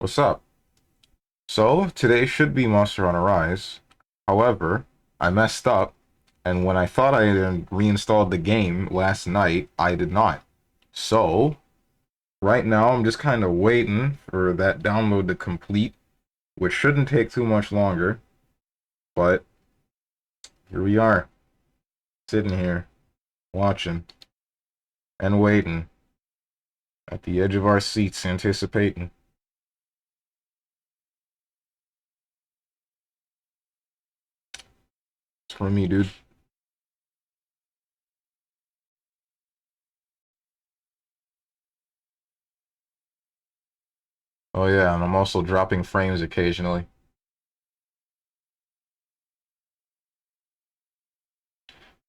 What's up? So, today should be Monster Hunter Rise. However, I messed up, and when I thought I had reinstalled the game last night, I did not. So, right now I'm just kind of waiting for that download to complete, which shouldn't take too much longer. But here we are, sitting here, watching, and waiting, at the edge of our seats, anticipating. It's for me, dude. Oh yeah, and I'm also dropping frames occasionally.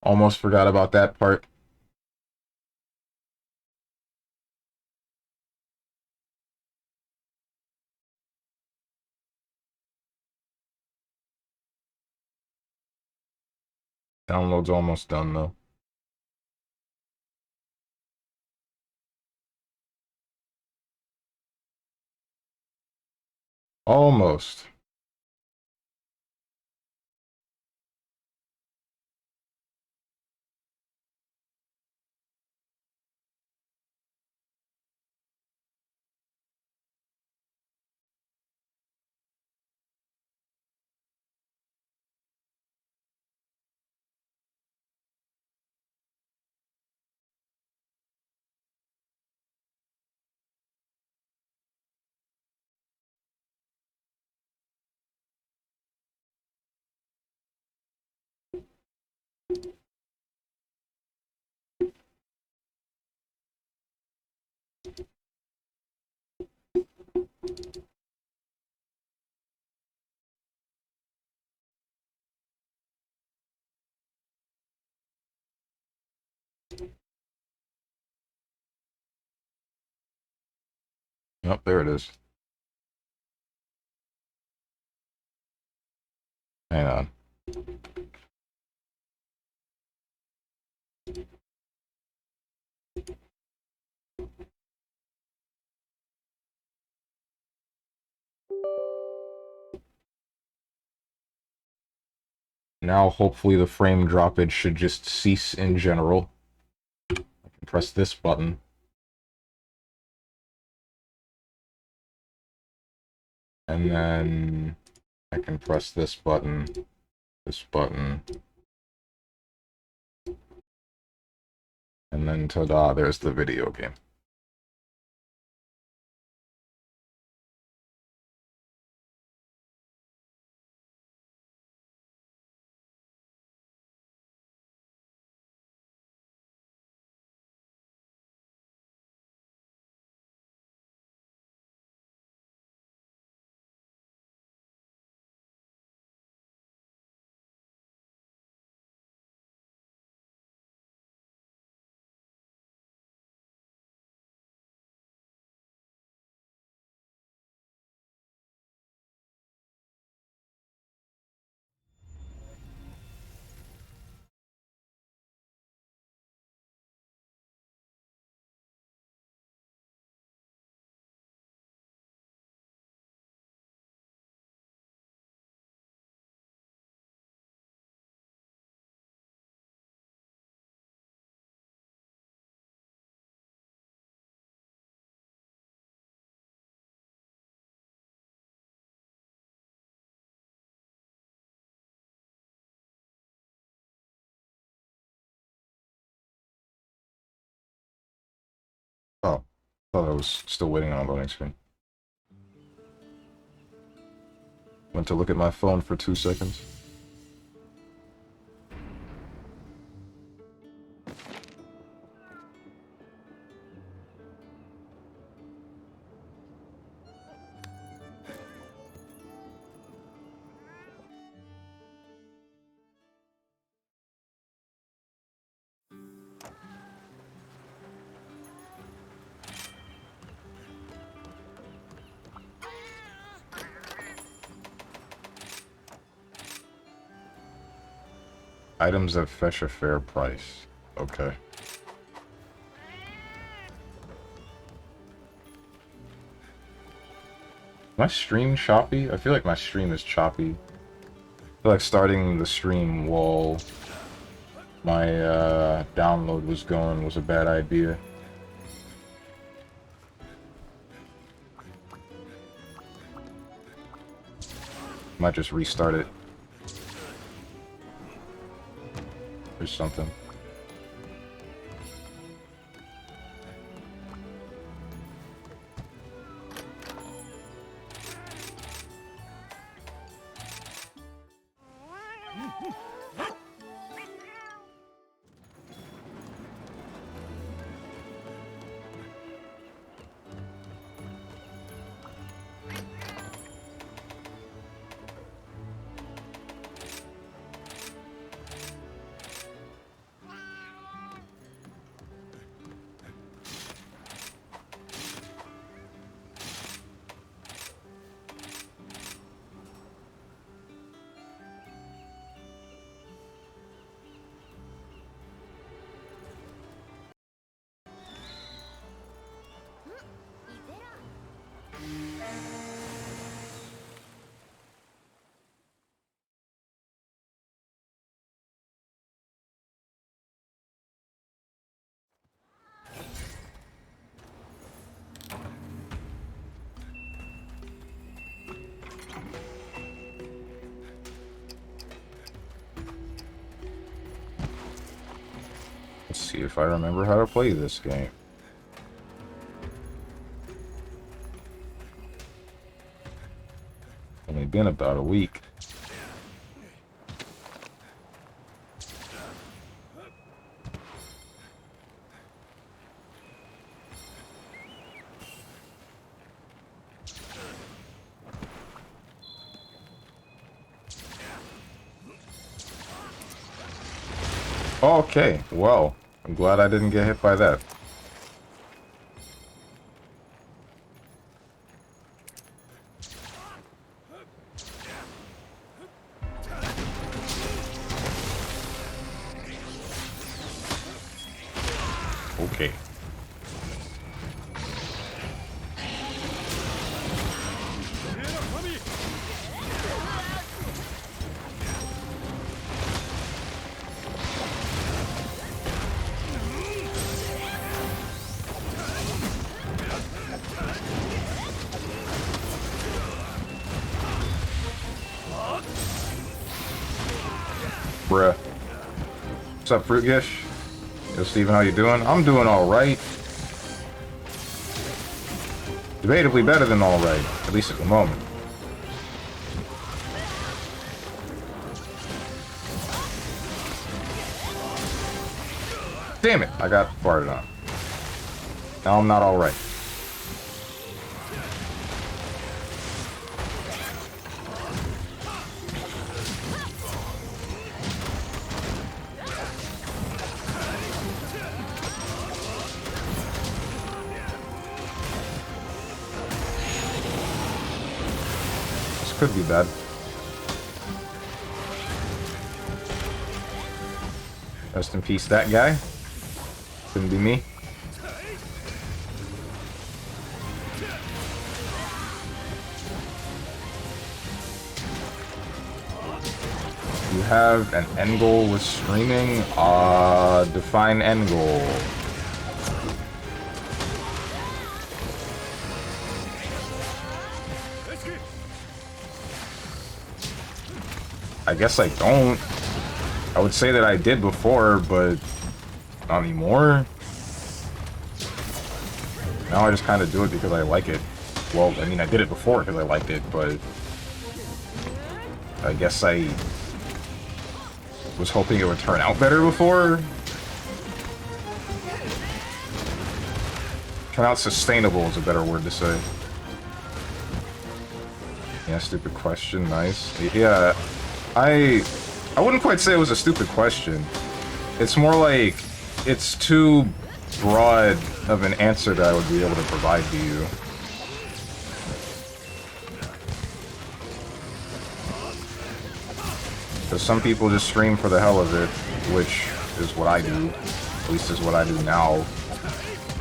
Almost forgot about that part. Download's almost done though. Almost. Yep, there it is. Hang on. Now, hopefully, the frame droppage should just cease in general. I can press this button. And then I can press this button, and then ta-da, there's the video game. Oh, thought I was still waiting on a loading screen. Went to look at my phone for 2 seconds. Items that fetch a fair price. Okay. My stream choppy? I feel like my stream is choppy. I feel like starting the stream while my download was going was a bad idea. Might just restart it. Or something. Let's see if I remember how to play this game. Only been about a week. Okay, well, I'm glad I didn't get hit by that. Okay. Bruh. What's up, Fruitgish? Yo, Steven, how you doing? I'm doing alright. Debatably better than alright, at least at the moment. Damn it, I got farted on. Now I'm not alright. Could be bad. Rest in peace, that guy. Couldn't be me. You have an end goal with streaming? Define end goal. I guess I don't. I would say that I did before, but not anymore. Now I just kind of do it because I like it. Well, I mean, I did it before because I liked it, but I guess I was hoping it would turn out better before. Turn out sustainable is a better word to say. Yeah, stupid question. Nice. Yeah. I wouldn't quite say it was a stupid question. It's more like it's too broad of an answer that I would be able to provide to you. Because some people just stream for the hell of it, which is what I do. At least is what I do now.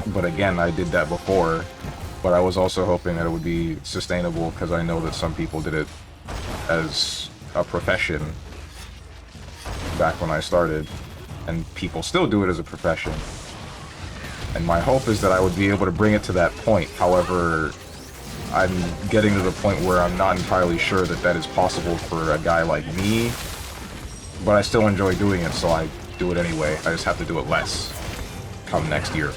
But again, I did that before. But I was also hoping that it would be sustainable because I know that some people did it as a profession back when I started, and people still do it as a profession. And my hope is that I would be able to bring it to that point. However, I'm getting to the point where I'm not entirely sure that that is possible for a guy like me, but I still enjoy doing it, so I do it anyway. I just have to do it less come next year.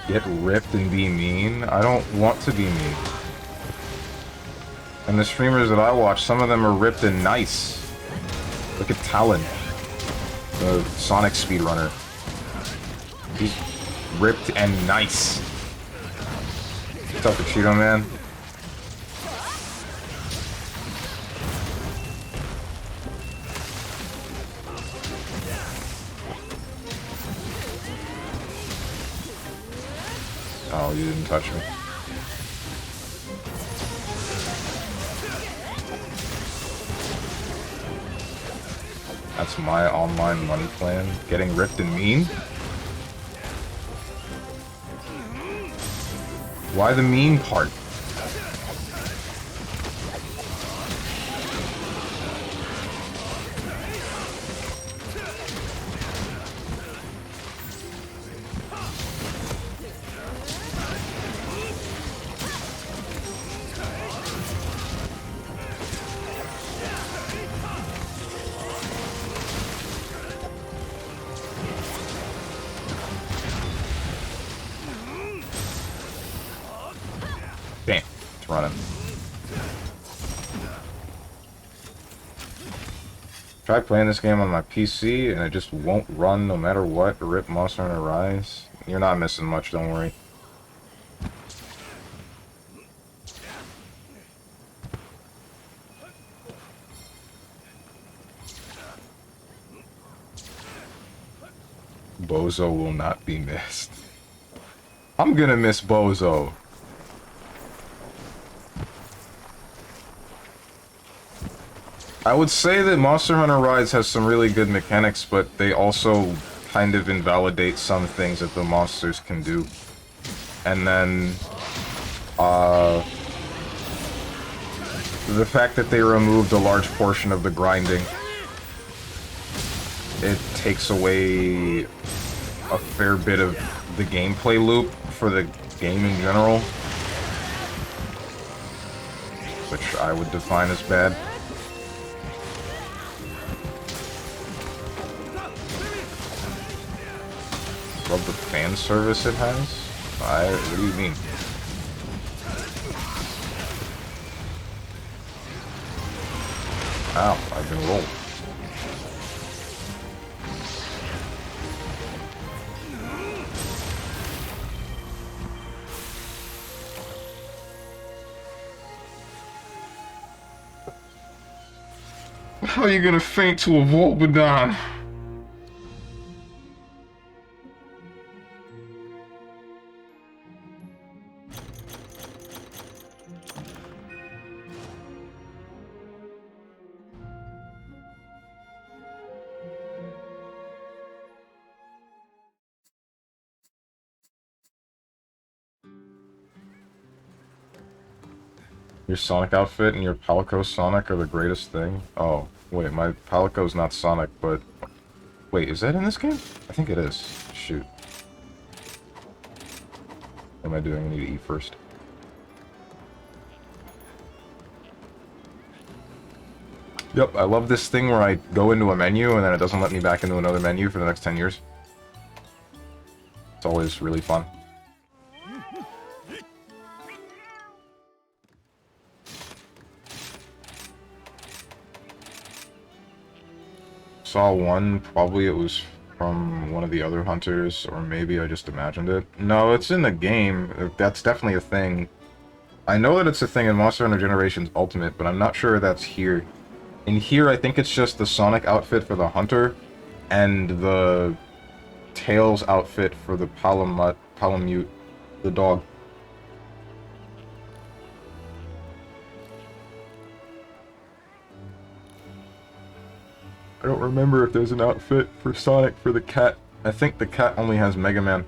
Get ripped and be mean? I don't want to be mean. And the streamers that I watch, some of them are ripped and nice. Look at Talon, the Sonic speedrunner. He's ripped and nice. What's up, Cheeto Man? Oh, you didn't touch me. That's my online money plan. Getting ripped and mean? Why the mean part? Damn, it's running. Try playing this game on my PC and it just won't run no matter what. Rip Monster Hunter Rise. You're not missing much, don't worry. Bozo will not be missed. I'm gonna miss Bozo. I would say that Monster Hunter Rise has some really good mechanics, but they also kind of invalidate some things that the monsters can do. And then, the fact that they removed a large portion of the grinding, it takes away a fair bit of the gameplay loop for the game in general, which I would define as bad. Love the fan service it has? What do you mean? Ow, I've been rolled. How are you gonna faint to a Volbadon? Your Sonic outfit and your Palico Sonic are the greatest thing? Oh, wait, my Palico's not Sonic, but... Wait, is that in this game? I think it is. Shoot. What am I doing? I need to eat first. Yep, I love this thing where I go into a menu and then it doesn't let me back into another menu for the next 10 years. It's always really fun. Saw one, probably it was from one of the other hunters, or maybe I just imagined it. No, it's in the game. That's definitely a thing. I know that it's a thing in Monster Hunter Generations Ultimate, but I'm not sure that's here. In here, I think it's just the Sonic outfit for the hunter, and the Tails outfit for the Palamute, the dog. I don't remember if there's an outfit for Sonic for the cat. I think the cat only has Mega Man.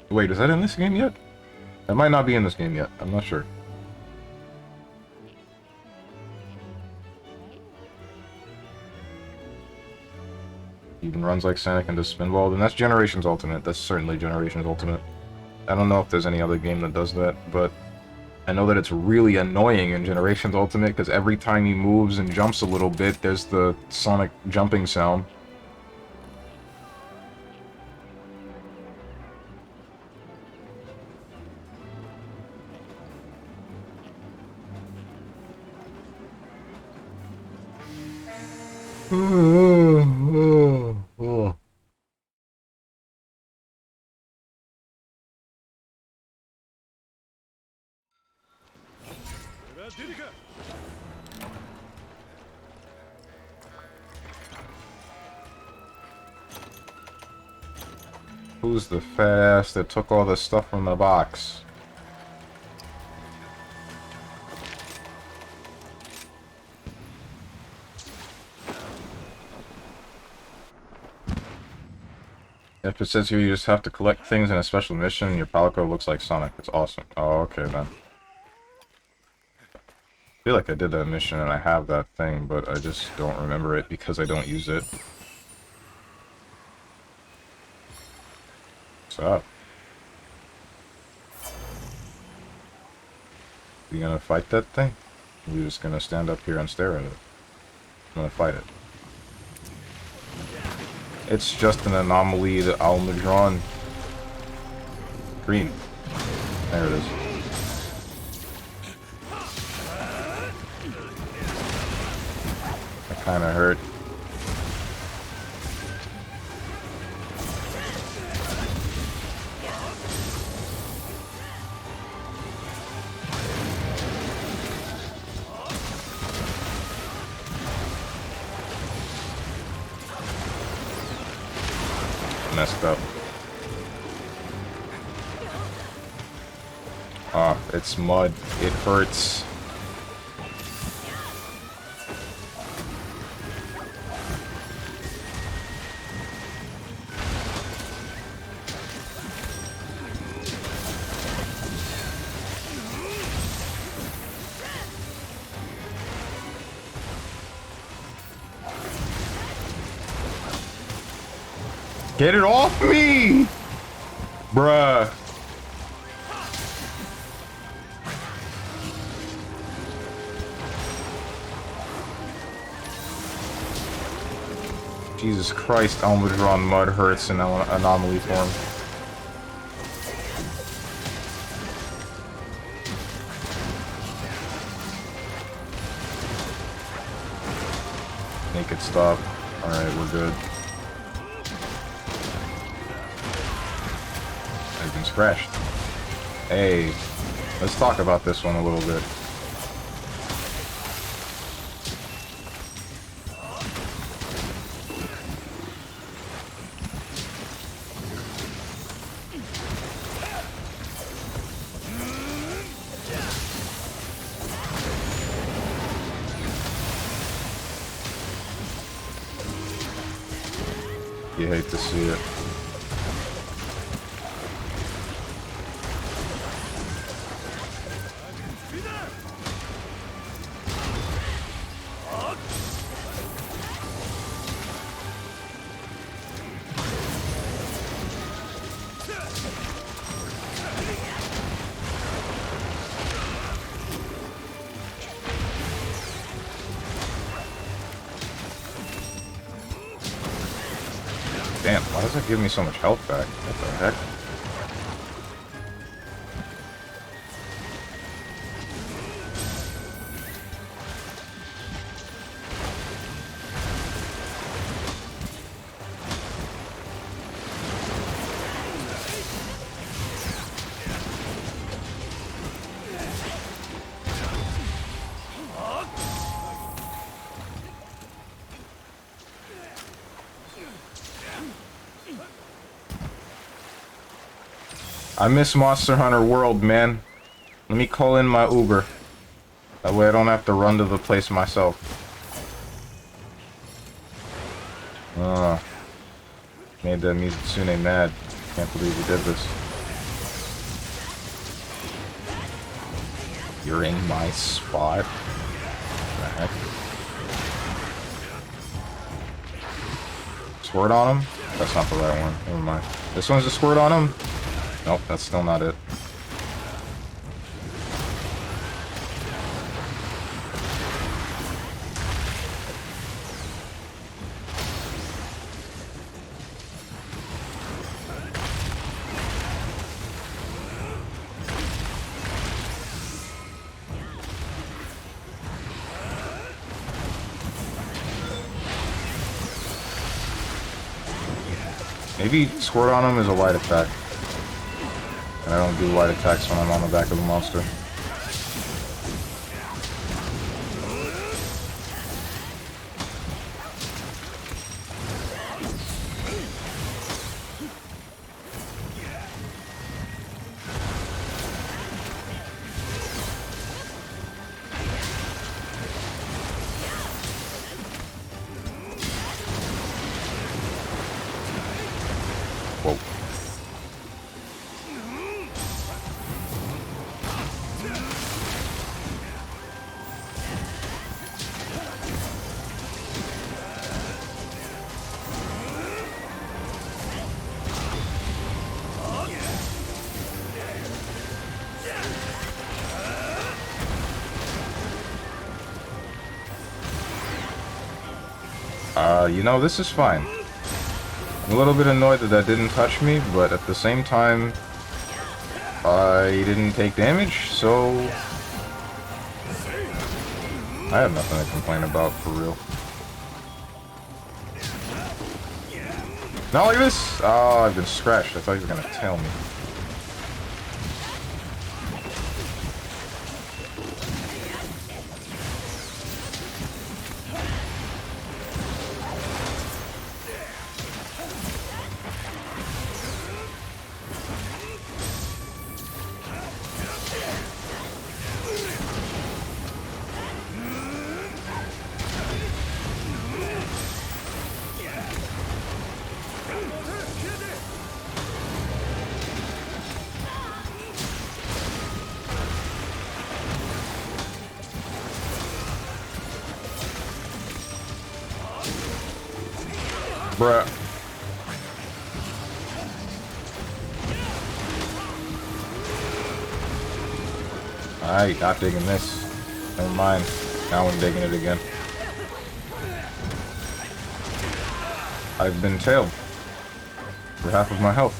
Wait, is that in this game yet? That might not be in this game yet. I'm not sure. Even runs like Sonic and does Spinball. Then that's Generations Ultimate. That's certainly Generations Ultimate. I don't know if there's any other game that does that, but... I know that it's really annoying in Generations Ultimate because every time he moves and jumps a little bit, there's the Sonic jumping sound. Who's the fat ass that took all the stuff from the box? If it says here you just have to collect things in a special mission and your Palico looks like Sonic, it's awesome. Oh, okay then. I feel like I did that mission and I have that thing, but I just don't remember it because I don't use it. What's up? You gonna fight that thing? Or you just gonna stand up here and stare at it? I'm gonna fight it. It's just an anomaly that Almadron. Green. There it is. kind of hurt. Messed up. Ah, it's mud. It hurts. Get it off me! Bruh. Jesus Christ, Almudron Mud hurts in anomaly form. Make it stop. Alright, we're good. I've been scratched. Hey, let's talk about this one a little bit. You hate to see it. Damn, why does that give me so much health back? What the heck? I miss Monster Hunter World, man. Let me call in my Uber. That way I don't have to run to the place myself. Made that Mizitsune mad. Can't believe he did this. You're in my spot? What the heck? Squirt on him? That's not the right one. Never mind. This one's a squirt on him? Nope, that's still not it. Maybe squirt on him is a light attack. And I don't do light attacks when I'm on the back of the monster. Whoa. You know, this is fine. I'm a little bit annoyed that that didn't touch me, but at the same time, I didn't take damage, so I have nothing to complain about, for real. Not like this! Oh, I've been scratched. I thought you were gonna tail me. Bruh. Alright, not digging this. Never mind. Now I'm digging it again. I've been tailed. For half of my health.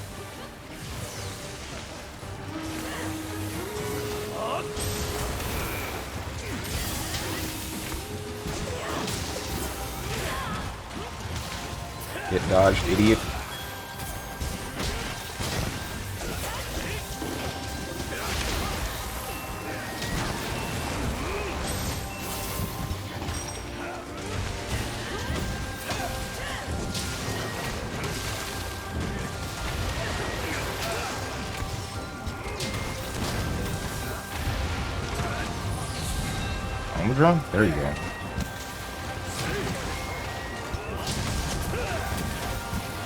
Get dodged, idiot. Drum? There you go.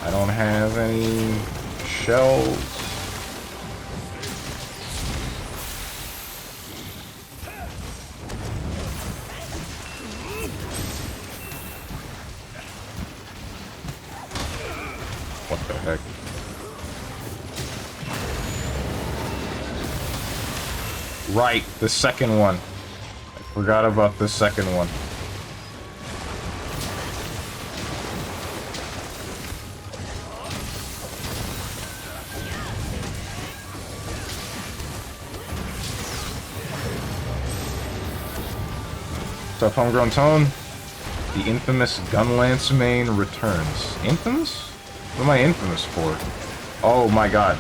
I don't have any shells. What the heck? Right, the second one. Forgot about the second one. What's up, Homegrown Tone? The infamous Gunlance main returns. Infamous? What am I infamous for? Oh my god.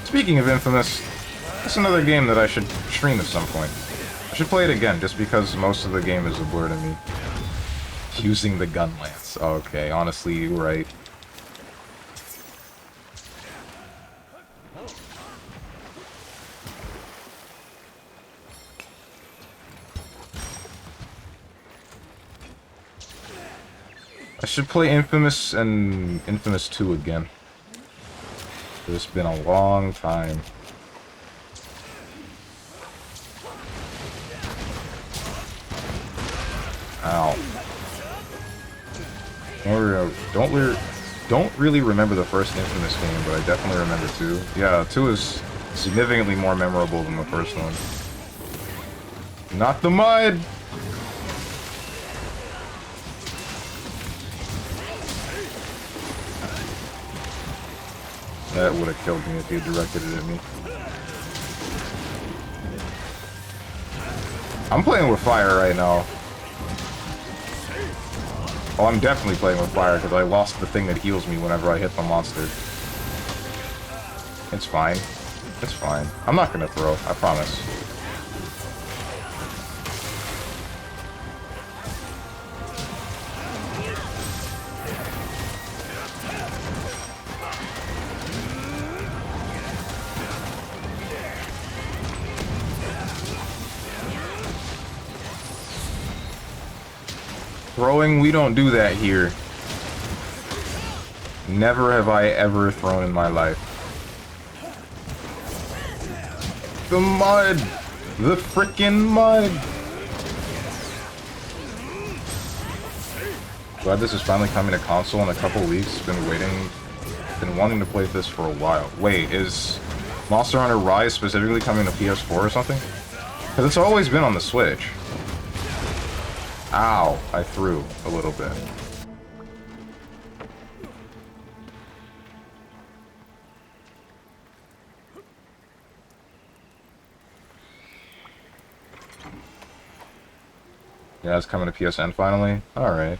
Speaking of Infamous, that's another game that I should stream at some point. I should play it again, just because most of the game is a blur to me. Using the gun lance. Okay, honestly, you're right. I should play Infamous and Infamous 2 again. It's been a long time. Ow. Don't really remember the first Infamous game, but I definitely remember 2. Yeah, 2 is significantly more memorable than the first one. Not the mud! That would have killed me if he had directed it at me. I'm playing with fire right now. Oh, I'm definitely playing with fire because I lost the thing that heals me whenever I hit the monster. It's fine. It's fine. I'm not gonna throw, I promise. Throwing, we don't do that here. Never have I ever thrown in my life. The mud! The frickin' mud! Glad this is finally coming to console in a couple weeks. Been wanting to play this for a while. Wait, is Monster Hunter Rise specifically coming to PS4 or something? Because it's always been on the Switch. Ow, I threw a little bit. Yeah, it's coming to PSN finally. Alright.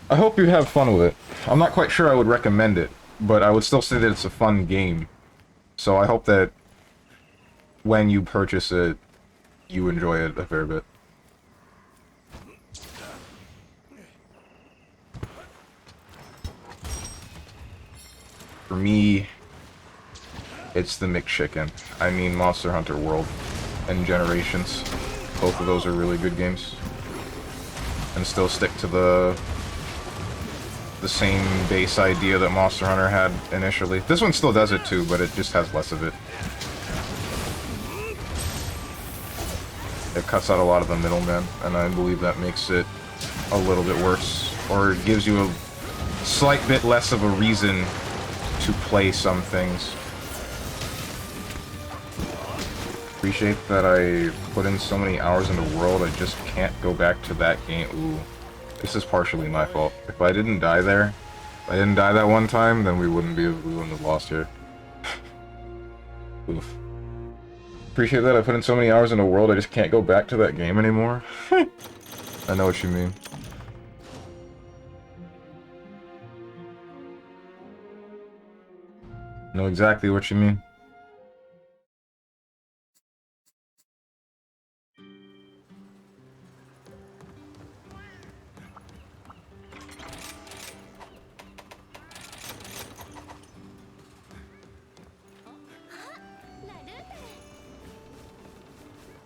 I hope you have fun with it. I'm not quite sure I would recommend it, but I would still say that it's a fun game. So I hope that when you purchase it, you enjoy it a fair bit. For me, it's the McChicken. I mean Monster Hunter World and Generations. Both of those are really good games. And still stick to the same base idea that Monster Hunter had initially. This one still does it too, but it just has less of it. It cuts out a lot of the middlemen, and I believe that makes it a little bit worse. Or it gives you a slight bit less of a reason to play some things. Appreciate that I put in so many hours in the world, I just can't go back to that game. Ooh, this is partially my fault. If I didn't die there, if I didn't die that one time, then we wouldn't have lost here. Oof. Appreciate that I put in so many hours in the world, I just can't go back to that game anymore. I know what you mean. I know exactly what you mean.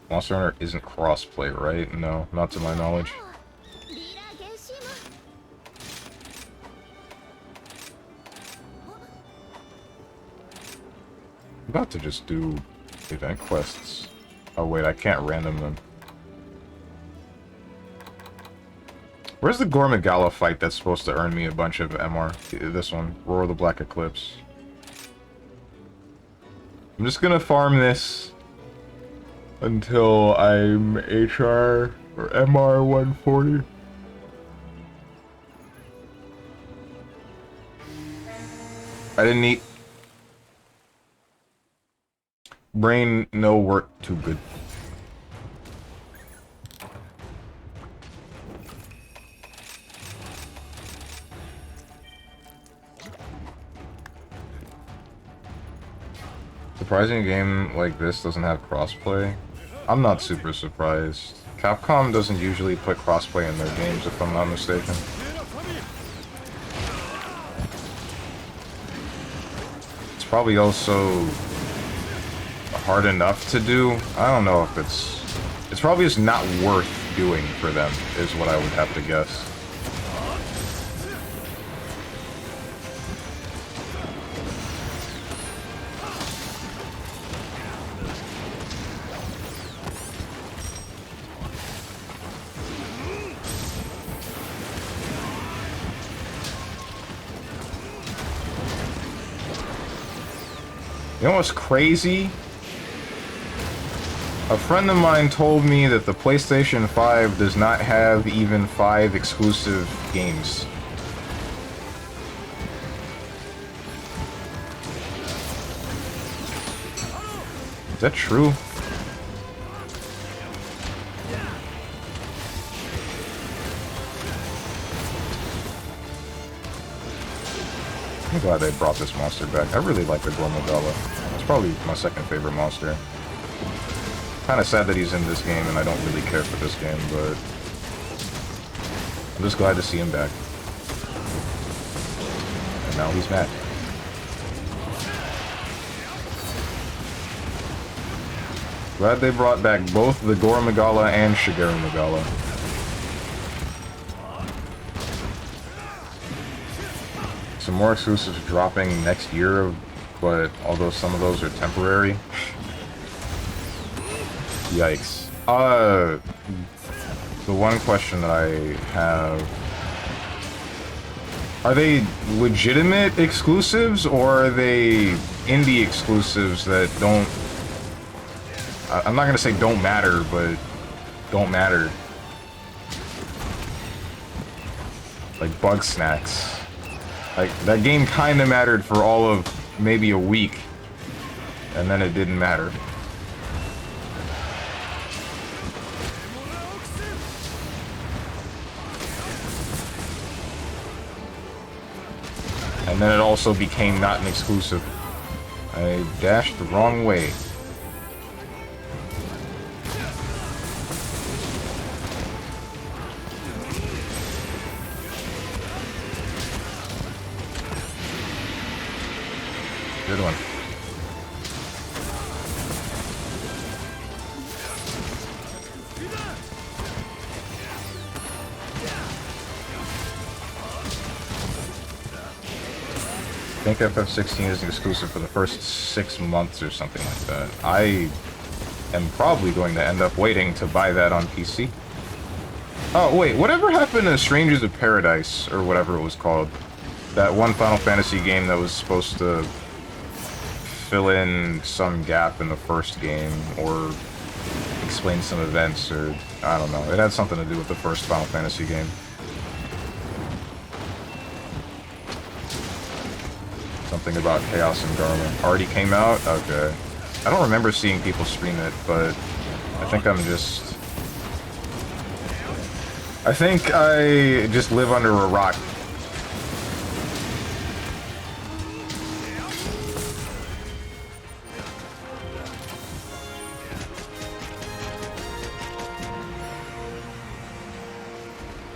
Monster Hunter isn't crossplay, right? No, not to my knowledge. I'm about to just do event quests. Oh wait, I can't random them. Where's the Gormagala fight that's supposed to earn me a bunch of MR? This one, Roar of the Black Eclipse. I'm just gonna farm this until I'm HR or MR 140. I didn't eat. Brain no work too good. Surprising a game like this doesn't have crossplay. I'm not super surprised. Capcom doesn't usually put crossplay in their games, if I'm not mistaken. It's probably also hard enough to do. I don't know if it's probably just not worth doing for them, is what I would have to guess. You know what's crazy? A friend of mine told me that the PlayStation 5 does not have even 5 exclusive games. Is that true? I'm glad they brought this monster back. I really like the Gormagala. It's probably my second favorite monster. Kind of sad that he's in this game, and I don't really care for this game, but I'm just glad to see him back. And now he's mad. Glad they brought back both the Gormagala and Shigeru Magala. Some more exclusives dropping next year, but although some of those are temporary. Yikes. The one question that I have... Are they legitimate exclusives, or are they indie exclusives that don't... I'm not gonna say don't matter, but don't matter. Like Bug Snacks. Like, that game kinda mattered for all of maybe a week, and then it didn't matter. And then it also became not an exclusive. I dashed the wrong way. Good one. I think FF16 is exclusive for the first 6 months or something like that. I am probably going to end up waiting to buy that on PC. Oh, wait, whatever happened to Strangers of Paradise, or whatever it was called? That one Final Fantasy game that was supposed to fill in some gap in the first game, or explain some events, or I don't know. It had something to do with the first Final Fantasy game. Something about Chaos and Garland. Already came out? Okay. I don't remember seeing people stream it, but I think I think I just live under a rock.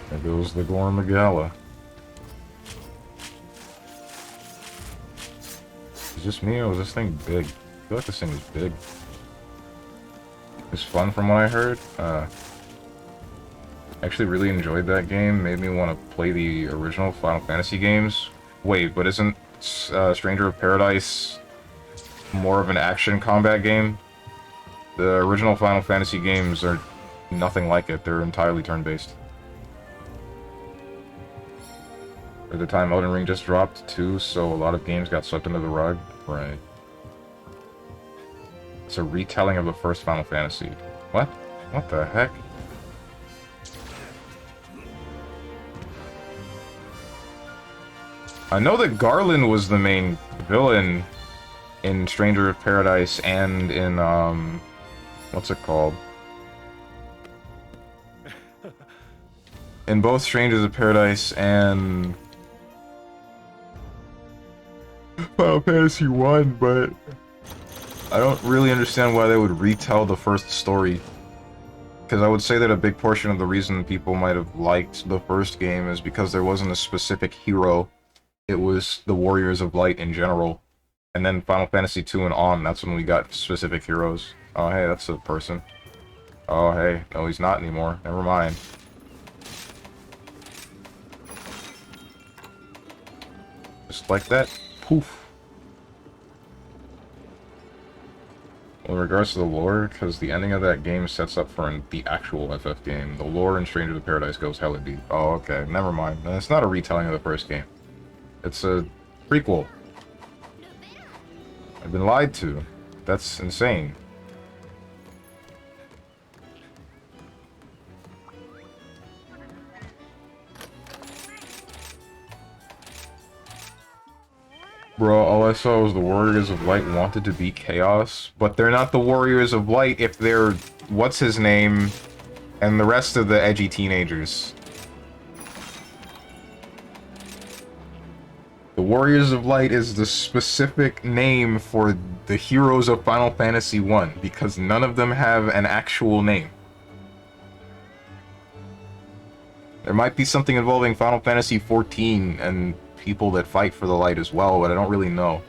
There goes the Gorm Magala. Is this me, or was this thing big? I feel like this thing was big. It's fun from what I heard. Actually really enjoyed that game. Made me want to play the original Final Fantasy games. Wait, but isn't Stranger of Paradise more of an action combat game? The original Final Fantasy games are nothing like it. They're entirely turn-based. At the time, Elden Ring just dropped too, so a lot of games got swept under the rug. Right. It's a retelling of the first Final Fantasy. What? What the heck? I know that Garland was the main villain in Stranger of Paradise and in, what's it called? In both Strangers of Paradise and Final Fantasy 1, but I don't really understand why they would retell the first story. Because I would say that a big portion of the reason people might have liked the first game is because there wasn't a specific hero. It was the Warriors of Light in general. And then Final Fantasy 2 and on, that's when we got specific heroes. Oh, hey, that's a person. Oh, hey. No, he's not anymore. Never mind. Just like that. Poof. Well, in regards to the lore, because the ending of that game sets up for the actual FF game, the lore in Stranger of Paradise goes hella deep. Oh, okay. Never mind. It's not a retelling of the first game. It's a prequel. I've been lied to. That's insane. Bro, all I saw was the Warriors of Light wanted to be Chaos, but they're not the Warriors of Light if they're what's his name and the rest of the edgy teenagers. The Warriors of Light is the specific name for the heroes of Final Fantasy 1 because none of them have an actual name. There might be something involving Final Fantasy 14 and people that fight for the light as well, but I don't really know.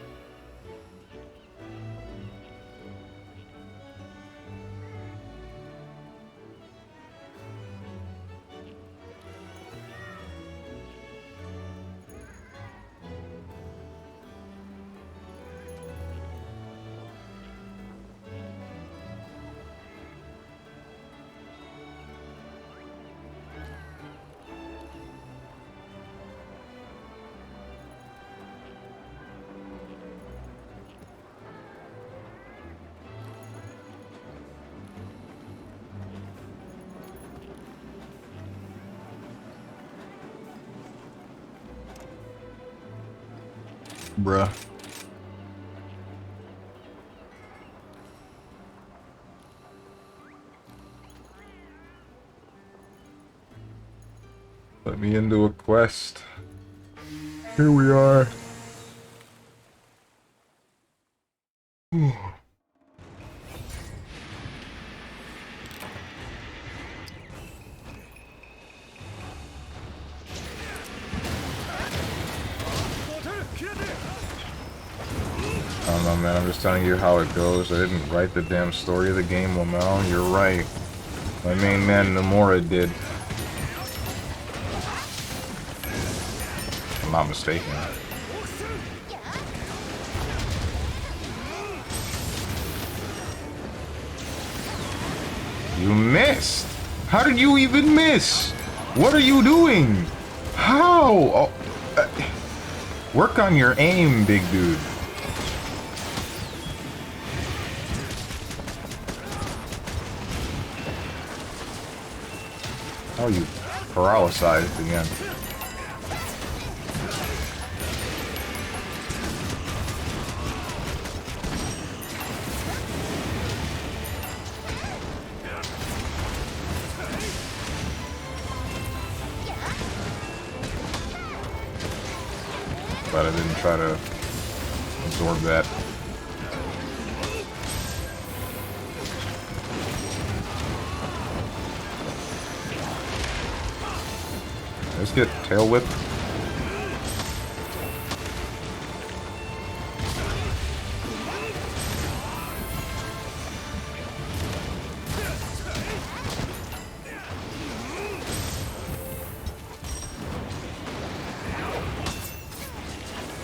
Bruh. Let me into a quest. Here we are. I don't know, man. I'm just telling you how it goes. I didn't write the damn story of the game, Lamel. You're right. My main man, Nomura, did. If I'm not mistaken. You missed! How did you even miss? What are you doing? How? Oh, work on your aim, big dude. Oh, you paralyzed again. But I didn't try to absorb that. Let's get tail whip.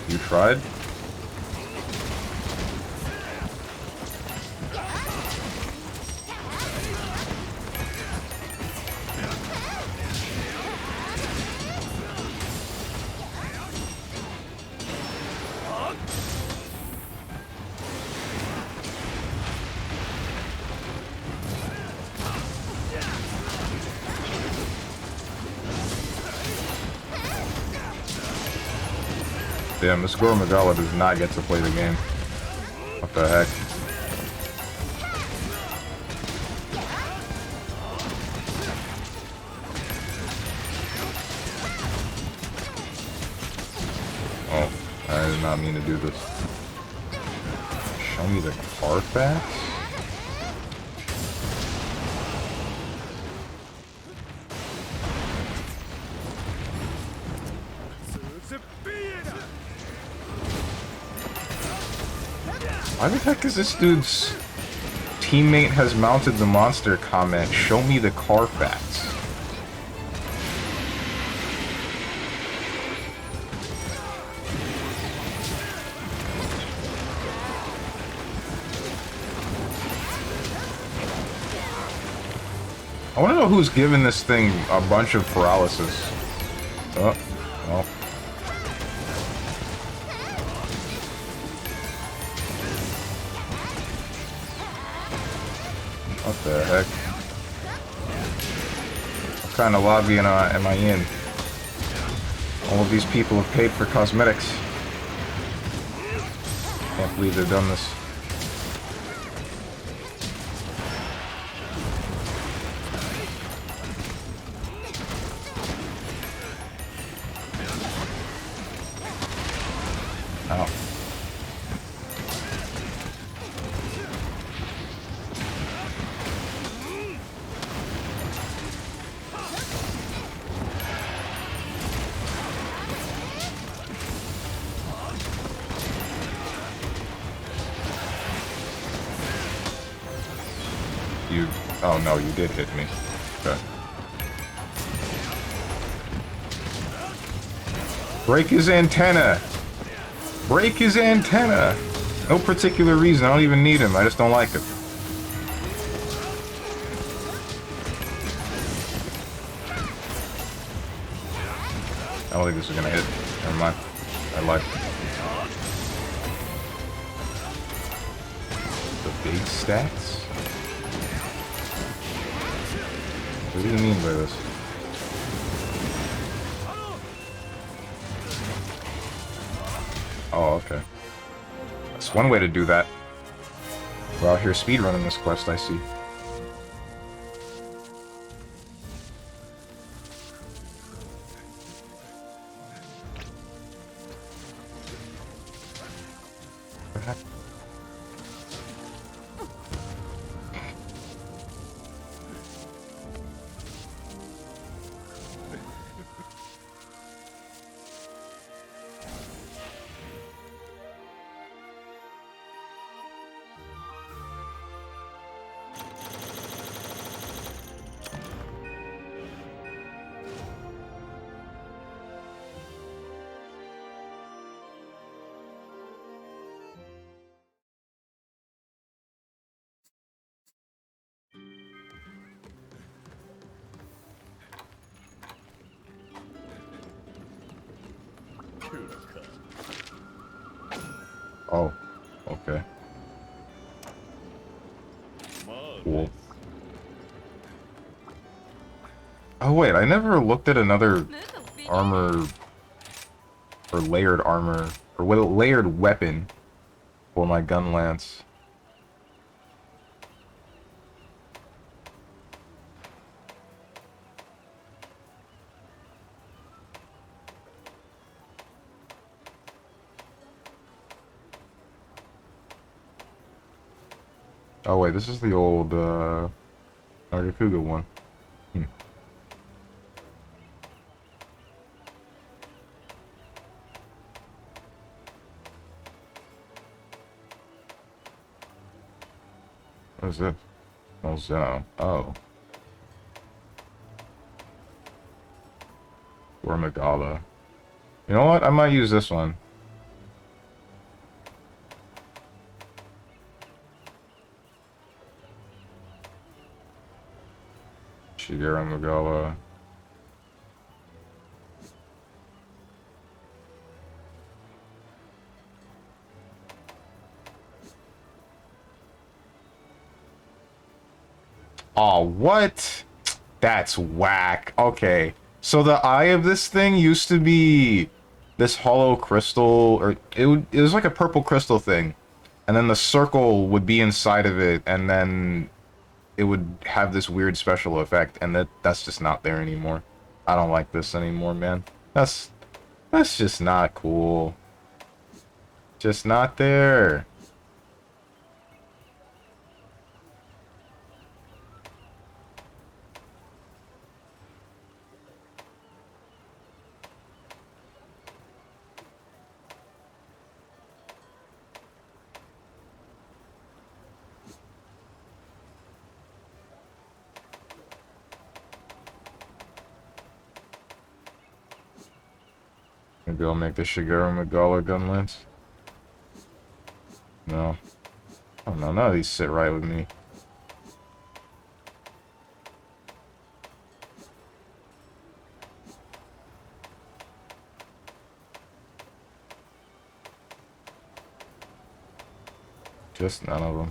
You tried? Damn, this Goro Magala does not get to play the game. What the heck? Oh, I did not mean to do this. Show me the Carfax? Why the heck is this dude's teammate has mounted the monster comment, show me the Carfax? I want to know who's giving this thing a bunch of paralysis. Oh, well. What the heck? What kind of lobby am I in? All of these people have paid for cosmetics. Can't believe they've done this. Ow. You... Oh no, you did hit me. Okay. Break his antenna! Break his antenna! No particular reason, I don't even need him, I just don't like it. I don't think this is gonna hit. Never mind. I lied. The big stats? What do you mean by this? Oh, okay. That's one way to do that. We're out here speedrunning this quest, I see. Oh, okay. Cool. Oh wait, I never looked at another armor or layered armor or layered weapon for my gun lance. Oh wait, this is the old Nagakuga one. Hmm. What is this? Oh, Zeno. Oh. Or Magala. You know what? I might use this one. Shigeru Magala. Oh, what? That's whack. Okay. So the eye of this thing used to be this hollow crystal, or it was like a purple crystal thing. And then the circle would be inside of it, and then it would have this weird special effect, and that's just not there anymore. I don't like this anymore, man. That's just not cool. Just not there. Maybe I'll make the Shigeru Magala gun lance. No. Oh no, none of these sit right with me. Just none of them.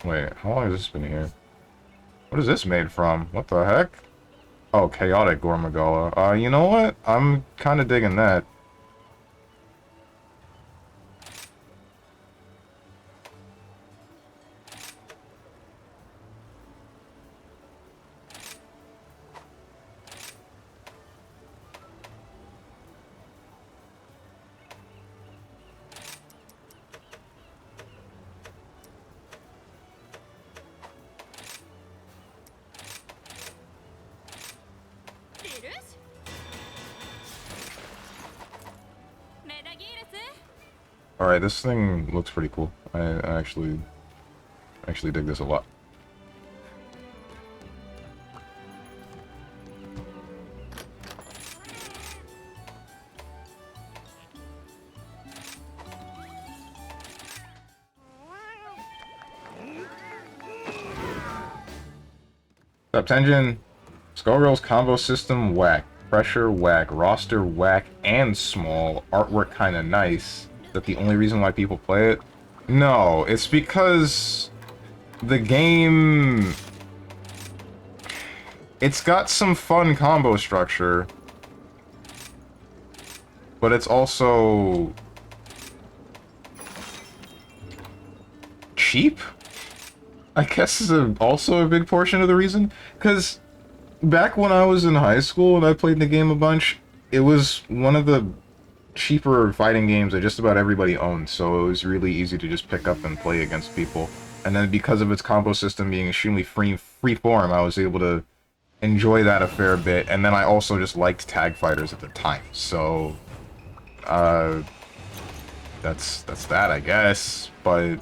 Wait, how long has this been here? What is this made from? What the heck? Oh, chaotic Gormagala. You know what? I'm kind of digging that. Alright, this thing looks pretty cool. I actually dig this a lot. What's up, Tenjin? Skullgirl's combo system whack. Pressure whack. Roster whack and small. Artwork kinda nice. Is that the only reason why people play it? No, it's because the game... It's got some fun combo structure, but it's also... cheap? I guess is also a big portion of the reason. Because back when I was in high school and I played the game a bunch, it was one of the cheaper fighting games that just about everybody owned, so it was really easy to just pick up and play against people. And then because of its combo system being extremely free form, I was able to enjoy that a fair bit. And then I also just liked tag fighters at the time, so that's that, I guess. But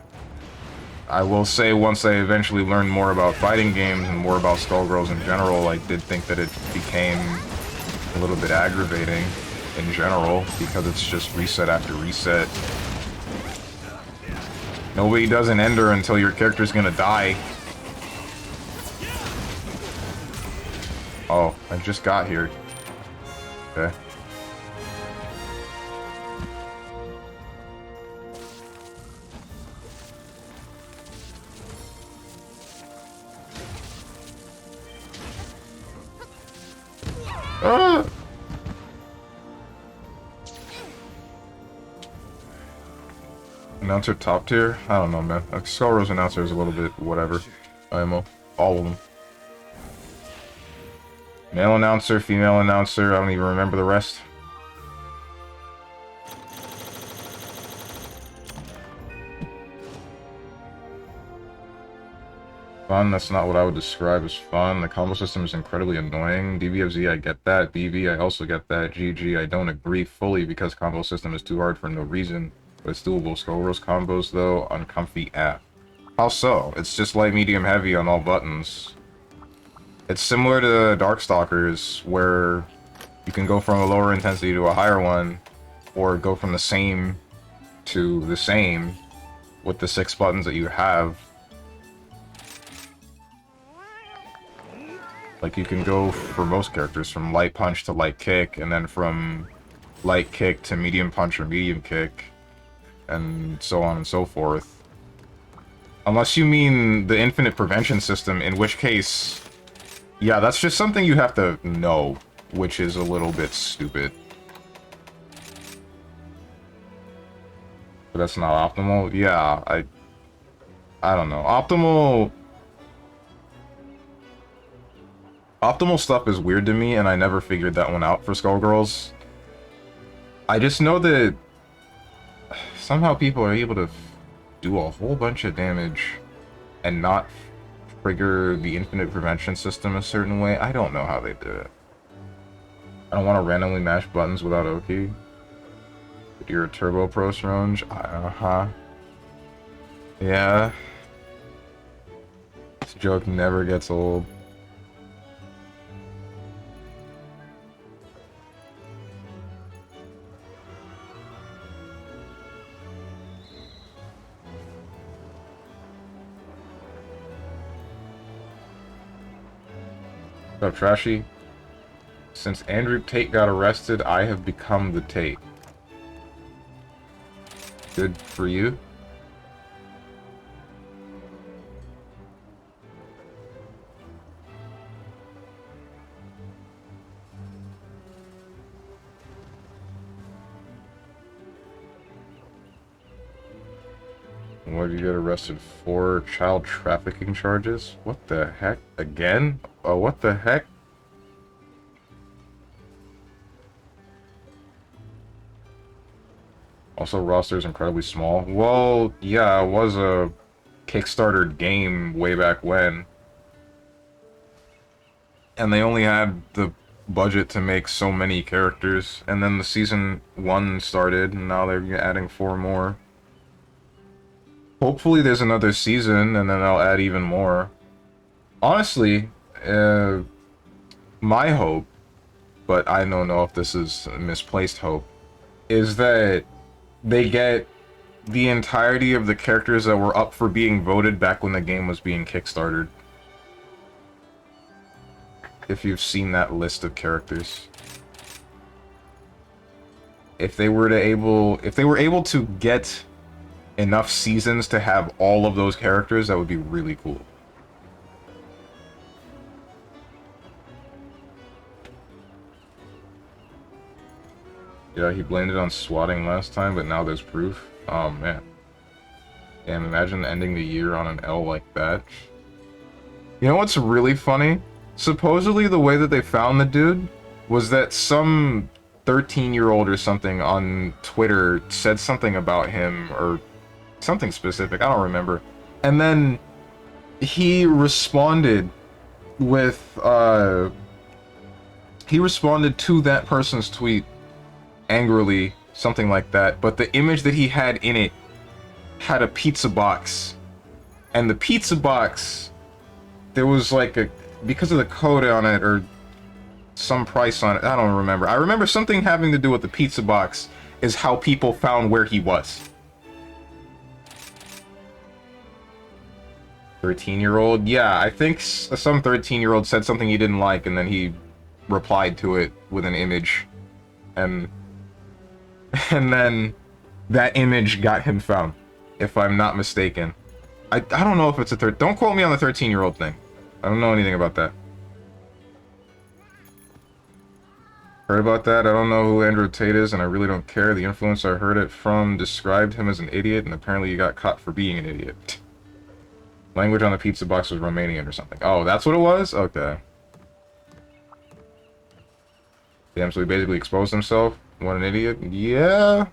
I will say, once I eventually learned more about fighting games and more about Skullgirls in general, I did think that it became a little bit aggravating in general, because it's just reset after reset. Nobody does an ender until your character's gonna die. Oh, I just got here. Okay. Ah! Announcer top tier? I don't know, man. Skullrose announcer is a little bit whatever. IMO. All of them. Male announcer, female announcer, I don't even remember the rest. Fun, that's not what I would describe as fun. The combo system is incredibly annoying. DBFZ, I get that. BB, I also get that. GG, I don't agree fully because combo system is too hard for no reason. But it's doable. Skullrose combos, though, uncomfy app. How so? It's just light, medium, heavy on all buttons. It's similar to Darkstalkers, where you can go from a lower intensity to a higher one, or go from the same to the same with the 6 buttons that you have. Like, you can go for most characters from light punch to light kick, and then from light kick to medium punch or medium kick, and so on and so forth. Unless you mean the infinite prevention system, in which case, yeah, that's just something you have to know, which is a little bit stupid. But that's not optimal? Yeah, I don't know. Optimal stuff is weird to me, and I never figured that one out for Skullgirls. I just know that somehow people are able to do a whole bunch of damage and not trigger the infinite prevention system a certain way. I don't know how they do it. I don't want to randomly mash buttons without Oki. You're a Turbo Pro Stronge? Uh-huh. Yeah. This joke never gets old. What's up, Trashy? Since Andrew Tate got arrested, I have become the Tate. Good for you. What did you get arrested for? Child trafficking charges? What the heck? Again? Oh, what the heck? Also, roster is incredibly small. Well, yeah, it was a Kickstarter game way back when. And they only had the budget to make so many characters. And then the season 1 started, and now they're adding 4 more. Hopefully there's another season, and then I'll add even more. Honestly, my hope, but I don't know if this is misplaced hope, is that they get the entirety of the characters that were up for being voted back when the game was being kickstarted. If you've seen that list of characters. If they were able to get enough seasons to have all of those characters, that would be really cool. Yeah, he blamed it on swatting last time, but now there's proof. Oh, man. Damn, imagine ending the year on an L like that. You know what's really funny? Supposedly the way that they found the dude was that some 13-year-old or something on Twitter said something about him, or something specific, I don't remember. And then he responded with, he responded to that person's tweet angrily, something like that, but the image that he had in it had a pizza box, and the pizza box, there was like a, because of the code on it, or some price on it. I don't remember. I remember something having to do with the pizza box is how people found where he was. 13-year-old? Yeah, I think some 13-year-old said something he didn't like, and then he replied to it with an image. And then that image got him found, if I'm not mistaken. I don't know if it's a don't quote me on the 13-year-old thing. I don't know anything about that. Heard about that? I don't know who Andrew Tate is, and I really don't care. The influencer I heard it from described him as an idiot, and apparently he got caught for being an idiot. Language on the pizza box was Romanian or something. Oh, that's what it was? Okay. Damn, so he basically exposed himself? What an idiot? Yeah.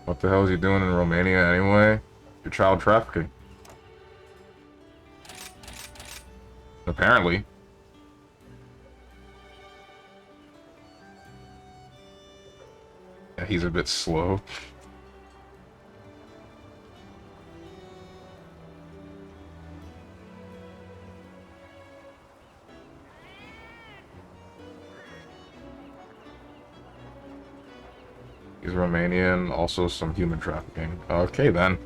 What the hell is he doing in Romania anyway? You're child trafficking. Apparently. Yeah, he's a bit slow. He's Romanian, also some human trafficking. Okay, then.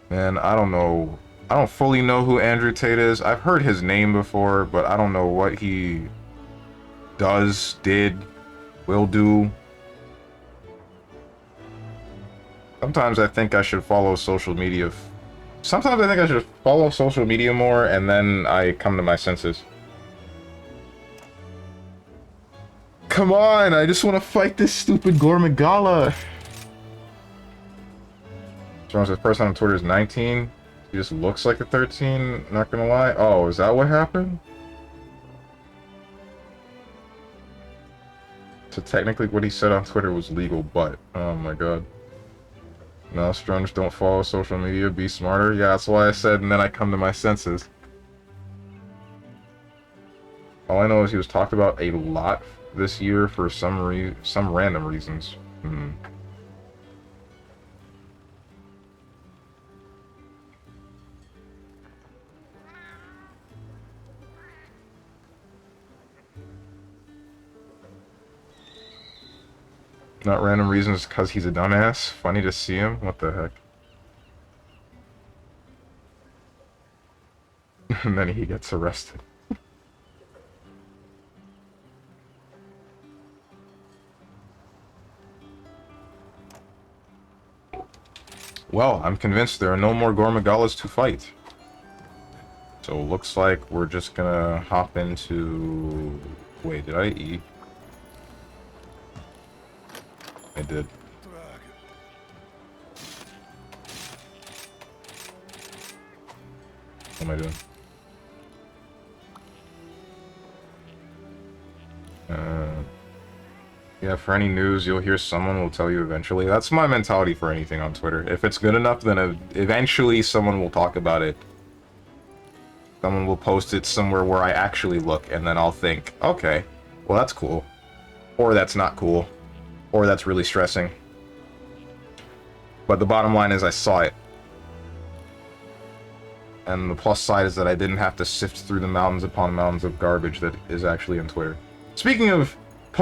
Man, I don't know. I don't fully know who Andrew Tate is. I've heard his name before, but I don't know what he does, did, will do. Sometimes I think I should follow social media. Sometimes I think I should follow social media more, and then I come to my senses. Come on, I just want to fight this stupid Gormagala. Someone says person on Twitter is 19. He just looks like a 13, not gonna lie. Oh, is that what happened? So technically what he said on Twitter was legal, but... Oh my god. No, Strunge, don't follow social media, be smarter. Yeah, that's why I said, and then I come to my senses. All I know is he was talked about a lot this year for some random reasons. Not random reasons because he's a dumbass. Funny to see him. What the heck? And then he gets arrested. Well, I'm convinced there are no more Gormagalas to fight. So looks like we're just gonna hop into... Wait, did I eat? I did. What am I doing? Yeah, for any news, you'll hear someone will tell you eventually. That's my mentality for anything on Twitter. If it's good enough, then eventually someone will talk about it. Someone will post it somewhere where I actually look, and then I'll think, okay, well that's cool. Or that's not cool. Or that's really stressing. But the bottom line is I saw it. And the plus side is that I didn't have to sift through the mountains upon mountains of garbage that is actually on Twitter. Speaking of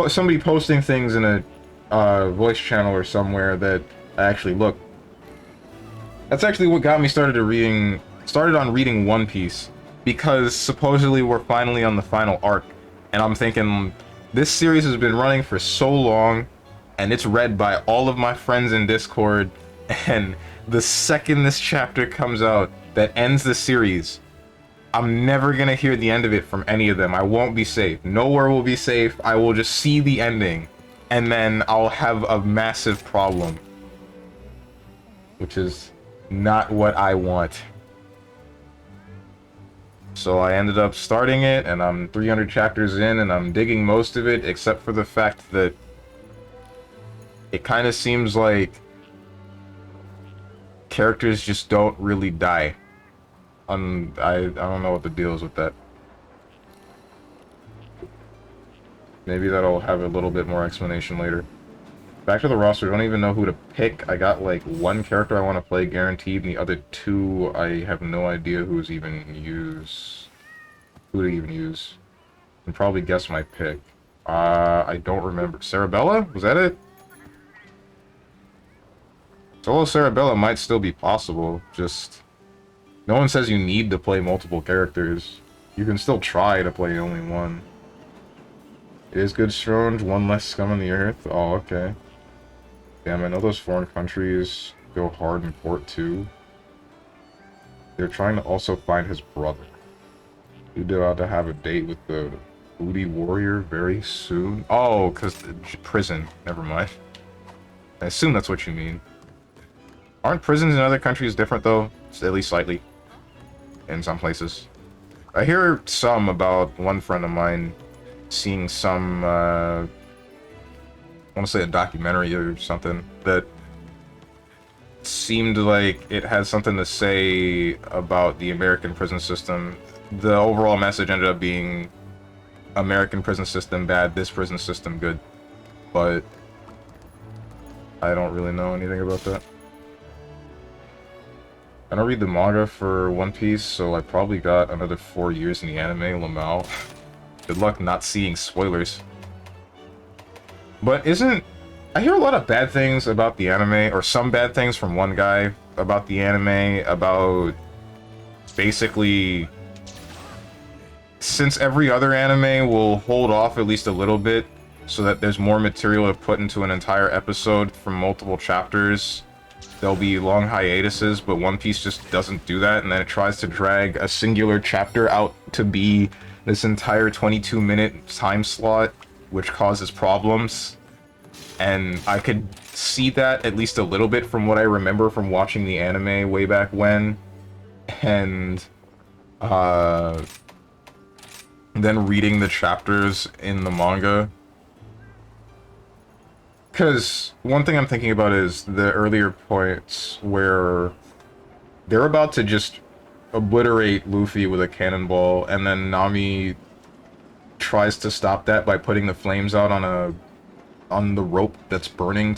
somebody posting things in a voice channel or somewhere that I actually look, that's actually what got me started on reading One Piece, because supposedly we're finally on the final arc, and I'm thinking, this series has been running for so long, and it's read by all of my friends in Discord, and the second this chapter comes out that ends the series, I'm never gonna hear the end of it from any of them. I won't be safe. Nowhere will be safe. I will just see the ending, and then I'll have a massive problem. Which is not what I want. So I ended up starting it, and I'm 300 chapters in, and I'm digging most of it, except for the fact that it kind of seems like characters just don't really die. I don't know what the deal is with that. Maybe that'll have a little bit more explanation later. Back to the roster, I don't even know who to pick. I got like one character I want to play guaranteed, and the other two I have no idea who to even use. I can probably guess my pick. I don't remember. Cerebella? Was that it? Solo Cerebella might still be possible, just... No one says you need to play multiple characters. You can still try to play only one. It is good Strange, one less scum on the earth. Oh, okay. Damn, I know those foreign countries go hard in port too. They're trying to also find his brother. He's about to have a date with the booty warrior very soon. Oh, because the prison. Never mind. I assume that's what you mean. Aren't prisons in other countries different though? At least slightly. In some places. I hear some about one friend of mine seeing some, I want to say a documentary or something, that seemed like it had something to say about the American prison system. The overall message ended up being American prison system bad, this prison system good. But I don't really know anything about that. I don't read the manga for One Piece, so I probably got another 4 years in the anime, Lamau. Good luck not seeing spoilers. But isn't... I hear a lot of bad things about the anime, or some bad things from one guy about the anime, about... basically... Since every other anime will hold off at least a little bit, so that there's more material to put into an entire episode from multiple chapters, there'll be long hiatuses, but One Piece just doesn't do that, and then it tries to drag a singular chapter out to be this entire 22-minute time slot, which causes problems. And I could see that at least a little bit from what I remember from watching the anime way back when. And, then reading the chapters in the manga. Because one thing I'm thinking about is the earlier points where they're about to just obliterate Luffy with a cannonball, and then Nami tries to stop that by putting the flames out on the rope that's burning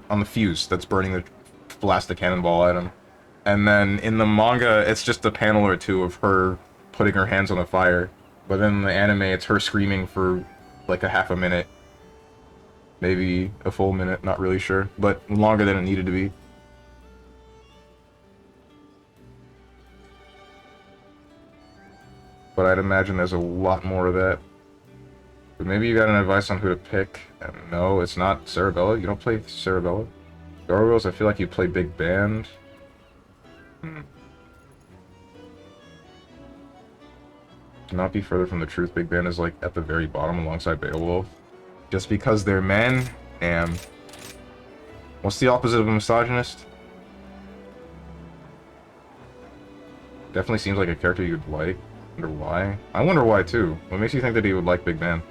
on the fuse that's burning to blast the cannonball at him. And then in the manga, it's just a panel or two of her putting her hands on the fire. But in the anime, it's her screaming for like a half a minute. Maybe a full minute, not really sure. But longer than it needed to be. But I'd imagine there's a lot more of that. But maybe you got an advice on who to pick. And no, it's not Cerebella. You don't play Cerebella. Gargoyles, I feel like you play Big Band. To not be further from the truth, Big Band is like at the very bottom alongside Beowulf. Just because they're men? Damn. What's the opposite of a misogynist? Definitely seems like a character you'd like. Wonder why? I wonder why too. What makes you think that he would like Big Band?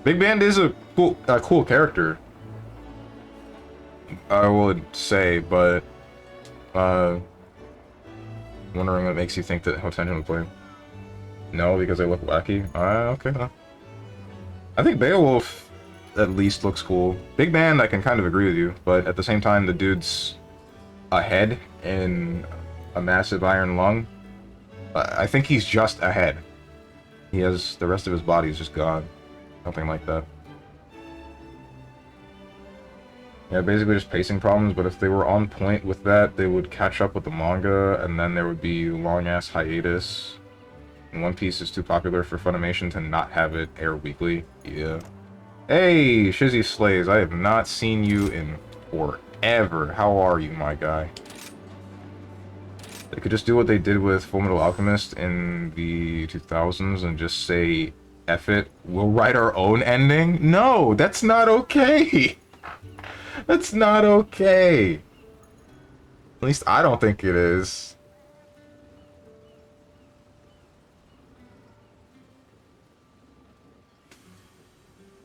Big Band is a cool character, I would say, but wondering what makes you think that Hotenjin would play him. No, because they look wacky? Okay, huh. I think Beowulf at least looks cool. Big Band, I can kind of agree with you, but at the same time, the dude's a head in a massive iron lung. I think he's just a head. He has the rest of his body is just gone. Something like that. Yeah, basically just pacing problems, but if they were on point with that, they would catch up with the manga, and then there would be long-ass hiatus. And One Piece is too popular for Funimation to not have it air weekly. Yeah. Hey, Shizzy Slays, I have not seen you in forever. How are you, my guy? They could just do what they did with Fullmetal Alchemist in the 2000s and just say, F it, we'll write our own ending? No, that's not okay! That's not okay! At least I don't think it is.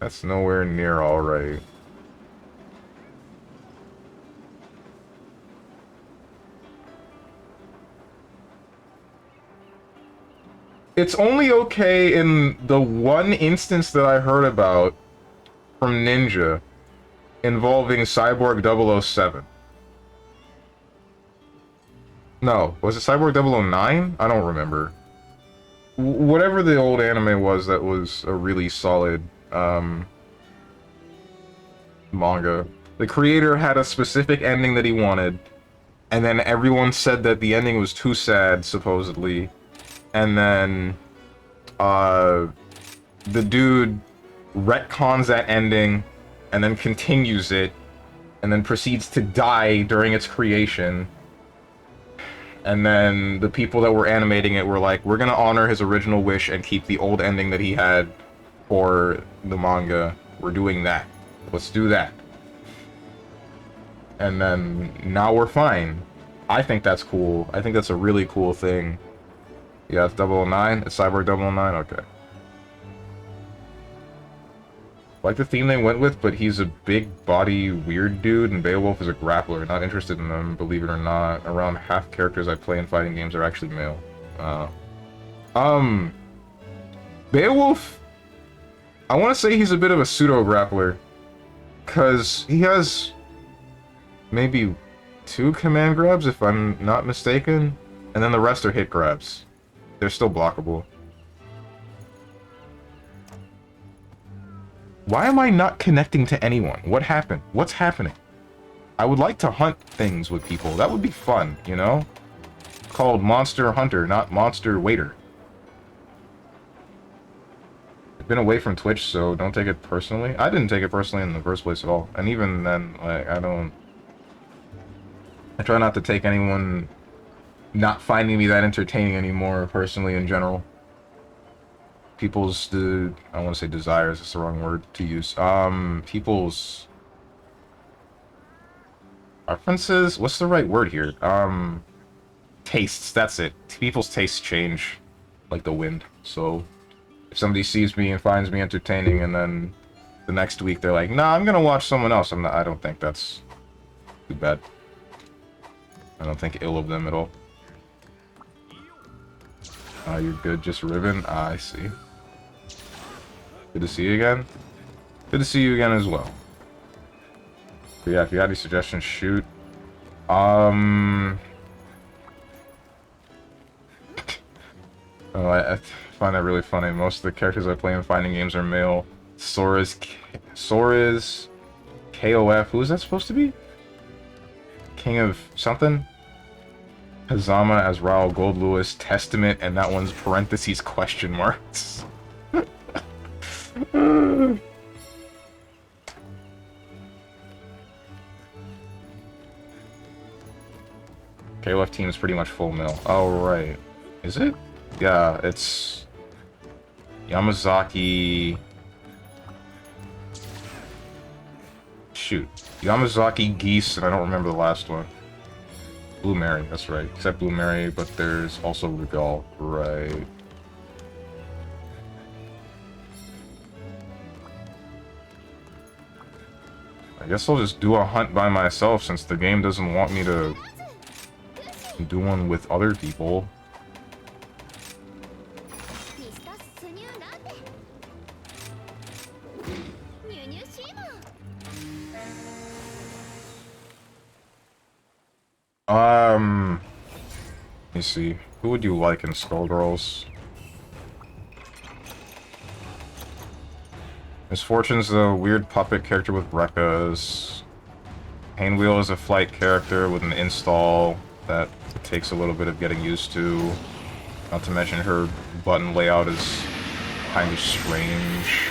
That's nowhere near alright. It's only okay in the one instance that I heard about from Ninja involving Cyborg 007. No, was it Cyborg 009? I don't remember. Whatever the old anime was that was a really solid manga. The creator had a specific ending that he wanted, and then everyone said that the ending was too sad, supposedly. And then the dude retcons that ending and then continues it and then proceeds to die during its creation. And then the people that were animating it were like, we're gonna honor his original wish and keep the old ending that he had for the manga. We're doing that. Let's do that. And then now we're fine. I think that's cool. I think that's a really cool thing. Yeah, it's 009. It's Cyborg 009? Okay. Like the theme they went with, but he's a big body weird dude, and Beowulf is a grappler. Not interested in them, believe it or not. Around half characters I play in fighting games are actually male. Beowulf, I want to say he's a bit of a pseudo grappler, cause he has maybe 2 command grabs if I'm not mistaken, and then the rest are hit grabs. They're still blockable. Why am I not connecting to anyone? What happened? What's happening? I would like to hunt things with people. That would be fun, you know? Called Monster Hunter, not Monster Waiter. I've been away from Twitch, so don't take it personally. I didn't take it personally in the first place at all. And even then, like, I try not to take anyone not finding me that entertaining anymore, personally, in general. People's, I want to say desires, it's the wrong word to use. People's preferences? What's the right word here? Tastes, that's it. People's tastes change like the wind. So, if somebody sees me and finds me entertaining, and then the next week they're like, nah, I'm gonna watch someone else, I don't think that's too bad. I don't think ill of them at all. You're good, just Ribbon? I see. Good to see you again. Good to see you again as well. But yeah, if you have any suggestions, shoot. Oh, I find that really funny. Most of the characters I play in fighting games are male. Sora's KOF. Who is that supposed to be? King of something? Hazama as Raul Gold Lewis, Testament, and that one's parentheses question marks. KOF team is pretty much full mill. Oh, right. Is it? Yeah, it's Yamazaki. Shoot. Yamazaki, Geese, and I don't remember the last one. Blue Mary, that's right. Except Blue Mary, but there's also Regal, right. I guess I'll just do a hunt by myself since the game doesn't want me to do one with other people. Let me see. Who would you like in Skullgirls? Misfortune's the weird puppet character with Rekkas. Painwheel is a flight character with an install that takes a little bit of getting used to. Not to mention her button layout is kind of strange.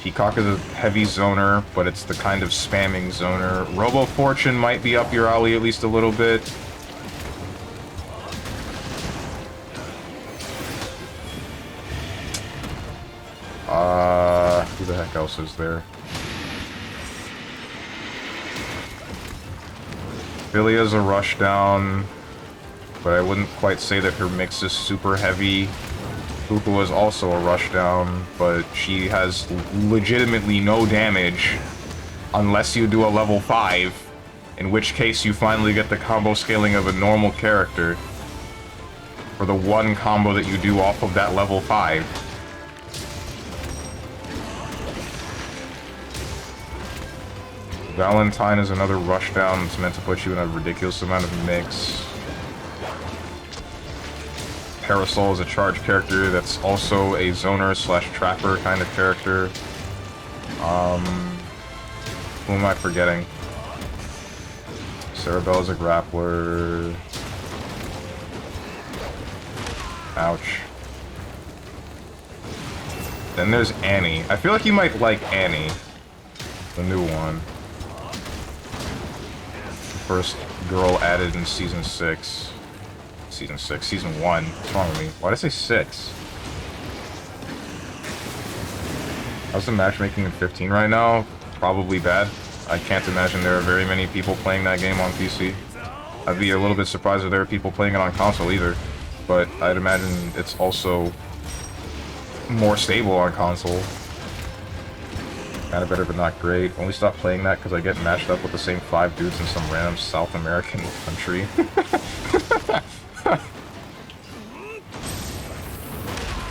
Peacock is a heavy zoner, but it's the kind of spamming zoner. Robo Fortune might be up your alley at least a little bit. Who the heck else is there? Philia's a rushdown. but I wouldn't quite say that her mix is super heavy. Fuku is also a rushdown, but she has legitimately no damage unless you do a level 5, in which case you finally get the combo scaling of a normal character for the one combo that you do off of that level 5. Valentine is another rushdown that's meant to put you in a ridiculous amount of mix. Parasol is a charge character that's also a zoner / trapper kind of character. Who am I forgetting? Cerebell is a grappler. Ouch. Then there's Annie. I feel like you might like Annie. The new one. The first girl added in Season 6. Season 1. What's wrong with me? Why did I say 6? How's the matchmaking in 15 right now? Probably bad. I can't imagine there are very many people playing that game on PC. I'd be a little bit surprised if there are people playing it on console either. But I'd imagine it's also more stable on console. Kinda better, but not great. Only stopped playing that because I get matched up with the same 5 dudes in some random South American country.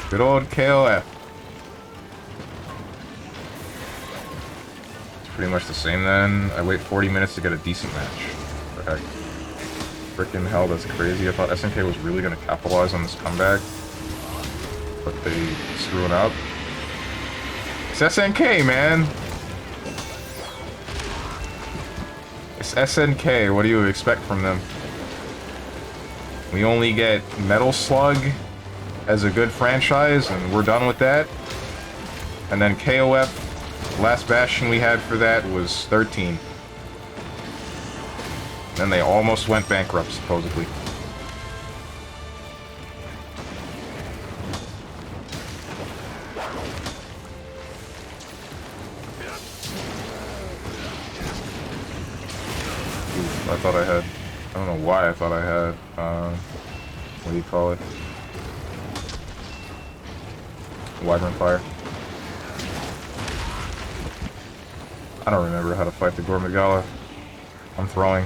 Good old KOF. It's pretty much the same then. I wait 40 minutes to get a decent match. What the heck? Frickin' hell, that's crazy. I thought SNK was really gonna capitalize on this comeback. But they screwing up. It's SNK, man! It's SNK, what do you expect from them? We only get Metal Slug as a good franchise, and we're done with that. And then KOF, last bastion we had for that was 13. Then they almost went bankrupt, supposedly. Ooh, I thought I had... I don't know why I thought I had, what do you call it? Wyvern Fire. I don't remember how to fight the Gormagala. I'm throwing.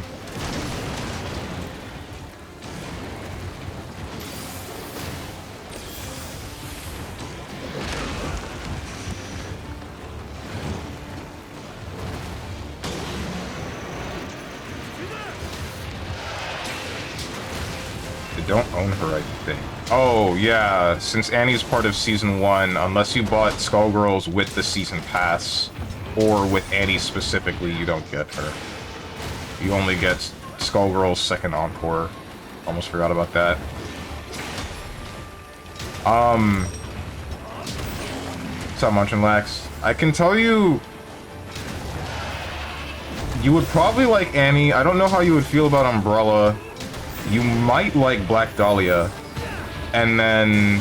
They don't own her, I think. Oh, yeah, since Annie's part of Season 1, unless you bought Skullgirls with the Season Pass, or with Annie specifically, you don't get her. You only get Skullgirls' second encore. Almost forgot about that. What's up, Munchin' Lax? I can tell you... You would probably like Annie. I don't know how you would feel about Umbrella. You might like Black Dahlia. And then,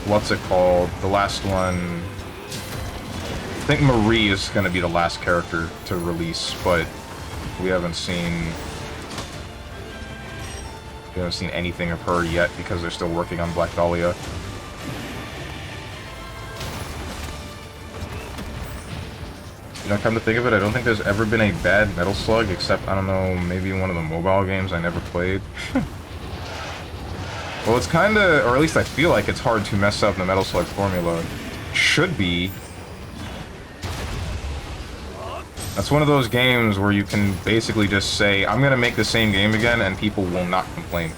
what's it called? The last one... I think Marie is going to be the last character to release, but we haven't seen anything of her yet because they're still working on Black Dahlia. You know, come to think of it, I don't think there's ever been a bad Metal Slug, except, I don't know, maybe one of the mobile games I never played. Well, it's kinda, or at least I feel like it's hard to mess up the Metal Slug formula. Should be. That's one of those games where you can basically just say, I'm gonna make the same game again, and people will not complain.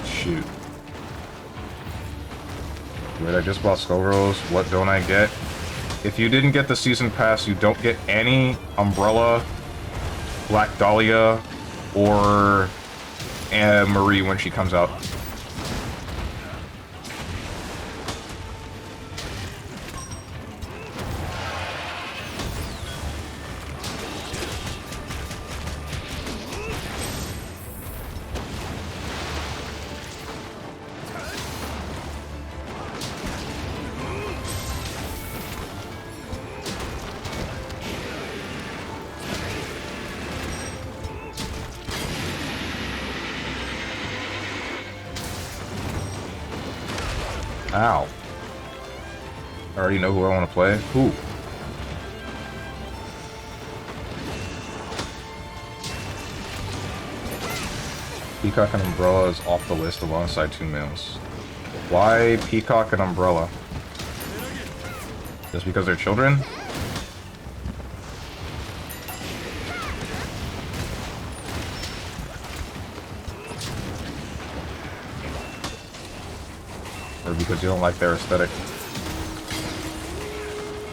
Shoot. Wait, I just bought Skullgirls. What don't I get? If you didn't get the Season Pass, you don't get any Umbrella, Black Dahlia, or Marie when she comes out. Ow. I already know who I want to play. Who? Peacock and Umbrella is off the list alongside two males. Why Peacock and Umbrella? Just because they're children? Or because you don't like their aesthetic?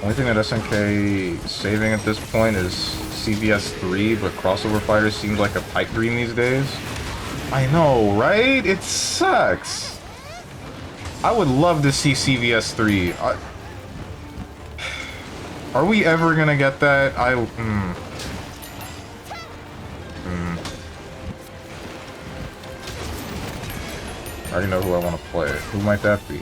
Only thing that SNK is saving at this point is CVS 3, but Crossover Fighters seems like a pipe dream these days. I know, right? It sucks. I would love to see CVS 3. Are we ever gonna get that? I already know who I want to play. Who might that be?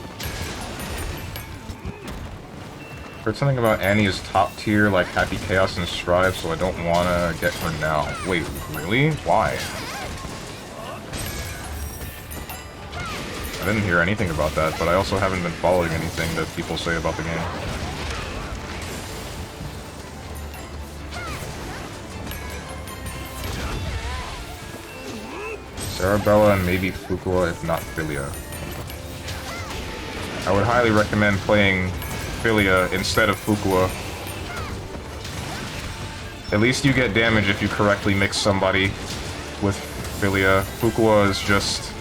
Heard something about Annie is top tier, like Happy Chaos and Strive, so I don't want to get her now. Wait, really? Why? I didn't hear anything about that, but I also haven't been following anything that people say about the game. Sarabella and maybe Fukua, if not Philia. I would highly recommend playing Philia instead of Fukua. At least you get damage if you correctly mix somebody with Philia. Fukua is just...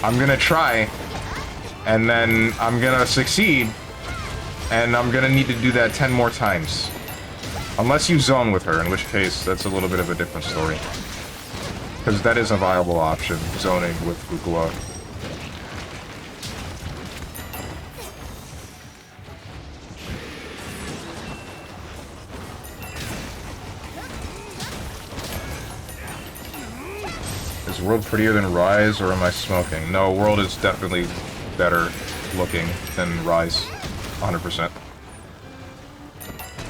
I'm gonna try, and then I'm gonna succeed, and I'm gonna need to do that 10 more times. Unless you zone with her, in which case that's a little bit of a different story. Because that is a viable option, zoning with Fukua. Is World prettier than Rise, or am I smoking? No, World is definitely better looking than Rise. 100%.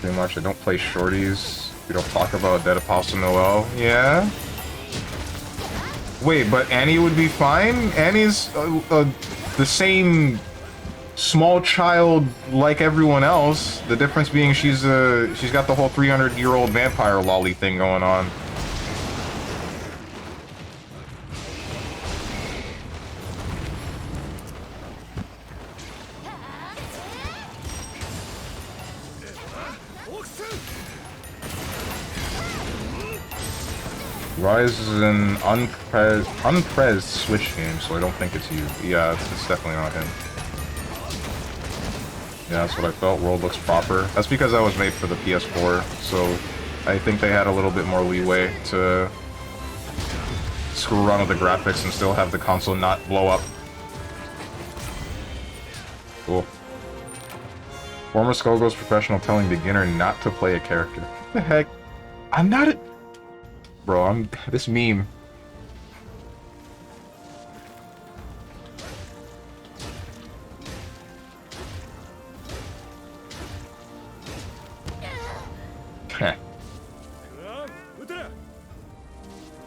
Pretty much, I don't play shorties. We don't talk about Dead Apostle Noel. Yeah? Wait, but Annie would be fine? Annie's the same small child like everyone else. The difference being she's got the whole 300-year-old vampire lolly thing going on. Rise is an unprez Switch game, so I don't think it's you. Yeah, it's definitely not him. Yeah, that's what I felt. World looks proper. That's because I was made for the PS4, so I think they had a little bit more leeway to screw around with the graphics and still have the console not blow up. Cool. Former Skullgirls professional telling beginner not to play a character. What the heck? I'm not a... Bro, I'm... This meme.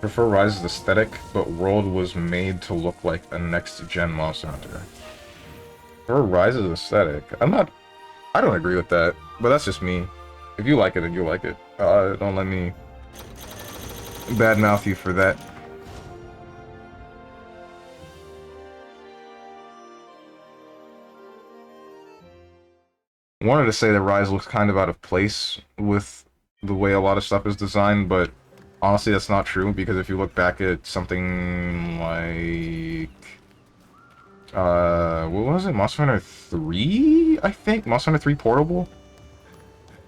Prefer Rise's aesthetic, but World was made to look like a next-gen Monster Hunter. Prefer Rise's aesthetic? I don't agree with that, but that's just me. If you like it, then you like it. Don't let me badmouth you for that. I wanted to say that Rise looks kind of out of place with the way a lot of stuff is designed, but honestly that's not true, because if you look back at something like... what was it? Monster Hunter 3, I think? Monster Hunter 3 Portable?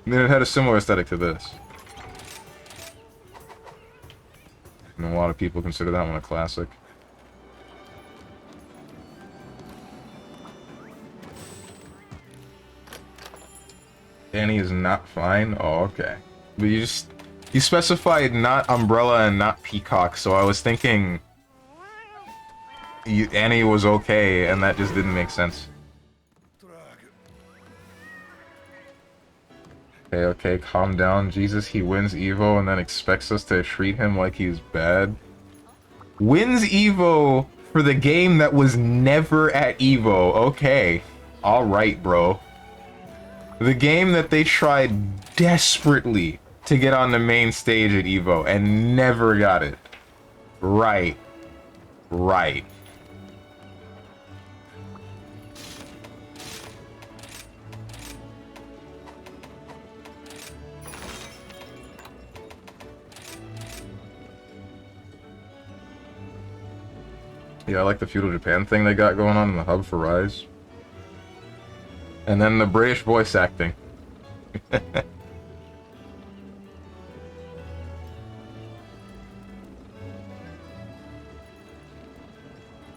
And then it had a similar aesthetic to this. And a lot of people consider that one a classic. Danny is not fine? Oh, okay. But you specified not Umbrella and not Peacock, so I was thinking Annie was okay, and that just didn't make sense. Okay, calm down. Jesus, he wins Evo and then expects us to treat him like he's bad. Wins Evo For the game that was never at EVO. Okay. Alright, bro. The game that they tried desperately to get on the main stage at EVO and never got it. Right. Right. Yeah, I like the feudal Japan thing they got going on in the hub for Rise. And then the British voice acting.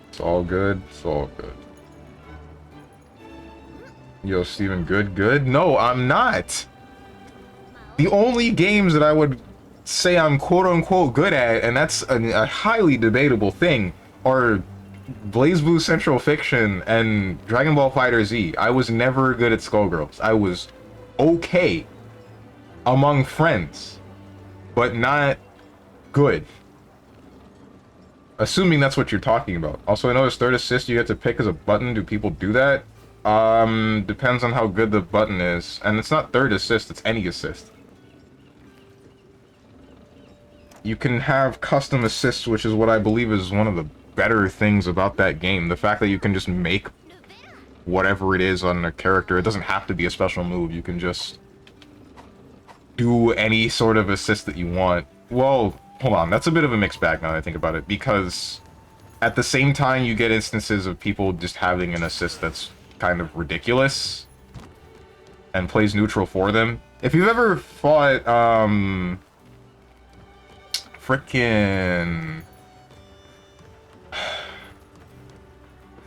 It's all good. It's all good. Yo, Steven, good? No, I'm not! The only games that I would say I'm quote-unquote good at, and that's a highly debatable thing, are BlazBlue Central Fiction and Dragon Ball FighterZ. I was never good at Skullgirls. I was okay among friends, but not good. Assuming that's what you're talking about. Also, I noticed third assist you get to pick as a button. Do people do that? Depends on how good the button is. And it's not third assist, it's any assist. You can have custom assists, which is what I believe is one of the better things about that game. The fact that you can just make whatever it is on a character. It doesn't have to be a special move. You can just do any sort of assist that you want. Well, hold on. That's a bit of a mixed bag now that I think about it, because at the same time you get instances of people just having an assist that's kind of ridiculous and plays neutral for them. If you've ever fought, frickin'...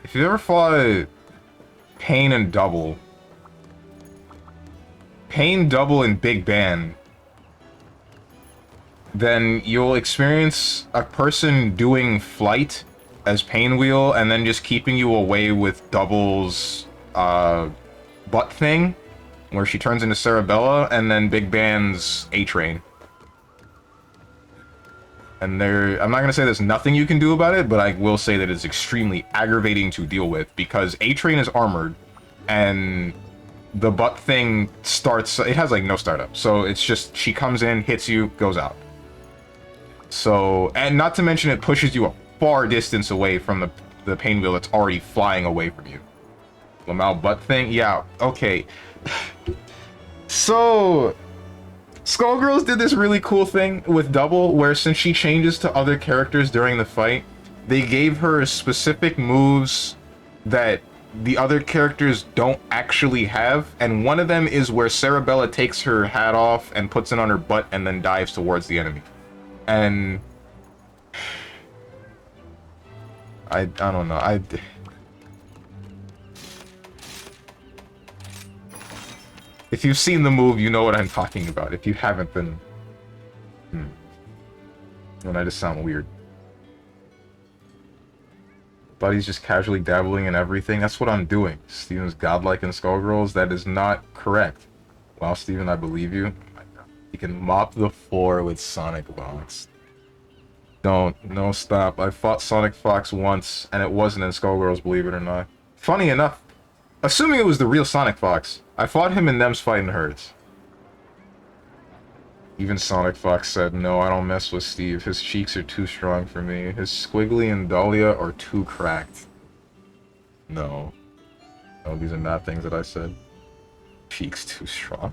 If you've ever fought Pain and Double, and Big Band, then you'll experience a person doing flight as Painwheel and then just keeping you away with Double's butt thing, where she turns into Cerebella, and then Big Band's A-Train. And I'm not going to say there's nothing you can do about it, but I will say that it's extremely aggravating to deal with, because A-Train is armored, and the butt thing starts... It has, like, no startup. So it's just, she comes in, hits you, goes out. So, and not to mention it pushes you a far distance away from the Painwheel that's already flying away from you. Lamau butt thing? Yeah, okay. So... Skullgirls did this really cool thing with Double, where since she changes to other characters during the fight, they gave her specific moves that the other characters don't actually have, and one of them is where Cerebella takes her hat off and puts it on her butt and then dives towards the enemy. And... I don't know, If you've seen the move, you know what I'm talking about. If you haven't, then... Then I just sound weird. But he's just casually dabbling in everything. That's what I'm doing. Steven's godlike in Skullgirls. That is not correct. Wow, Steven, I believe you. Oh my God. He can mop the floor with Sonic bombs. No, stop. I fought Sonic Fox once, and it wasn't in Skullgirls, believe it or not. Funny enough, assuming it was the real Sonic Fox, I fought him in Them's Fightin' Herds. Even Sonic Fox said, no, I don't mess with Steve. His cheeks are too strong for me. His Squiggly and Dahlia are too cracked. No. No, these are not things that I said. Cheeks too strong.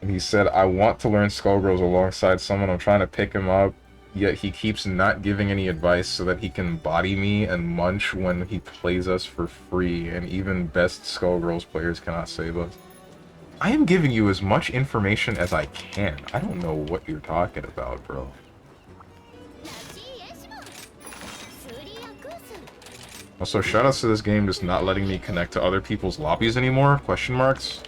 And he said, I want to learn Skullgirls alongside someone. I'm trying to pick him up. Yet he keeps not giving any advice so that he can body me and munch when he plays us for free, and even best Skullgirls players cannot save us. I am giving you as much information as I can. I don't know what you're talking about, bro. Also, shoutouts to this game just not letting me connect to other people's lobbies anymore? Question marks?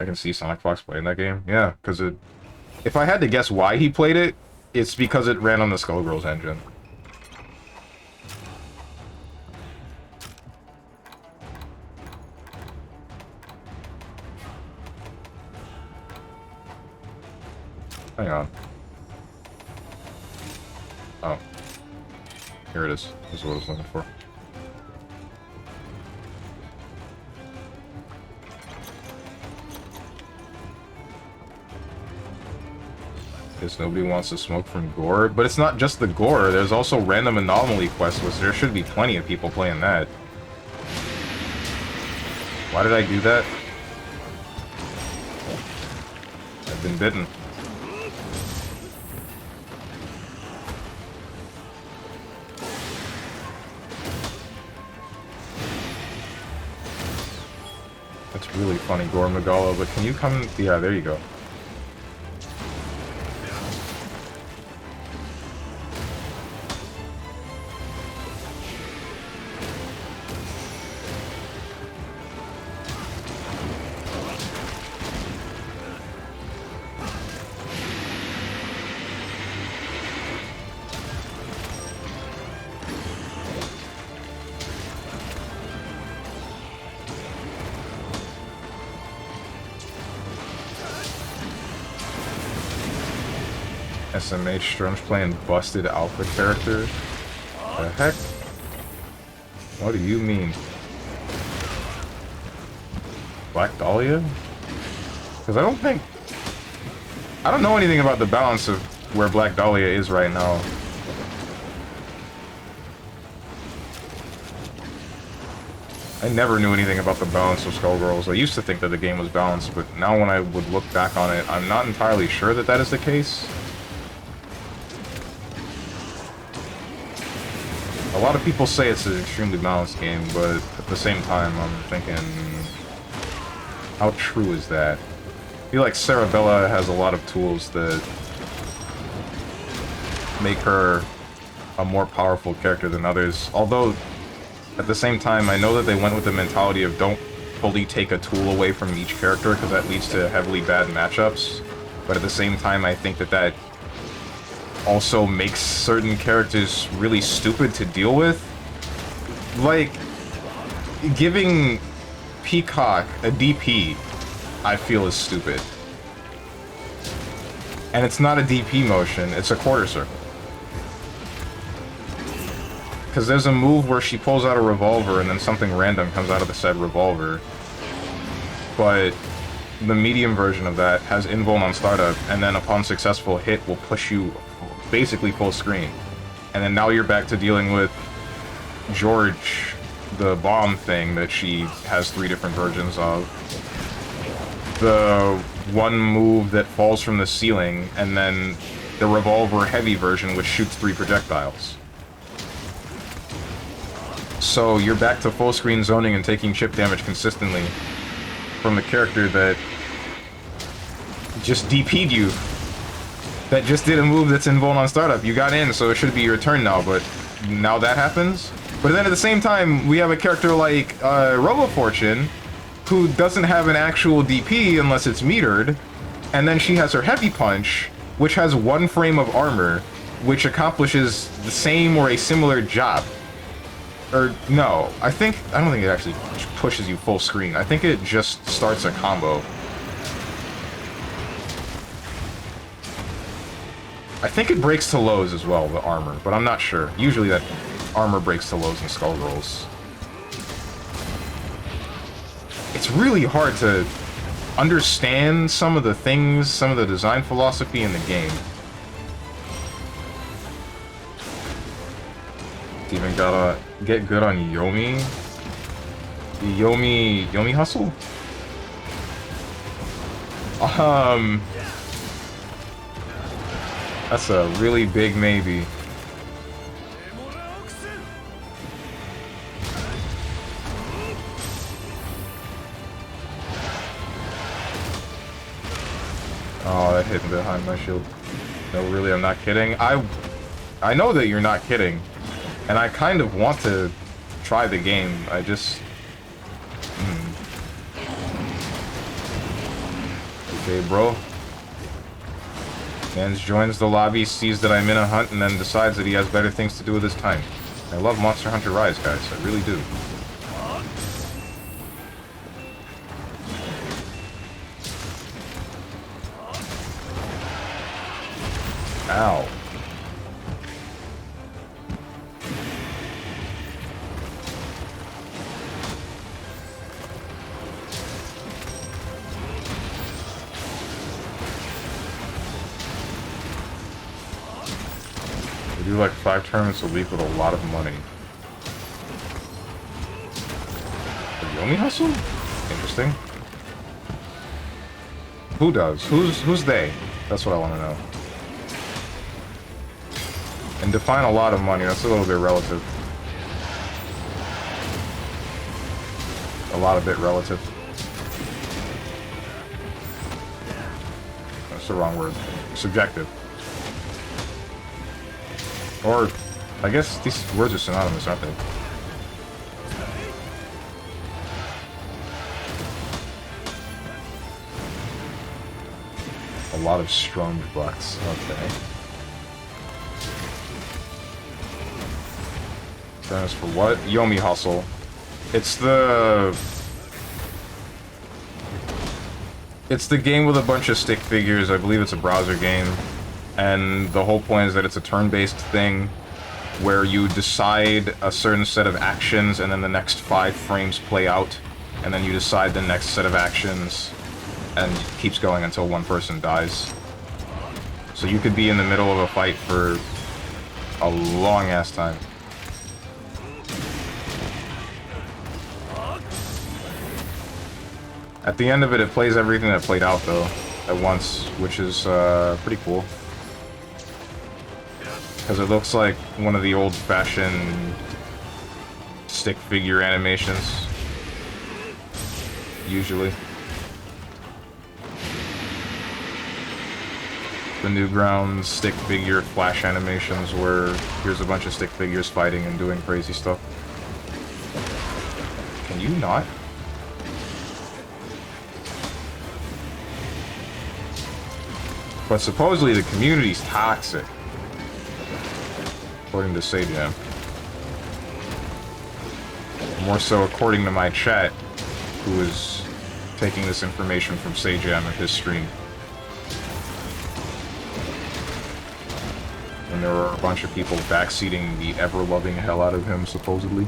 I can see Sonic Fox playing that game. Yeah, because it... If I had to guess why he played it, it's because it ran on the Skullgirls engine. Hang on. Oh. Here it is. This is what I was looking for. Guess nobody wants to smoke from gore. But it's not just the gore. There's also random anomaly quests, which there should be plenty of people playing that. Why did I do that? I've been bitten. That's really funny, Gore Magala, but can you come... Yeah, there you go. SMH Strum's playing busted alpha character? The heck? What do you mean? Black Dahlia? Because I don't know anything about the balance of where Black Dahlia is right now. I never knew anything about the balance of Skullgirls. I used to think that the game was balanced, but now when I would look back on it, I'm not entirely sure that that is the case. A lot of people say it's an extremely balanced game, but at the same time, I'm thinking, how true is that? I feel like Sarabella has a lot of tools that make her a more powerful character than others. Although, at the same time, I know that they went with the mentality of don't fully take a tool away from each character, because that leads to heavily bad matchups. But at the same time, I think that that also makes certain characters really stupid to deal with. Like, giving Peacock a DP, I feel is stupid. And it's not a DP motion, it's a quarter circle. Because there's a move where she pulls out a revolver and then something random comes out of the said revolver. But the medium version of that has invuln on startup, and then upon successful hit will push you basically full screen. And then now you're back to dealing with George, the bomb thing that she has 3 different versions of. The one move that falls from the ceiling, and then the revolver heavy version which shoots 3 projectiles. So you're back to full screen zoning and taking chip damage consistently from the character that just DP'd you. That just did a move that's invuln on startup. You got in, so it should be your turn now, but now that happens? But then at the same time, we have a character like RoboFortune, who doesn't have an actual DP unless it's metered, and then she has her Heavy Punch, which has 1 frame of armor, which accomplishes the same or a similar job. Or, no, I don't think it actually pushes you full screen. I think it just starts a combo. I think it breaks to lows as well, the armor, but I'm not sure. Usually that armor breaks to lows in Skullgirls. It's really hard to understand some of the things, some of the design philosophy in the game. Even gotta get good on Yomi. Yomi Hustle? That's a really big maybe. Oh, that hit behind my shield. No, really, I'm not kidding. I know that you're not kidding. And I kind of want to try the game. I just... Okay, bro. Man joins the lobby, sees that I'm in a hunt, and then decides that he has better things to do with his time. I love Monster Hunter Rise, guys. I really do. Ow. We do like 5 tournaments a week with a lot of money. The Yomi hustle? Interesting. Who does? Who's they? That's what I want to know. And define a lot of money. That's a little bit relative. A lot of bit relative. That's the wrong word. Subjective. Or, I guess these words are synonymous, aren't they? A lot of strong bucks. Okay. As for what? Yomi Hustle. It's the game with a bunch of stick figures. I believe it's a browser game. And the whole point is that it's a turn-based thing where you decide a certain set of actions and then the next 5 frames play out. And then you decide the next set of actions and it keeps going until one person dies. So you could be in the middle of a fight for a long-ass time. At the end of it, it plays everything that played out, though, at once, which is pretty cool. Because it looks like one of the old-fashioned stick figure animations, usually. The Newgrounds stick figure flash animations where here's a bunch of stick figures fighting and doing crazy stuff. Can you not? But supposedly the community's toxic, according to SageM. More so according to my chat, who is taking this information from SageM of his stream. And there were a bunch of people backseating the ever-loving hell out of him, supposedly.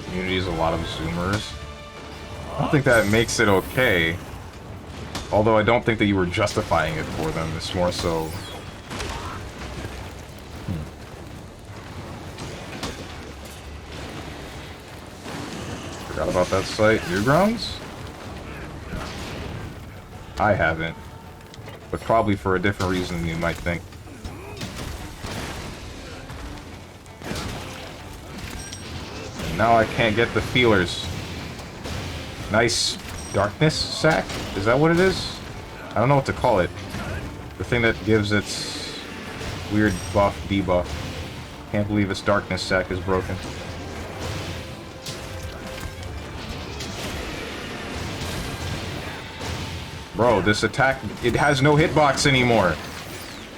Community's a lot of Zoomers. I don't think that makes it okay. Although I don't think that you were justifying it for them. It's more so... Forgot about that site. Newgrounds? I haven't. But probably for a different reason than you might think. And now I can't get the feelers. Nice darkness sack? Is that what it is? I don't know what to call it. The thing that gives its weird buff, debuff. Can't believe its darkness sack is broken. Bro, this attack, it has no hitbox anymore.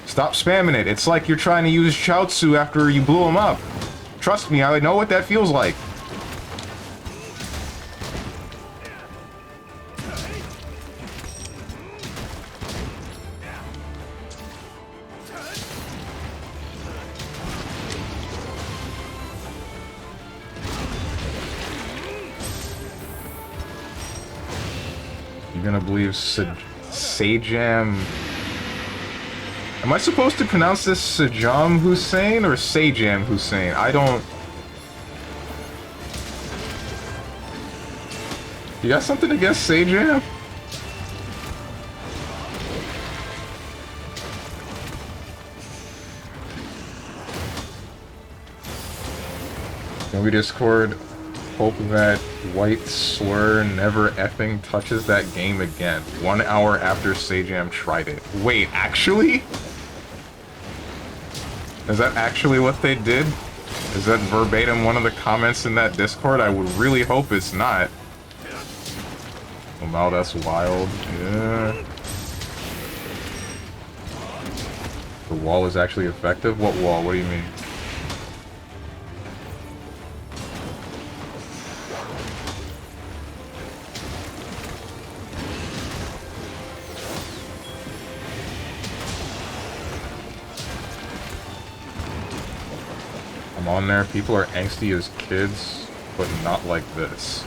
Stop spamming it. It's like you're trying to use Chaozu after you blew him up. Trust me, I know what that feels like. Gonna believe Sajam. Am I supposed to pronounce this Sajam Hussein or Sajam Hussein? I don't. You got something against Sajam? Can we Discord? Hope that white slur never effing touches that game again. 1 hour after Sajam tried it. Wait, actually? Is that actually what they did? Is that verbatim one of the comments in that Discord? I would really hope it's not. Well, now that's wild. Yeah. The wall is actually effective? What wall? What do you mean? Come on there, people are angsty as kids, but not like this.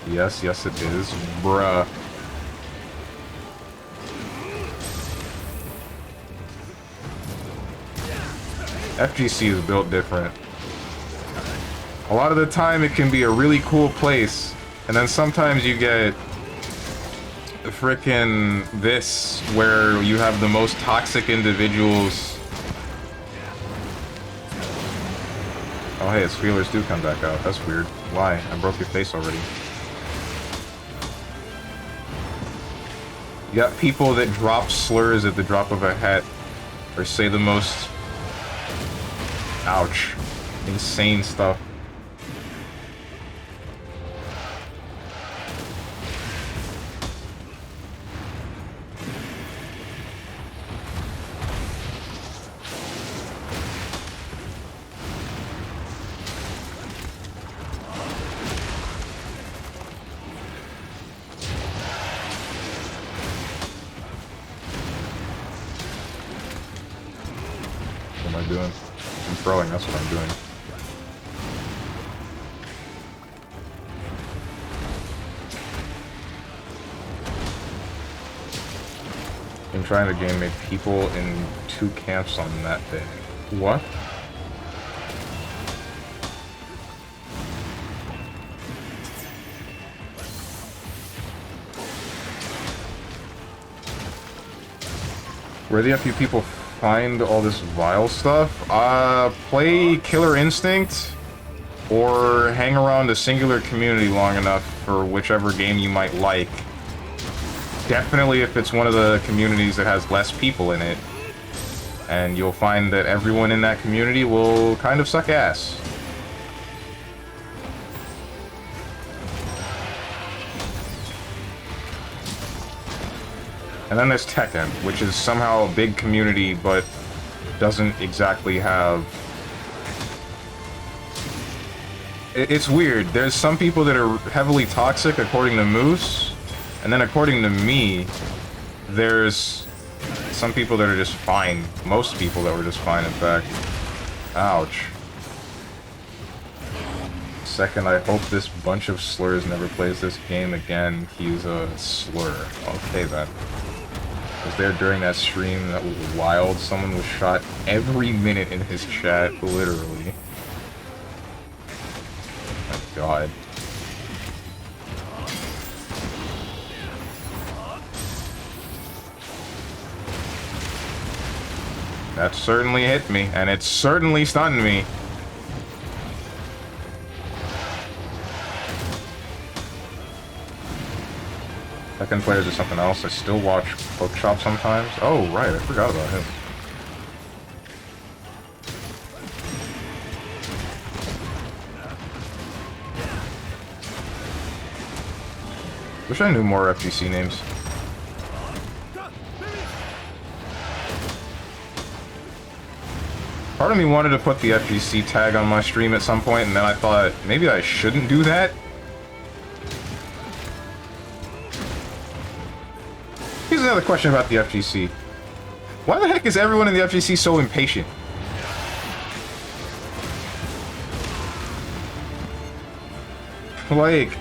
Yes, yes it is, bruh. FGC is built different. A lot of the time it can be a really cool place, and then sometimes you get frickin' this, where you have the most toxic individuals. Oh hey, its feelers do come back out. That's weird. Why? I broke your face already. You got people that drop slurs at the drop of a hat, or say the most... ouch. Insane stuff. What am I doing? I'm throwing, that's what I'm doing. I'm trying to game make people in 2 camps on that day. What? Where do you people find all this vile stuff? Play Killer Instinct, or hang around a singular community long enough for whichever game you might like. Definitely if it's one of the communities that has less people in it. And you'll find that everyone in that community will kind of suck ass. And then there's Tekken, which is somehow a big community, but doesn't exactly have... It's weird. There's some people that are heavily toxic, according to Moose, and then according to me, there's some people that are just fine. Most people that were just fine, in fact. Ouch. Second, I hope this bunch of slurs never plays this game again. He's a slur. Okay, then. I was there during that stream. That was wild. Someone was shot every minute in his chat, literally. My god. That certainly hit me, and it certainly stunned me. Tekken players or something else. I still watch Bookshop sometimes. Oh, right, I forgot about him. Wish I knew more FGC names. Part of me wanted to put the FGC tag on my stream at some point, and then I thought, maybe I shouldn't do that. Here's another question about the FGC. Why the heck is everyone in the FGC so impatient? Like,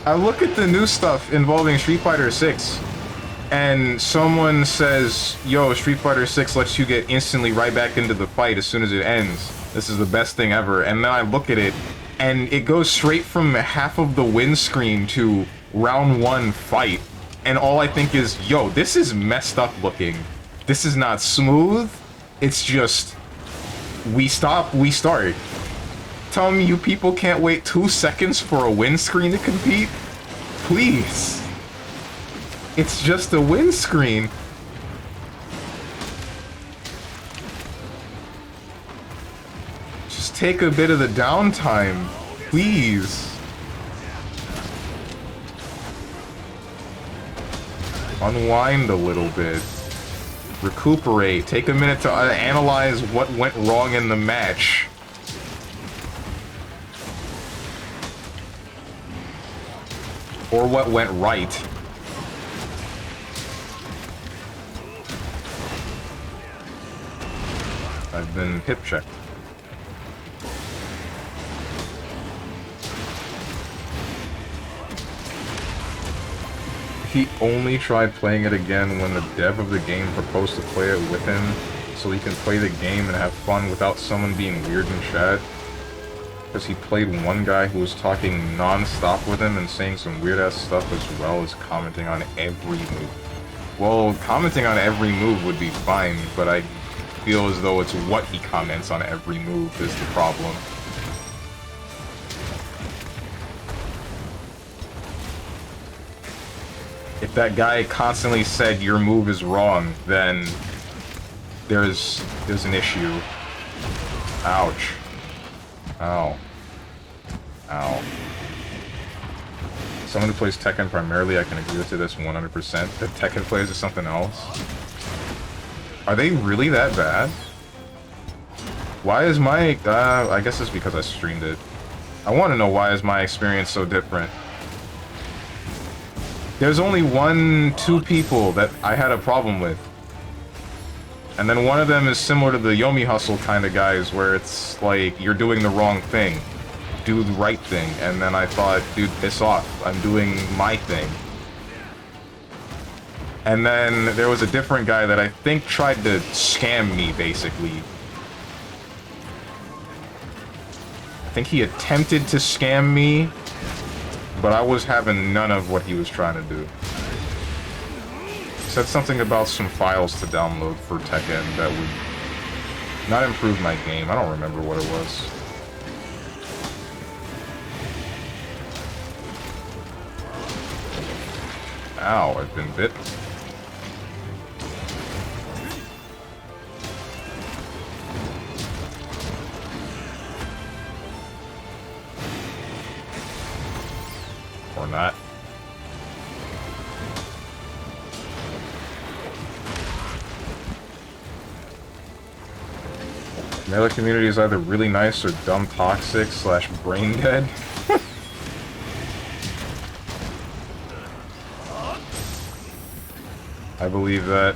I look at the new stuff involving Street Fighter 6, and someone says, yo, Street Fighter 6 lets you get instantly right back into the fight as soon as it ends. This is the best thing ever. And then I look at it, and it goes straight from half of the win screen to round 1 fight. And all I think is, yo, this is messed up looking. This is not smooth. It's just, we stop, we start. Tell me you people can't wait 2 seconds for a win screen to compete? Please. It's just a win screen. Just take a bit of the downtime, please. Unwind a little bit. Recuperate. Take a minute to analyze what went wrong in the match. Or what went right. I've been hip checked. He only tried playing it again when the dev of the game proposed to play it with him so he can play the game and have fun without someone being weird in chat. Because he played one guy who was talking non-stop with him and saying some weird-ass stuff as well as commenting on every move. Well, commenting on every move would be fine, but I feel as though it's what he comments on every move is the problem. If that guy constantly said your move is wrong, then there's an issue. Ouch. Ow. Ow. Someone who plays Tekken primarily, I can agree with this 100%. The Tekken players is something else. Are they really that bad? Why is my... I guess it's because I streamed it. I want to know why is my experience so different. There's only 2 people that I had a problem with. And then one of them is similar to the Yomi Hustle kind of guys, where it's like, you're doing the wrong thing. Do the right thing. And then I thought, dude, piss off. I'm doing my thing. And then there was a different guy that I think tried to scam me, basically. I think he attempted to scam me, but I was having none of what he was trying to do. He said something about some files to download for Tekken that would not improve my game. I don't remember what it was. Ow, I've been bit. Or not. Melee community is either really nice or dumb toxic / brain dead. I believe that.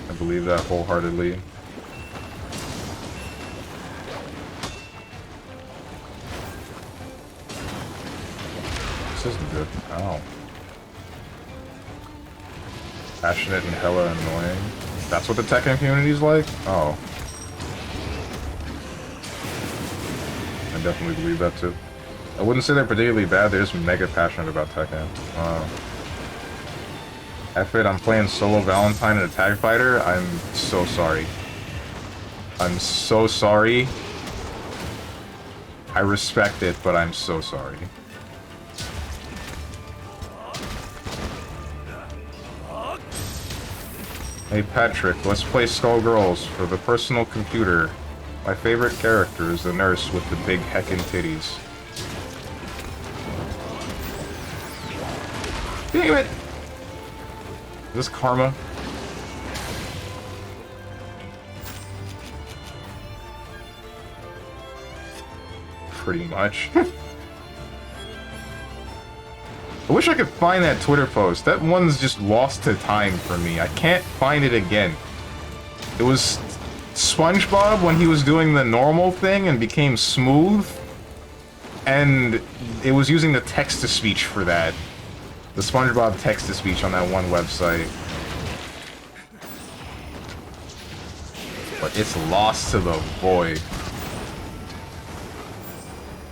I believe that wholeheartedly. This isn't good. Ow. Passionate and hella annoying. That's what the Tekken community's like? Oh. I definitely believe that too. I wouldn't say they're particularly bad, they're just mega passionate about Tekken. F it, I'm playing solo Valentine and a tag fighter. I'm so sorry. I'm so sorry. I respect it, but I'm so sorry. Hey Patrick, let's play Skullgirls for the personal computer. My favorite character is the nurse with the big heckin' titties. Damn it! Is this karma? Pretty much. I wish I could find that Twitter post. That one's just lost to time for me. I can't find it again. It was SpongeBob when he was doing the normal thing and became smooth. And it was using the text-to-speech for that. The SpongeBob text-to-speech on that one website. But it's lost to the void.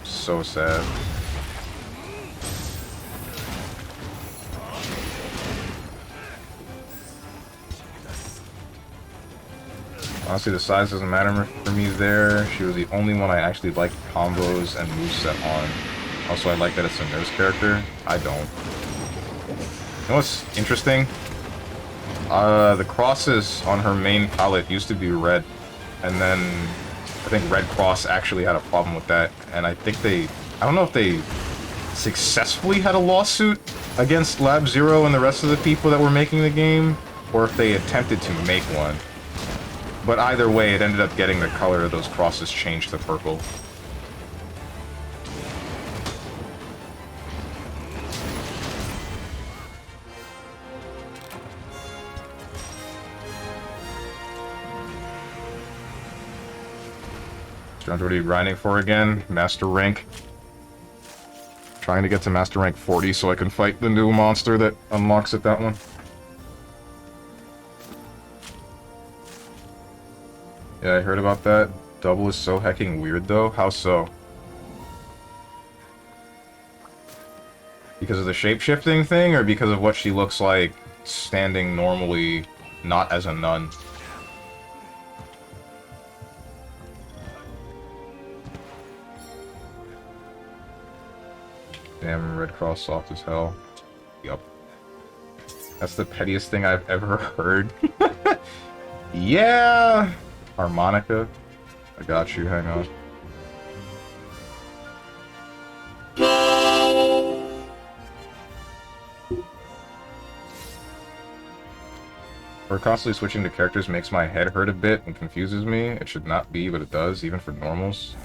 So sad. Honestly, the size doesn't matter for me there. She was the only one I actually liked combos and moveset on. Also, I like that it's a nurse character. I don't. You know what's interesting? The crosses on her main palette used to be red. And then I think Red Cross actually had a problem with that. And I think I don't know if they successfully had a lawsuit against Lab Zero and the rest of the people that were making the game, or if they attempted to make one. But either way, it ended up getting the color of those crosses changed to purple. Jones, what are you grinding for again? Master rank. Trying to get to Master rank 40 so I can fight the new monster that unlocks it, that one. Yeah, I heard about that. Double is so hecking weird, though. How so? Because of the shape-shifting thing, or because of what she looks like standing normally, not as a nun? Damn, Red Cross soft as hell. Yup. That's the pettiest thing I've ever heard. Yeah! Harmonica. I got you, hang on. Or constantly switching to characters makes my head hurt a bit and confuses me. It should not be, but it does, even for normals.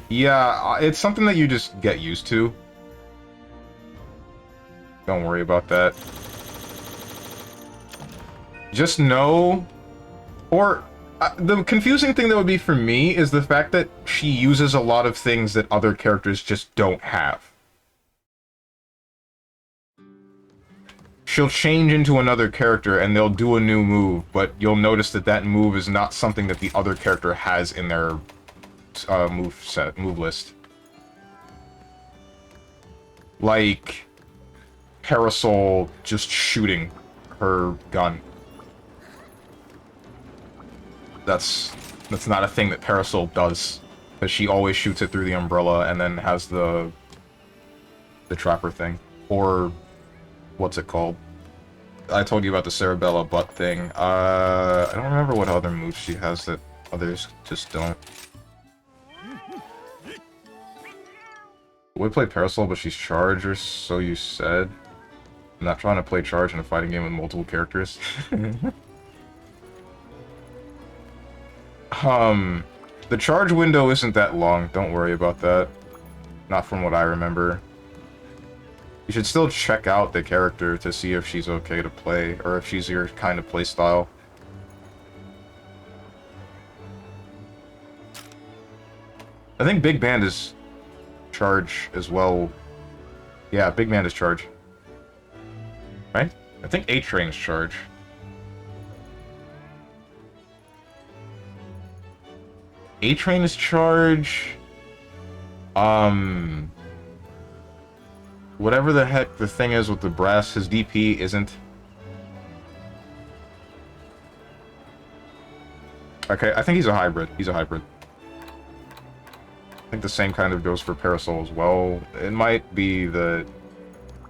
Yeah, it's something that you just get used to. Don't worry about that. Just know... Or, the confusing thing that would be for me is the fact that she uses a lot of things that other characters just don't have. She'll change into another character and they'll do a new move, but you'll notice that that move is not something that the other character has in their move list. Like Parasol just shooting her gun. That's not a thing that Parasol does, because she always shoots it through the umbrella and then has the trapper thing. Or what's it called? I told you about the Cerebella butt thing. I don't remember what other moves she has that others just don't. We play Parasol, but she's charged, or so you said. I'm not trying to play charge in a fighting game with multiple characters. The charge window isn't that long. Don't worry about that. Not from what I remember. You should still check out the character to see if she's okay to play, or if she's your kind of play style. I think Big Band is charge as well. Yeah, Big Band is charge. Right? I think A-Train is charge. A-Train is charge. Whatever the heck the thing is with the brass, his DP isn't. Okay, I think he's a hybrid. He's a hybrid. I think the same kind of goes for Parasol as well. It might be the...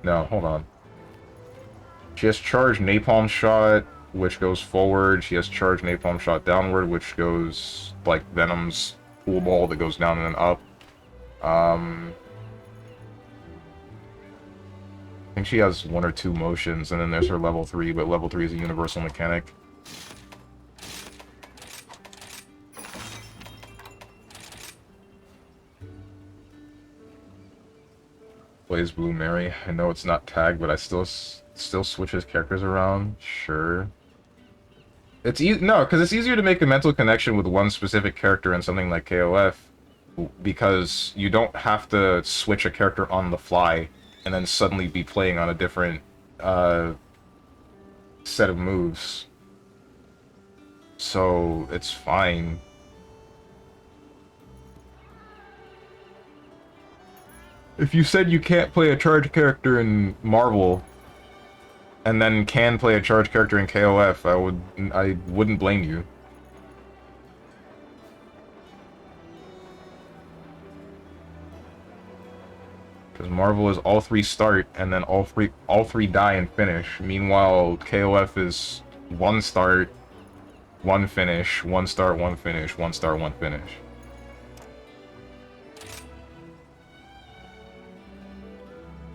No, hold on. She has charged Napalm Shot, which goes forward. She has charged Napalm Shot downward, which goes like Venom's pool ball that goes down and then up. I think she has one or two motions, and then there's her level 3, but level 3 is a universal mechanic. Plays Blue Mary. I know it's not tagged, but I still switches characters around. Sure. It's no, because it's easier to make a mental connection with one specific character in something like KOF, because you don't have to switch a character on the fly and then suddenly be playing on a different set of moves. So it's fine. If you said you can't play a charge character in Marvel, and then can play a charge character in KOF, I wouldn't blame you. Because Marvel is all 3 start, and then all three die and finish. Meanwhile, KOF is 1 start, 1 finish, 1 start, 1 finish, 1 start, 1 finish.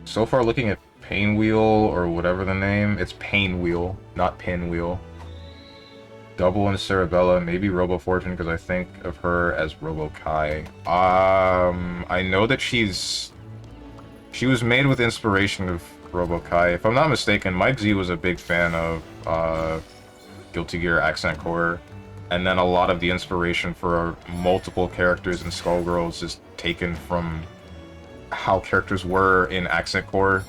So far, looking at Painwheel, or whatever the name, it's Painwheel, not Pinwheel. Double and Cerebella, maybe Robo Fortune, because I think of her as Robo Kai. I know that she was made with inspiration of Robo Kai. If I'm not mistaken, Mike Z was a big fan of Guilty Gear Accent Core. And then a lot of the inspiration for multiple characters in Skullgirls is taken from how characters were in Accent Core.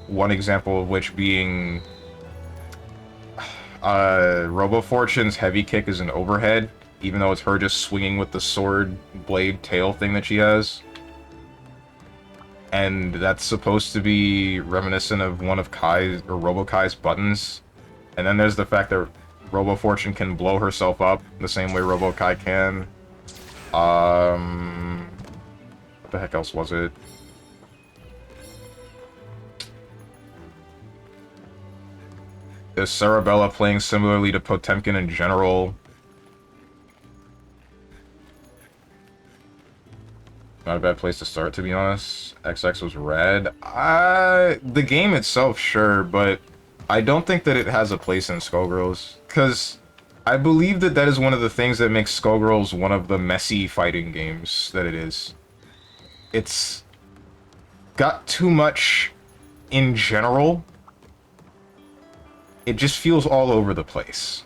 One example of which being Robo Fortune's heavy kick is an overhead, even though it's her just swinging with the sword blade tail thing that she has. And that's supposed to be reminiscent of one of Kai's, or Robo Kai's buttons. And then there's the fact that Robo Fortune can blow herself up the same way Robo Kai can. What the heck else was it? Is Cerebella playing similarly to Potemkin in general? Not a bad place to start, to be honest. XX was red. The game itself, sure, but I don't think that it has a place in Skullgirls. Because I believe that that is one of the things that makes Skullgirls one of the messy fighting games that it is. It's got too much in general. It just feels all over the place.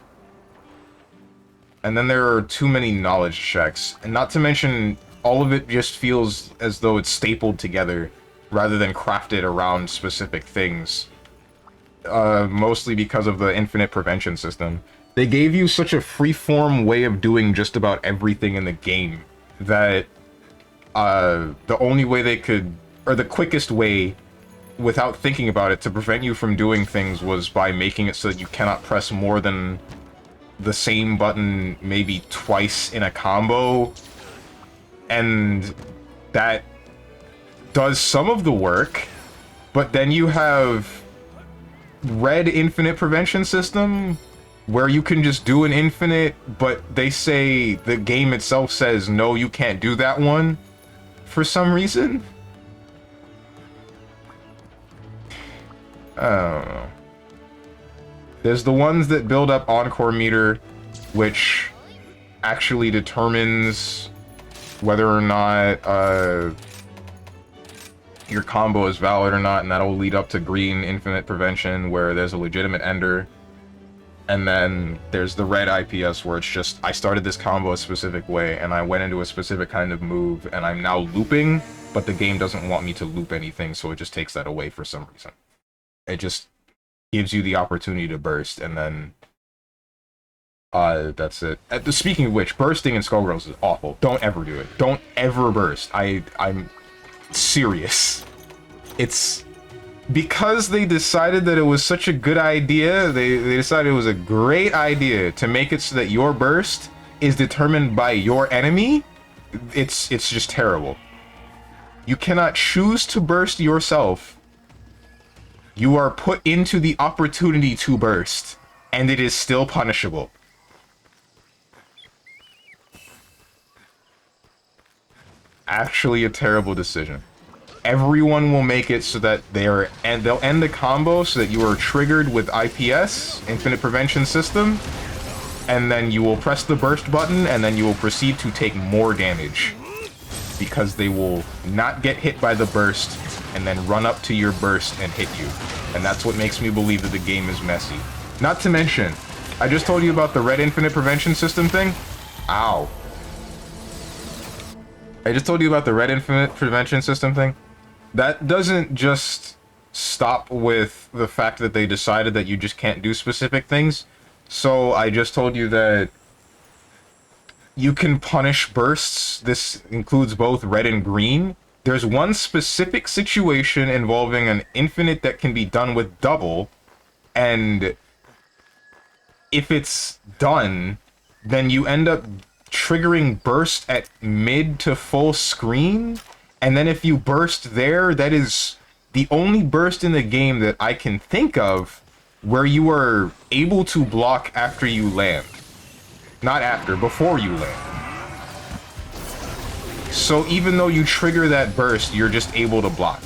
And then there are too many knowledge checks. And not to mention, all of it just feels as though it's stapled together rather than crafted around specific things. Mostly because of the infinite prevention system. They gave you such a freeform way of doing just about everything in the game that the only way they could, or the quickest way without thinking about it to prevent you from doing things was by making it so that you cannot press more than the same button maybe twice in a combo. And that does some of the work, but then you have Red Infinite Prevention System, where you can just do an infinite, but they say, the game itself says, no, you can't do that one, for some reason. I don't know. There's the ones that build up Encore meter, which actually determines whether or not your combo is valid or not, and that'll lead up to green infinite prevention, where there's a legitimate ender. And then there's the red IPS, where it's just, I started this combo a specific way, and I went into a specific kind of move, and I'm now looping, but the game doesn't want me to loop anything, so it just takes that away for some reason. It just gives you the opportunity to burst, and then that's it. Speaking of which, bursting in Skullgirls is awful. Don't ever do it. Don't ever burst. I'm serious. It's because they decided that it was such a good idea, they decided it was a great idea to make it so that your burst is determined by your enemy. It's just terrible. You cannot choose to burst yourself. You are put into the opportunity to burst, and it is still punishable. Actually a terrible decision. Everyone will make it so that they'll end the combo so that you are triggered with IPS, Infinite Prevention System, and then you will press the burst button, and then you will proceed to take more damage. Because they will not get hit by the burst, and then run up to your burst and hit you. And that's what makes me believe that the game is messy. Not to mention, I just told you about the red Infinite Prevention System thing. Ow. I just told you about the red Infinite Prevention System thing. That doesn't just stop with the fact that they decided that you just can't do specific things. So I just told you that you can punish bursts. This includes both red and green. There's one specific situation involving an infinite that can be done with double, and if it's done, then you end up triggering burst at mid to full screen, and then if you burst there, that is the only burst in the game that I can think of where you are able to block after you land. Not after, before you land. So even though you trigger that burst, you're just able to block.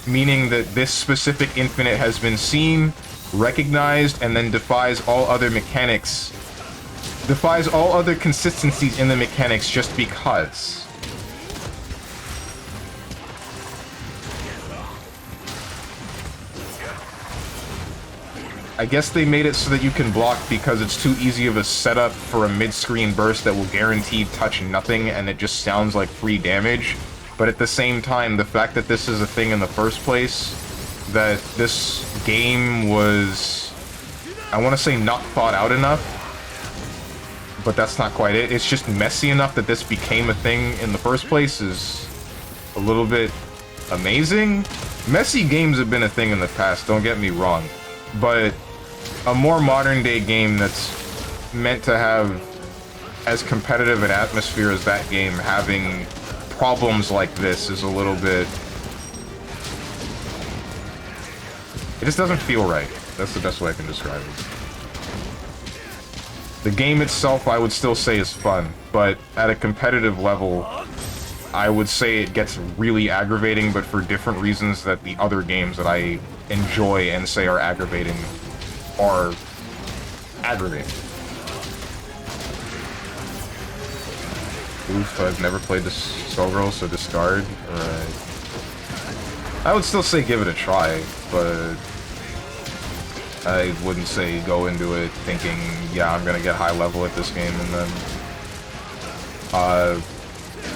Meaning that this specific infinite has been seen, recognized, and then defies all other mechanics. Defies all other consistencies in the mechanics just because. I guess they made it so that you can block because it's too easy of a setup for a mid-screen burst that will guaranteed touch nothing and it just sounds like free damage. But at the same time, the fact that this is a thing in the first place, that this game was, I want to say not thought out enough, but that's not quite it. It's just messy enough that this became a thing in the first place is a little bit amazing. Messy games have been a thing in the past, don't get me wrong, but a more modern day game that's meant to have as competitive an atmosphere as that game having problems like this is a little bit... It just doesn't feel right. That's the best way I can describe it. The game itself, I would still say, is fun, but at a competitive level, I would say it gets really aggravating, but for different reasons that the other games that I enjoy and say are aggravating are aggravating. Oof, I've never played this Skullgirl, so discard. Alright. I would still say give it a try, but I wouldn't say go into it thinking, yeah, I'm gonna get high level at this game and then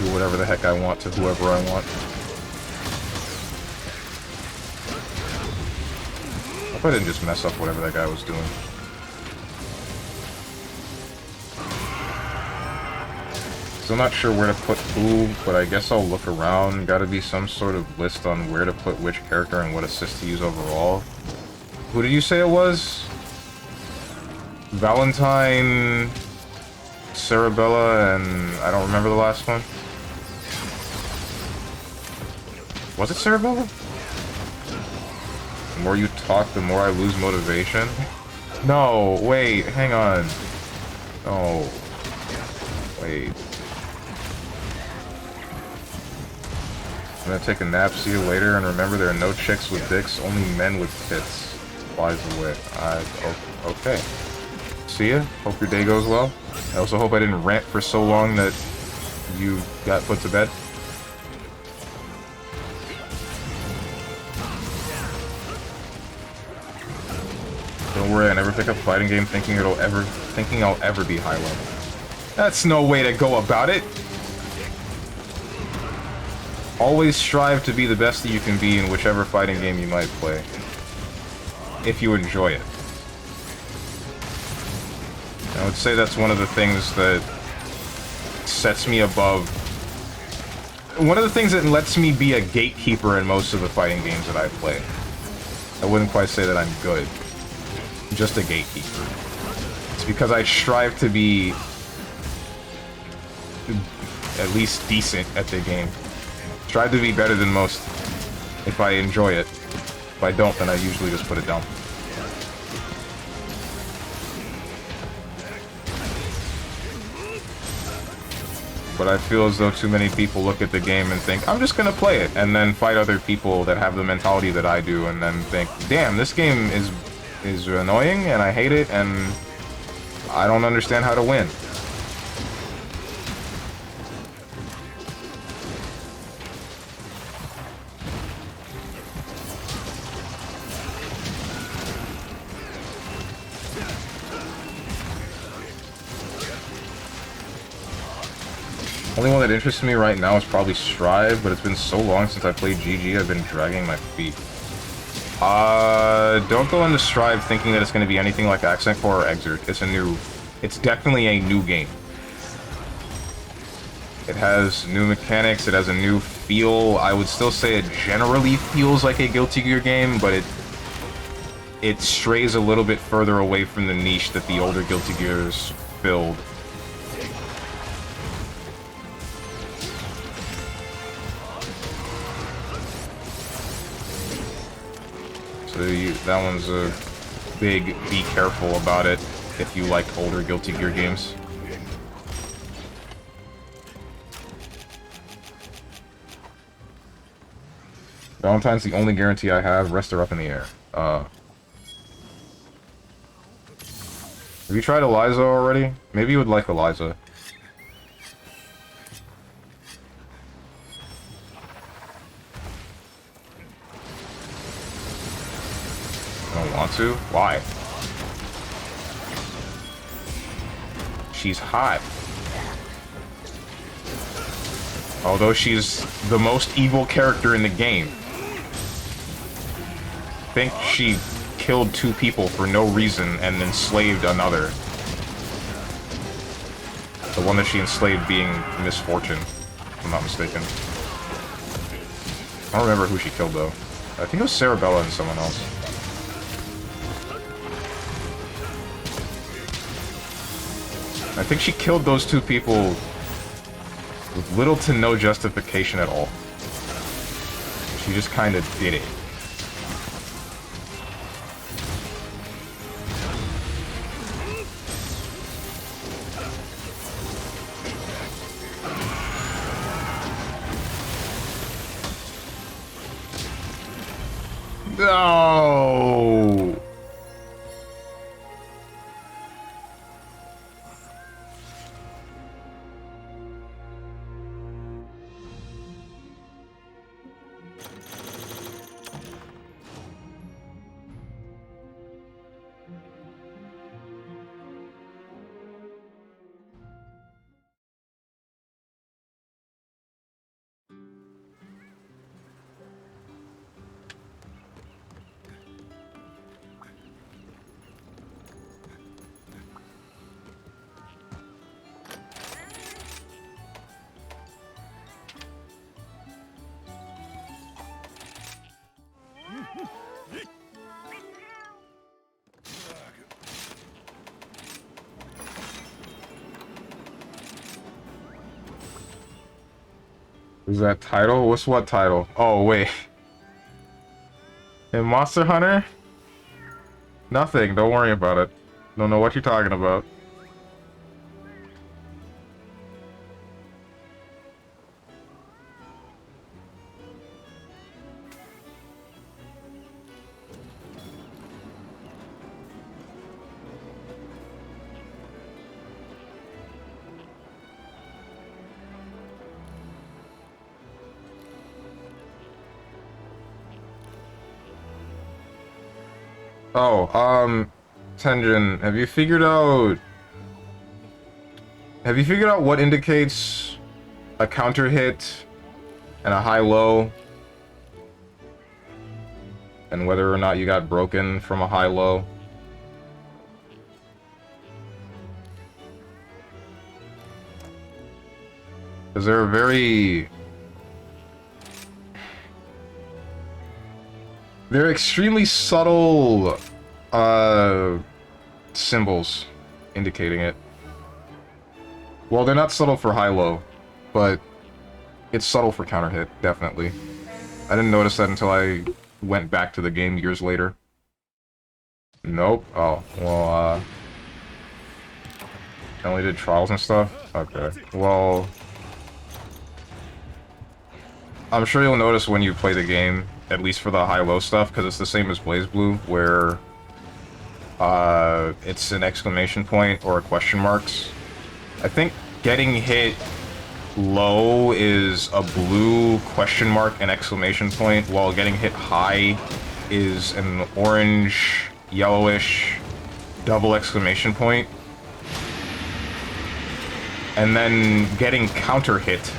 do whatever the heck I want to whoever I want. I hope I didn't just mess up whatever that guy was doing. So I'm not sure where to put who, but I guess I'll look around. Gotta be some sort of list on where to put which character and what assist to use overall. Who did you say it was? Valentine, Cerebella, and I don't remember the last one. Was it Cerebella? The more you talk, the more I lose motivation. No, wait, hang on. No. Wait. I'm gonna take a nap, see you later, and remember there are no chicks with dicks, only men with tits. Flies away. Okay. See ya. Hope your day goes well. I also hope I didn't rant for so long that you got put to bed. Don't worry, I never pick up a fighting game thinking I'll ever be high level. That's no way to go about it. Always strive to be the best that you can be in whichever fighting game you might play. If you enjoy it. I would say that's one of the things that sets me above. One of the things that lets me be a gatekeeper in most of the fighting games that I play. I wouldn't quite say that I'm good. I'm just a gatekeeper. It's because I strive to be at least decent at the game. Strive to be better than most if I enjoy it. If I don't, then I usually just put it down. But I feel as though too many people look at the game and think, I'm just gonna play it, and then fight other people that have the mentality that I do, and then think, damn, this game is annoying, and I hate it, and I don't understand how to win. Only one that interests me right now is probably Strive, but it's been so long since I played GG, I've been dragging my feet. Don't go into Strive thinking that it's going to be anything like Accent Core or Exert. It's definitely a new game. It has new mechanics, it has a new feel. I would still say it generally feels like a Guilty Gear game, but it strays a little bit further away from the niche that the older Guilty Gears filled. So that one's a big be careful about it if you like older Guilty Gear games. Valentine's the only guarantee I have. Rest are up in the air. Have you tried Eliza already? Maybe you would like Eliza. I don't want to? Why? She's hot. Although she's the most evil character in the game. I think she killed 2 people for no reason and enslaved another. The one that she enslaved being Misfortune, if I'm not mistaken. I don't remember who she killed, though. I think it was Sarabella and someone else. I think she killed those 2 people with little to no justification at all. She just kind of did it. No! Is that title? What's what title? Oh, wait. In Monster Hunter? Nothing, don't worry about it. Don't know what you're talking about. Oh, Tenjin, have you figured out what indicates a counter hit and a high-low? And whether or not you got broken from a high-low? Because they're they're extremely subtle, symbols indicating it. Well, they're not subtle for high-low, but it's subtle for counter hit, definitely. I didn't notice that until I went back to the game years later. Nope. Oh, well, I only did trials and stuff? Okay. Well, I'm sure you'll notice when you play the game, at least for the high-low stuff, because it's the same as BlazBlue, where it's an exclamation point or a question marks. I think getting hit low is a blue question mark and exclamation point, while getting hit high is an orange, yellowish, double exclamation point. And then getting counter hit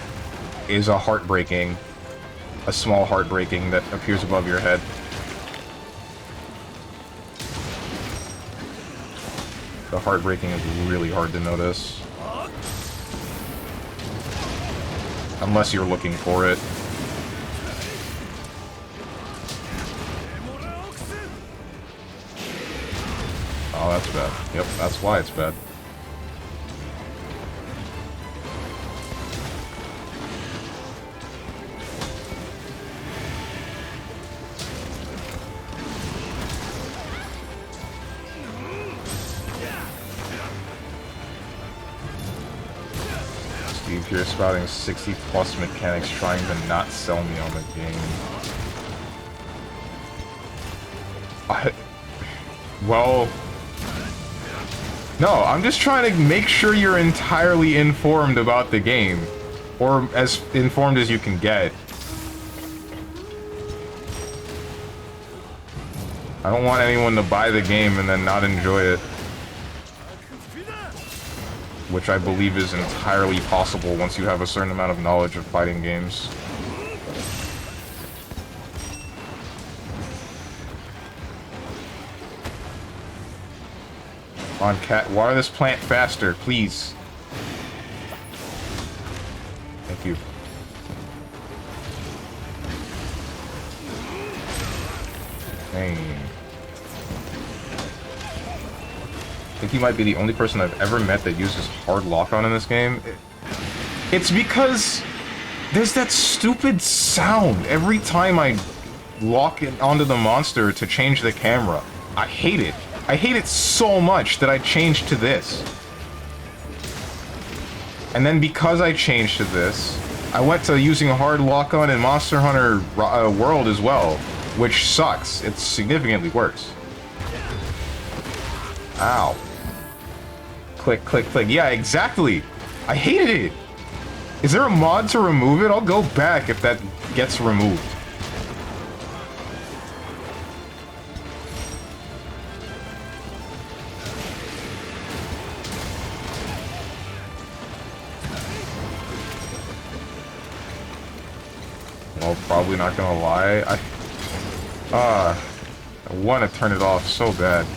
is a heartbreaking. A small heartbreaking that appears above your head. The heartbreaking is really hard to notice. Unless you're looking for it. Oh, that's bad. Yep, that's why it's bad. You're spouting 60+ mechanics trying to not sell me on the game. Well... No, I'm just trying to make sure you're entirely informed about the game. Or as informed as you can get. I don't want anyone to buy the game and then not enjoy it. which I believe is entirely possible once you have a certain amount of knowledge of fighting games. Come on, cat, water this plant faster, please. Thank you. Dang. I think you might be the only person I've ever met that uses hard lock-on in this game. It's because there's that stupid sound every time I lock it onto the monster to change the camera. I hate it. I hate it so much that I changed to this. And then because I changed to this, I went to using hard lock-on in Monster Hunter World as well, which sucks. It's significantly worse. Ow. Click, click, click. Yeah, exactly. I hated it. Is there a mod to remove it? I'll go back if that gets removed. Well, probably not gonna lie. I want to turn it off so bad.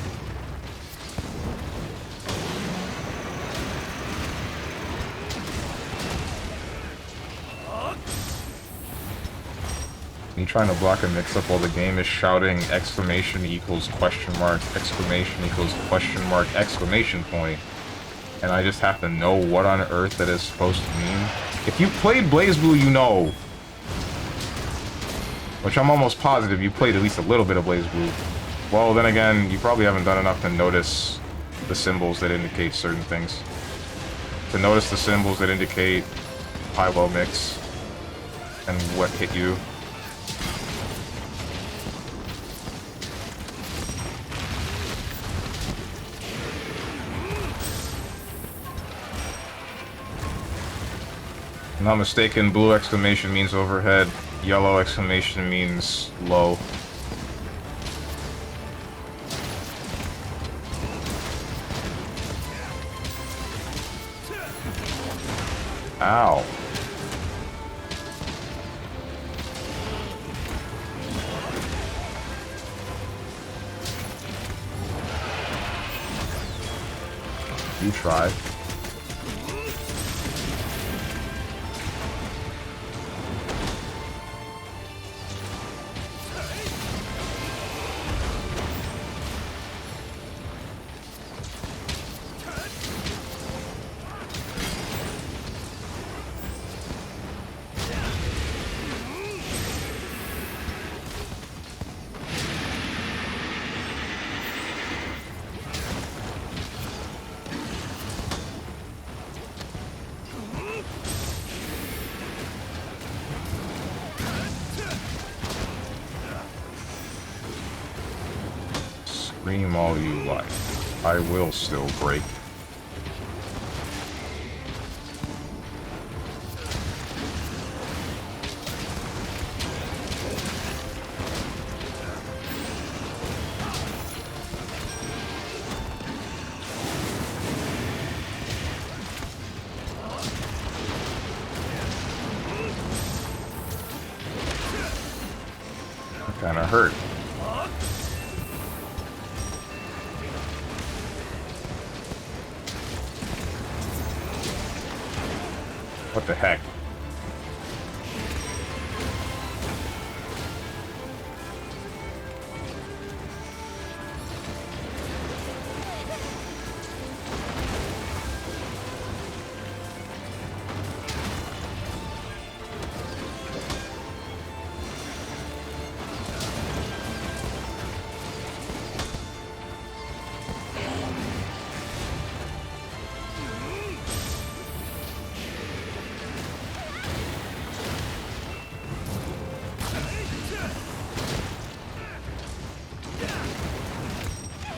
Me trying to block a mix-up while the game is shouting exclamation equals question mark, exclamation equals question mark, exclamation point. And I just have to know what on earth that is supposed to mean. If you played BlazBlue, you know. Which I'm almost positive you played at least a little bit of BlazBlue. Well, then again, you probably haven't done enough to notice the symbols that indicate certain things. To notice the symbols that indicate high-low mix and what hit you. If I'm not mistaken, blue exclamation means overhead, yellow exclamation means low. Ow. You tried. Scream all you like. I will still break. That kinda hurt. What the heck?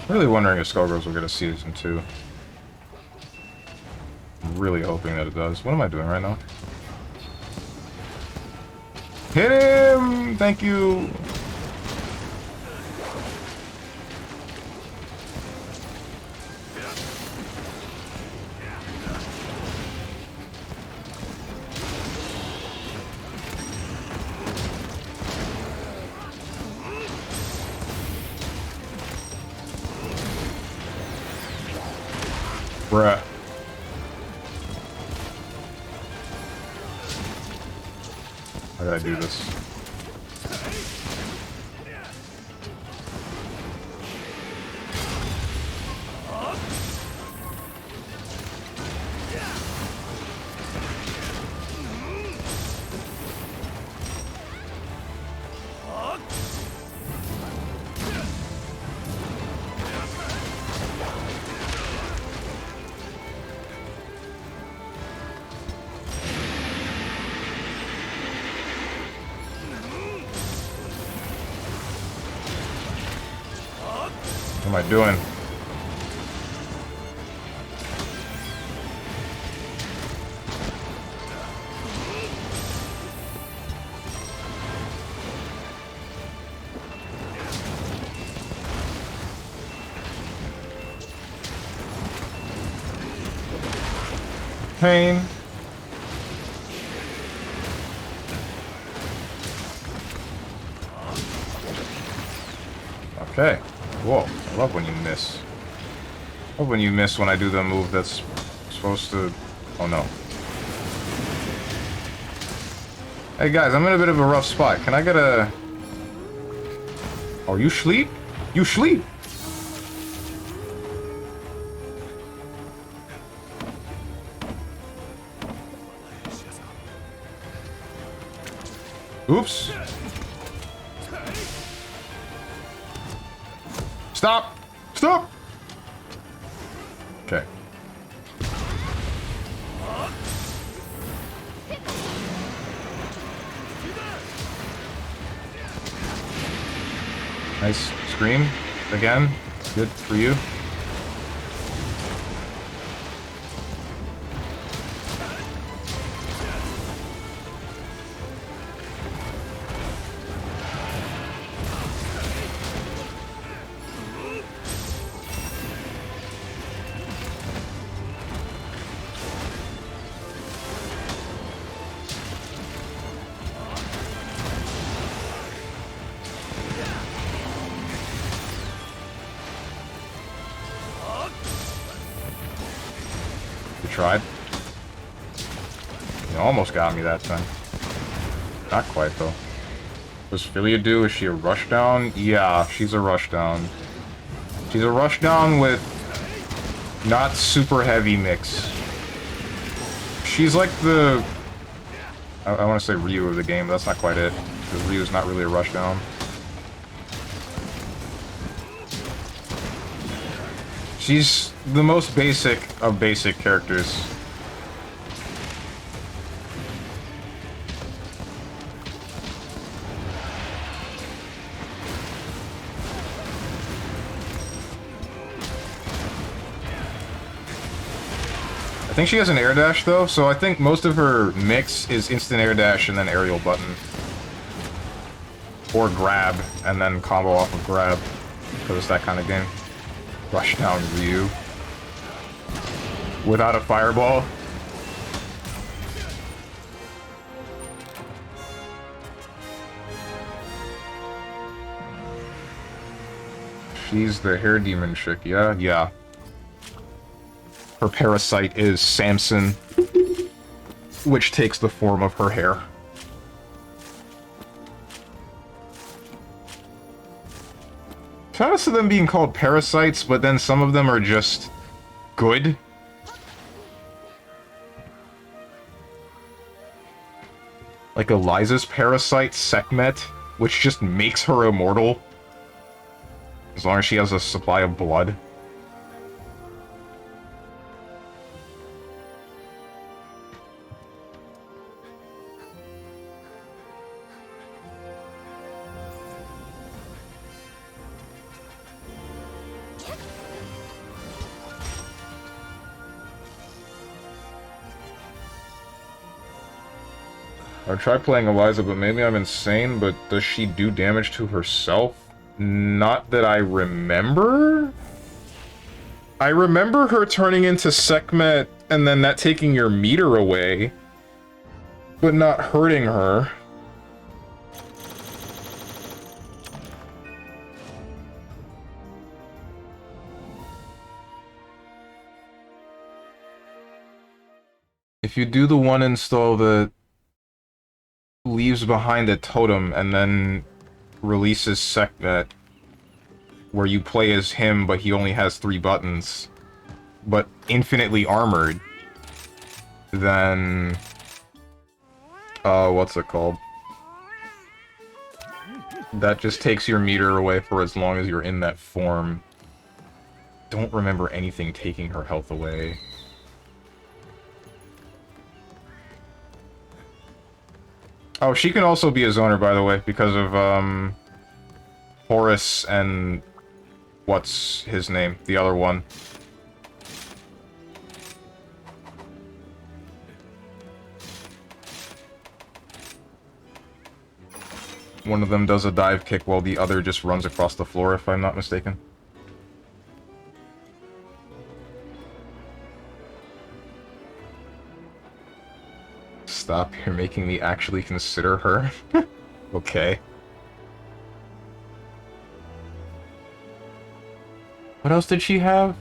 I'm really wondering if Skullgirls will get a season 2. I'm really hoping that it does. What am I doing right now? Hit him! Thank you! Bruh. How did I do this? What am I doing? Pain. Okay. Whoa. I love when you miss. I love when you miss when I do the move that's supposed to... Oh no. Hey guys, I'm in a bit of a rough spot. Can I get a... Oh, you sleep? You sleep! Oops. Stop! Stop! Okay. Nice scream. Again. Good for you. Tried. You almost got me that time. Not quite, though. Does Philia do? Is she a rushdown? Yeah, she's a rushdown. She's a rushdown with not super heavy mix. She's like the... I want to say Ryu of the game, but that's not quite it. Because Ryu's not really a rushdown. She's the most basic of basic characters. I think she has an air dash though, so I think most of her mix is instant air dash and then aerial button. Or grab, and then combo off of grab. Because it's that kind of game. Rush down Ryu. Without a fireball. She's the hair demon chick, yeah? Yeah. Her parasite is Samson, which takes the form of her hair. Shout out to them being called parasites, but then some of them are just good. Like Eliza's parasite, Sekhmet, which just makes her immortal. As long as she has a supply of blood. I tried playing Eliza, but maybe I'm insane, but does she do damage to herself? Not that I remember? I remember her turning into Sekhmet and then that taking your meter away, but not hurting her. If you do the one install that leaves behind a totem and then releases Sekhmet, where you play as him, but he only has 3 buttons, but infinitely armored, then... what's it called? That just takes your meter away for as long as you're in that form. Don't remember anything taking her health away. Oh, she can also be a zoner, by the way, because of, Horus and... what's his name? The other one. One of them does a dive kick while the other just runs across the floor, if I'm not mistaken. Stop, you're making me actually consider her. Okay. What else did she have?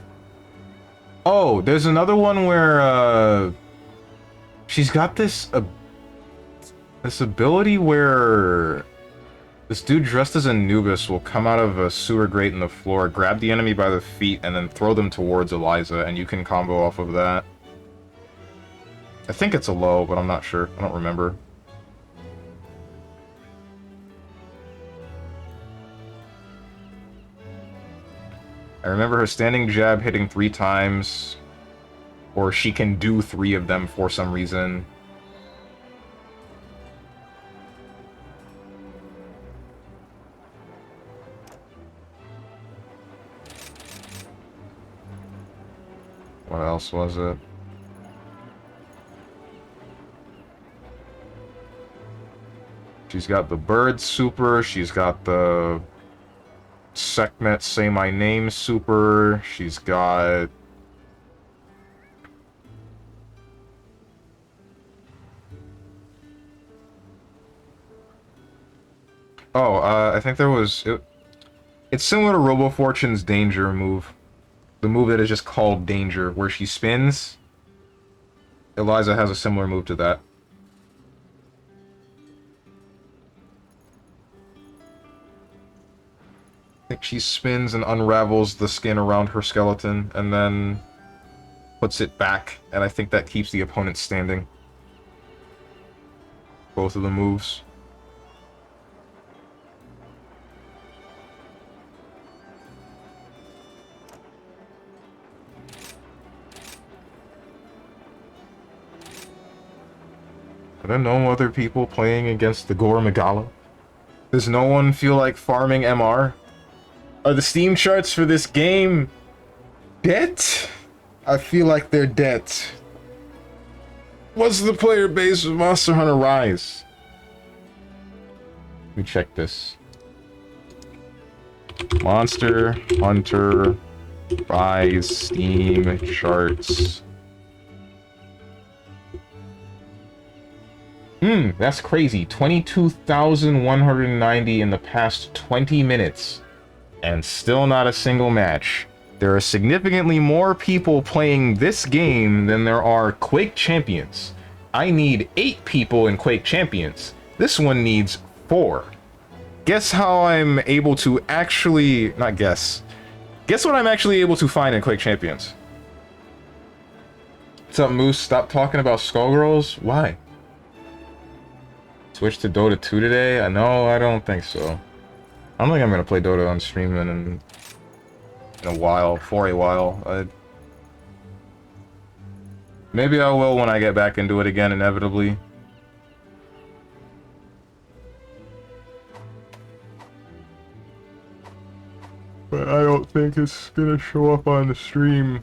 Oh, there's another one where, she's got this, this ability where this dude dressed as Anubis will come out of a sewer grate in the floor, grab the enemy by the feet, and then throw them towards Eliza, and you can combo off of that. I think it's a low, but I'm not sure. I don't remember. I remember her standing jab hitting 3 times, or she can do 3 of them for some reason. What else was it? She's got the bird super, she's got the Sekhmet say my name super, she's got... Oh, I think there was... It's similar to Robo Fortune's Danger move. The move that is just called Danger, where she spins. Eliza has a similar move to that. I think she spins and unravels the skin around her skeleton, and then puts it back, and I think that keeps the opponent standing. Both of the moves. Are there no other people playing against the Gore Megala? Does no one feel like farming MR? Are the Steam charts for this game dead? I feel like they're dead. What's the player base of Monster Hunter Rise? Let me check this. Monster Hunter Rise Steam charts. That's crazy. 22,190 in the past 20 minutes. And still not a single match. There are significantly more people playing this game than there are Quake Champions. I need 8 people in Quake Champions. This one needs 4. Guess how I'm able to actually... Not guess. Guess what I'm actually able to find in Quake Champions. What's up, Moose? Stop talking about Skullgirls? Why? Switch to Dota 2 today? No, I don't think so. I don't think I'm gonna play Dota on stream in a while, for a while. Maybe I will when I get back into it again, inevitably. But I don't think it's gonna show up on the stream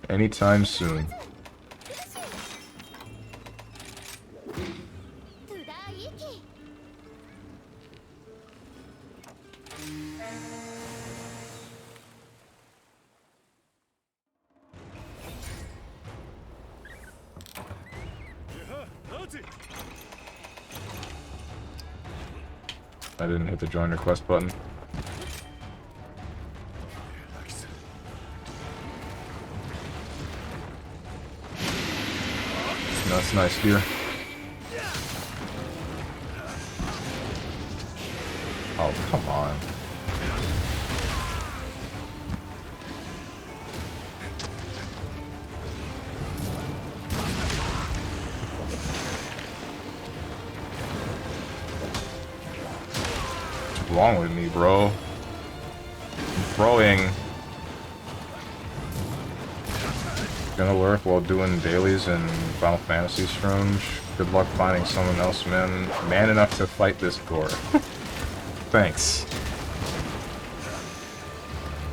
anytime soon. I didn't hit the join request button. that's nice, dear. Oh, come on. What's wrong with me, bro? I'm throwing. Gonna work while doing dailies and Final Fantasy streams. Good luck finding someone else, man enough to fight this gore. Thanks.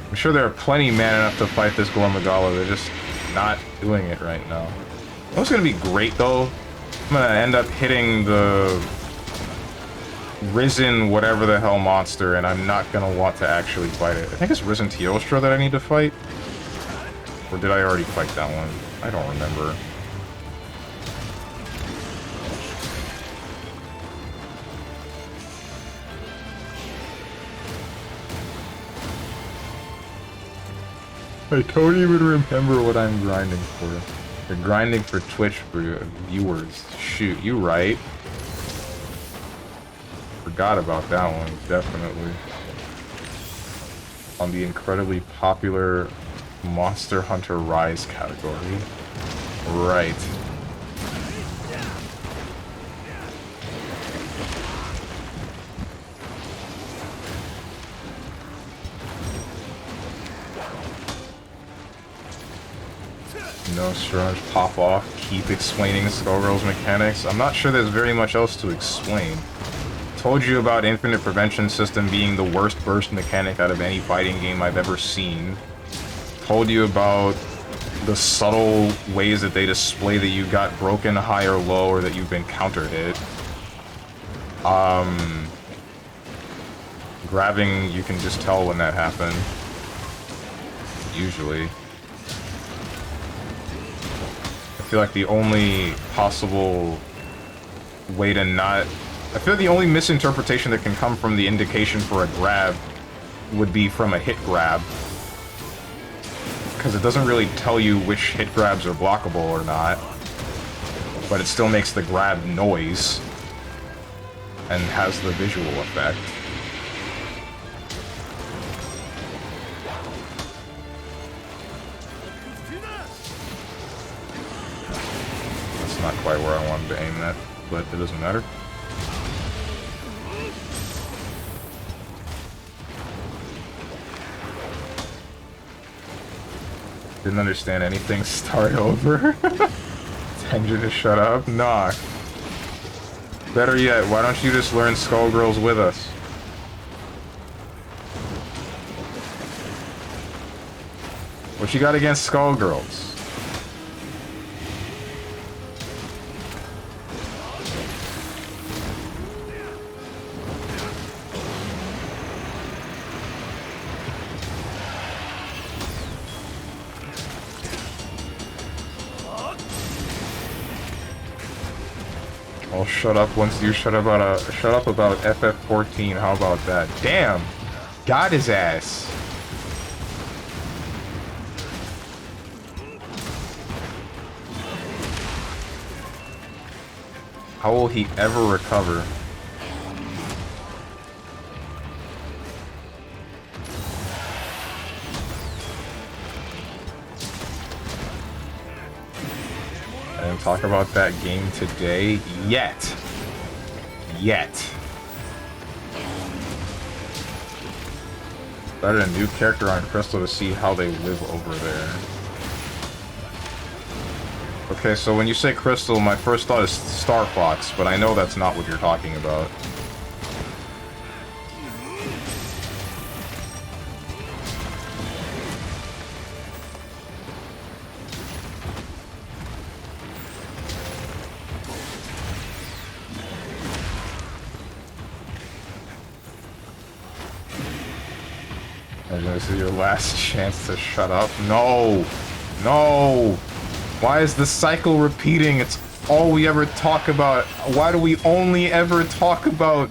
I'm sure there are plenty man enough to fight this Gore Magala. They're just not doing it right now. What's gonna be great though? I'm gonna end up hitting the Risen whatever the hell monster, and I'm not gonna want to actually fight it. I think it's Risen Teostra that I need to fight. Or did I already fight that one? I don't remember. I don't even remember what I'm grinding for. You're grinding for Twitch for viewers. Shoot, you right. Forgot about that one, definitely. On the incredibly popular Monster Hunter Rise category. Right. No strange pop off, keep explaining Skullgirl's mechanics. I'm not sure there's very much else to explain. Told you about Infinite Prevention System being the worst burst mechanic out of any fighting game I've ever seen. Told you about the subtle ways that they display that you got broken high or low, or that you've been counter hit. Grabbing, you can just tell when that happened. Usually. I feel like the only possible way to not... I feel like the only misinterpretation that can come from the indication for a grab would be from a hit grab. Because it doesn't really tell you which hit grabs are blockable or not. But it still makes the grab noise. And has the visual effect. That's not quite where I wanted to aim at, but it doesn't matter. Didn't understand anything. Start over. Tenja to shut up. Nah. Better yet, why don't you just learn Skullgirls with us? What you got against Skullgirls? I'll shut up once you shut up about FF14. How about that? Damn! Got his ass. How will he ever recover? Talk about that game today yet. Started a new character on Crystal to see how they live over there. Okay, so when you say Crystal, my first thought is Star Fox, but I know that's not what you're talking about. This is your last chance to shut up. No! No! Why is the cycle repeating? It's all we ever talk about. Why do we only ever talk about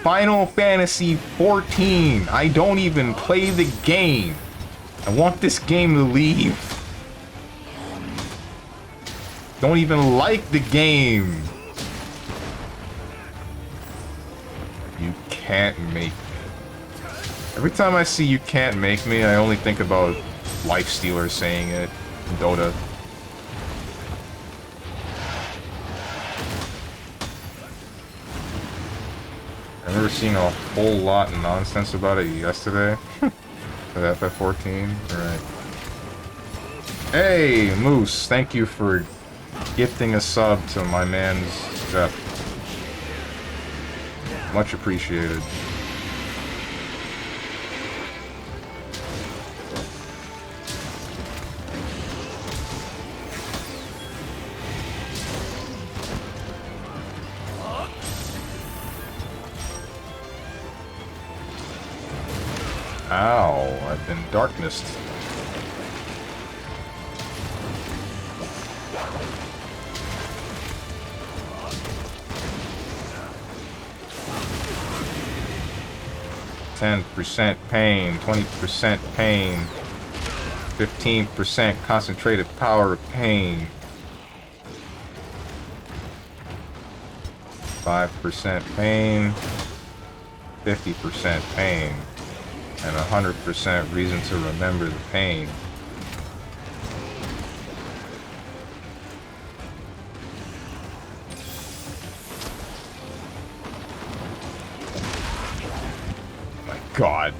Final Fantasy 14? I don't even play the game. I want this game to leave. don't even like the game. You can't make me. Every time I see "you can't make me," I only think about Lifestealer saying it in Dota. I remember seeing a whole lot of nonsense about it yesterday. For the FF14. Alright. Hey, Moose, thank you for gifting a sub to my man's Step. Much appreciated. Ow, I've been darknessed. %, pain, 20% pain, 15% concentrated power pain, 5% pain, 50% pain, and 100% reason to remember the pain. God.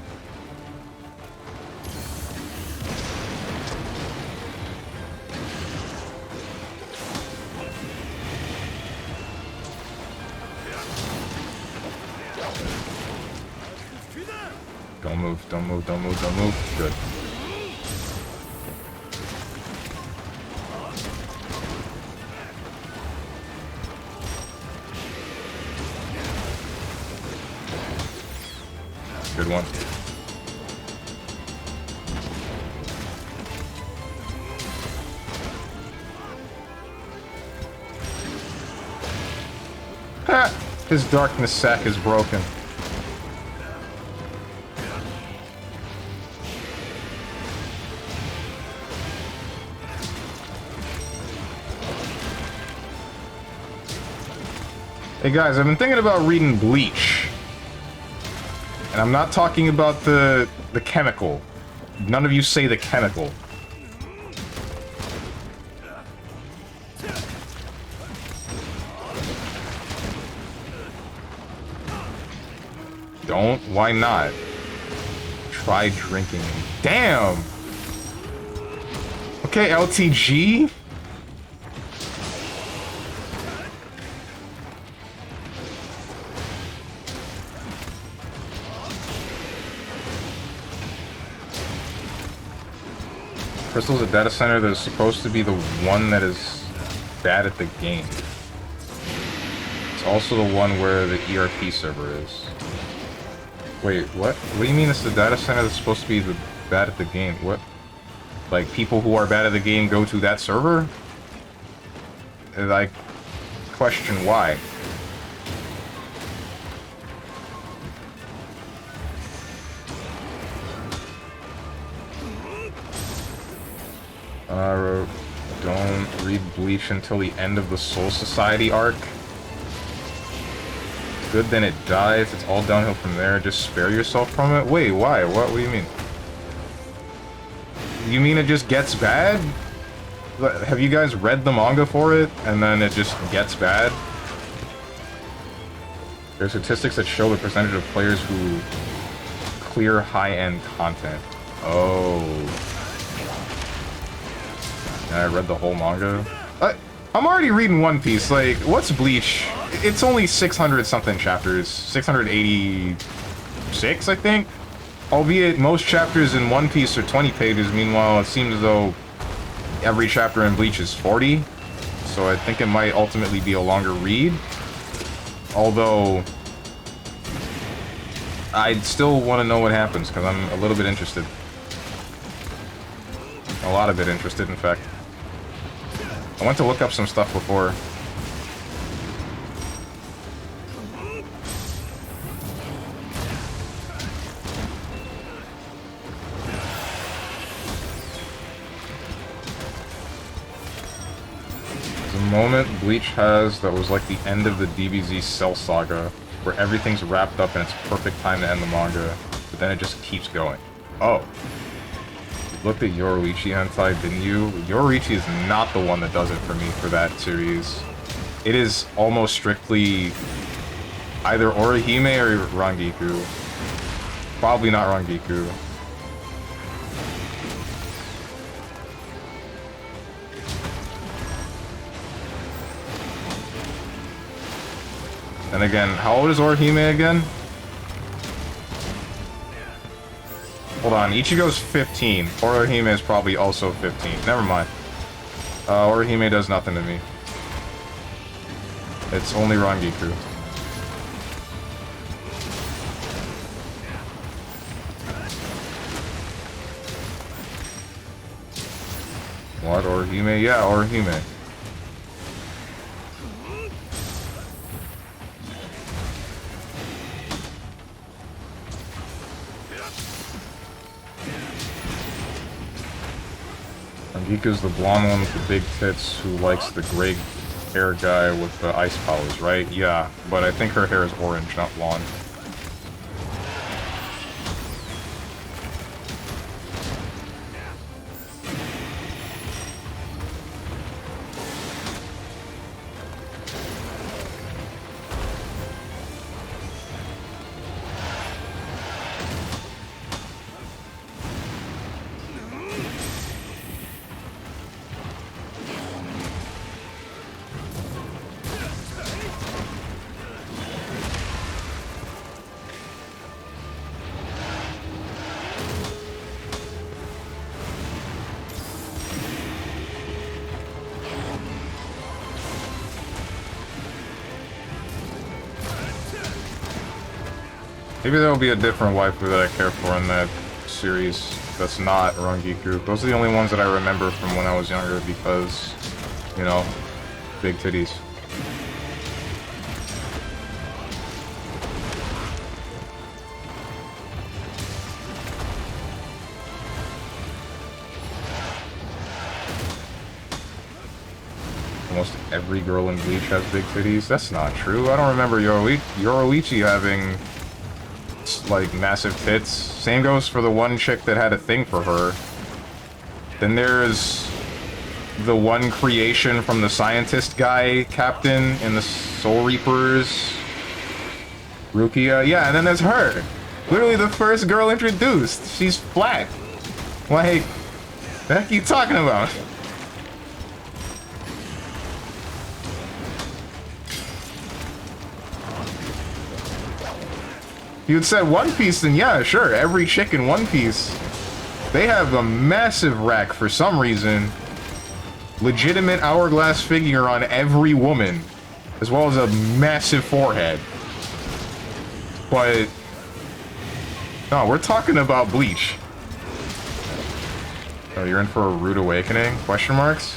Don't move, don't move, don't move, don't move. Good. Good one. Ha! His darkness sack is broken. Hey guys, I've been thinking about reading Bleach. And I'm not talking about the chemical. None of you say the chemical. Don't? Why not? Try drinking. Damn! Okay, LTG? Crystal's a data center that is supposed to be the one that is bad at the game. It's also the one where the ERP server is. Wait, what? What do you mean it's the data center that's supposed to be the bad at the game? What? Like, people who are bad at the game go to that server? And I question why. Don't read Bleach until the end of the Soul Society arc. Good, then it dies. It's all downhill from there. Just spare yourself from it? Wait, why? What do you mean? You mean it just gets bad? Have you guys read the manga for it, and then it just gets bad? There are statistics that show the percentage of players who clear high-end content. Oh. I read the whole manga. I'm already reading One Piece. Like, what's Bleach? It's only 600-something chapters. 686, I think? Albeit, most chapters in One Piece are 20 pages. Meanwhile, it seems as though every chapter in Bleach is 40. So I think it might ultimately be a longer read. Although, I'd still want to know what happens, because I'm a little bit interested. A lot of bit interested, in fact. I went to look up some stuff before. moment Bleach has that was like the end of the DBZ Cell Saga, where everything's wrapped up and it's perfect time to end the manga, but then it just keeps going. Oh. You looked at Yoruichi hentai, didn't you? Yoruichi is not the one that does it for me for that series. It is almost strictly either Orihime or Rangiku. Probably not Rangiku. And again, how old is Orihime again? Hold on, Ichigo's 15. Orihime is probably also 15. Never mind. Orihime does nothing to me. It's only Rangiku. What, Orihime? Yeah, Orihime. Rangiku's the blonde one with the big tits who likes the gray hair guy with the ice powers, right? Yeah, but I think her hair is orange, not blonde. Maybe there'll be a different waifu that I care for in that series that's not Rangiku. Those are the only ones that I remember from when I was younger because, you know, big titties. Almost every girl in Bleach has big titties. That's not true. I don't remember Yoruichi having like massive tits. Same goes for the one chick that had a thing for her. Then there's the one creation from the scientist guy captain in the Soul Reapers. Rukia. Yeah, and then there's her. Literally the first girl introduced. She's flat. Like, the heck are you talking about? You had said One Piece, then yeah, sure. Every chick in One Piece, they have a massive rack for some reason. Legitimate hourglass figure on every woman, as well as a massive forehead. But no, we're talking about Bleach. Oh, you're in for a rude awakening? Question marks?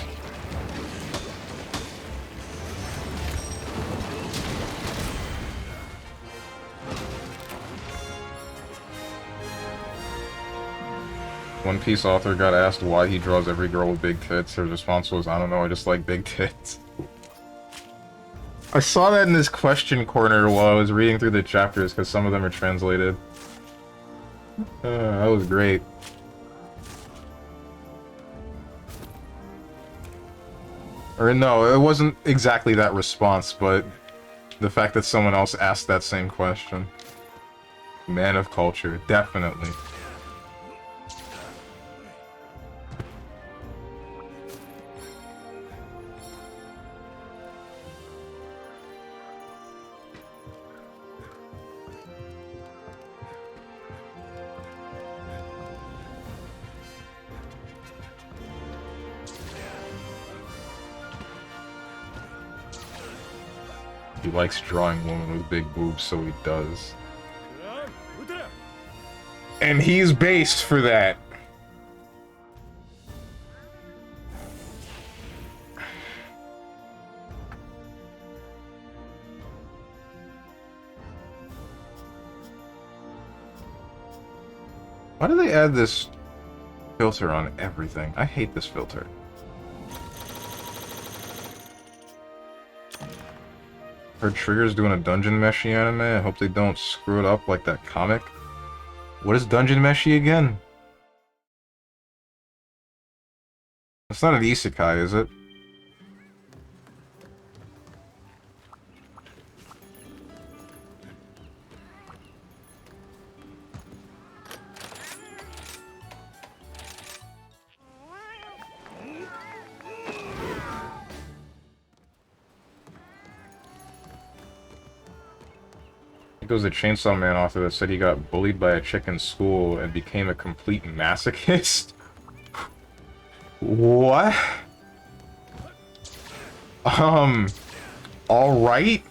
One Piece author got asked why he draws every girl with big tits. His response was, I don't know, I just like big tits. I saw that in this question corner while I was reading through the chapters, because some of them are translated. That was great. Or no, it wasn't exactly that response, but the fact that someone else asked that same question. Man of culture, definitely. He likes drawing women with big boobs, so he does. And he's based for that. Why do they add this filter on everything? I hate this filter. Heard Trigger's doing a Dungeon Meshi anime. I hope they don't screw it up like that comic. What is Dungeon Meshi again? It's not an isekai, is it? I think it was the Chainsaw Man author that said he got bullied by a chick in school and became a complete masochist. What? Alright.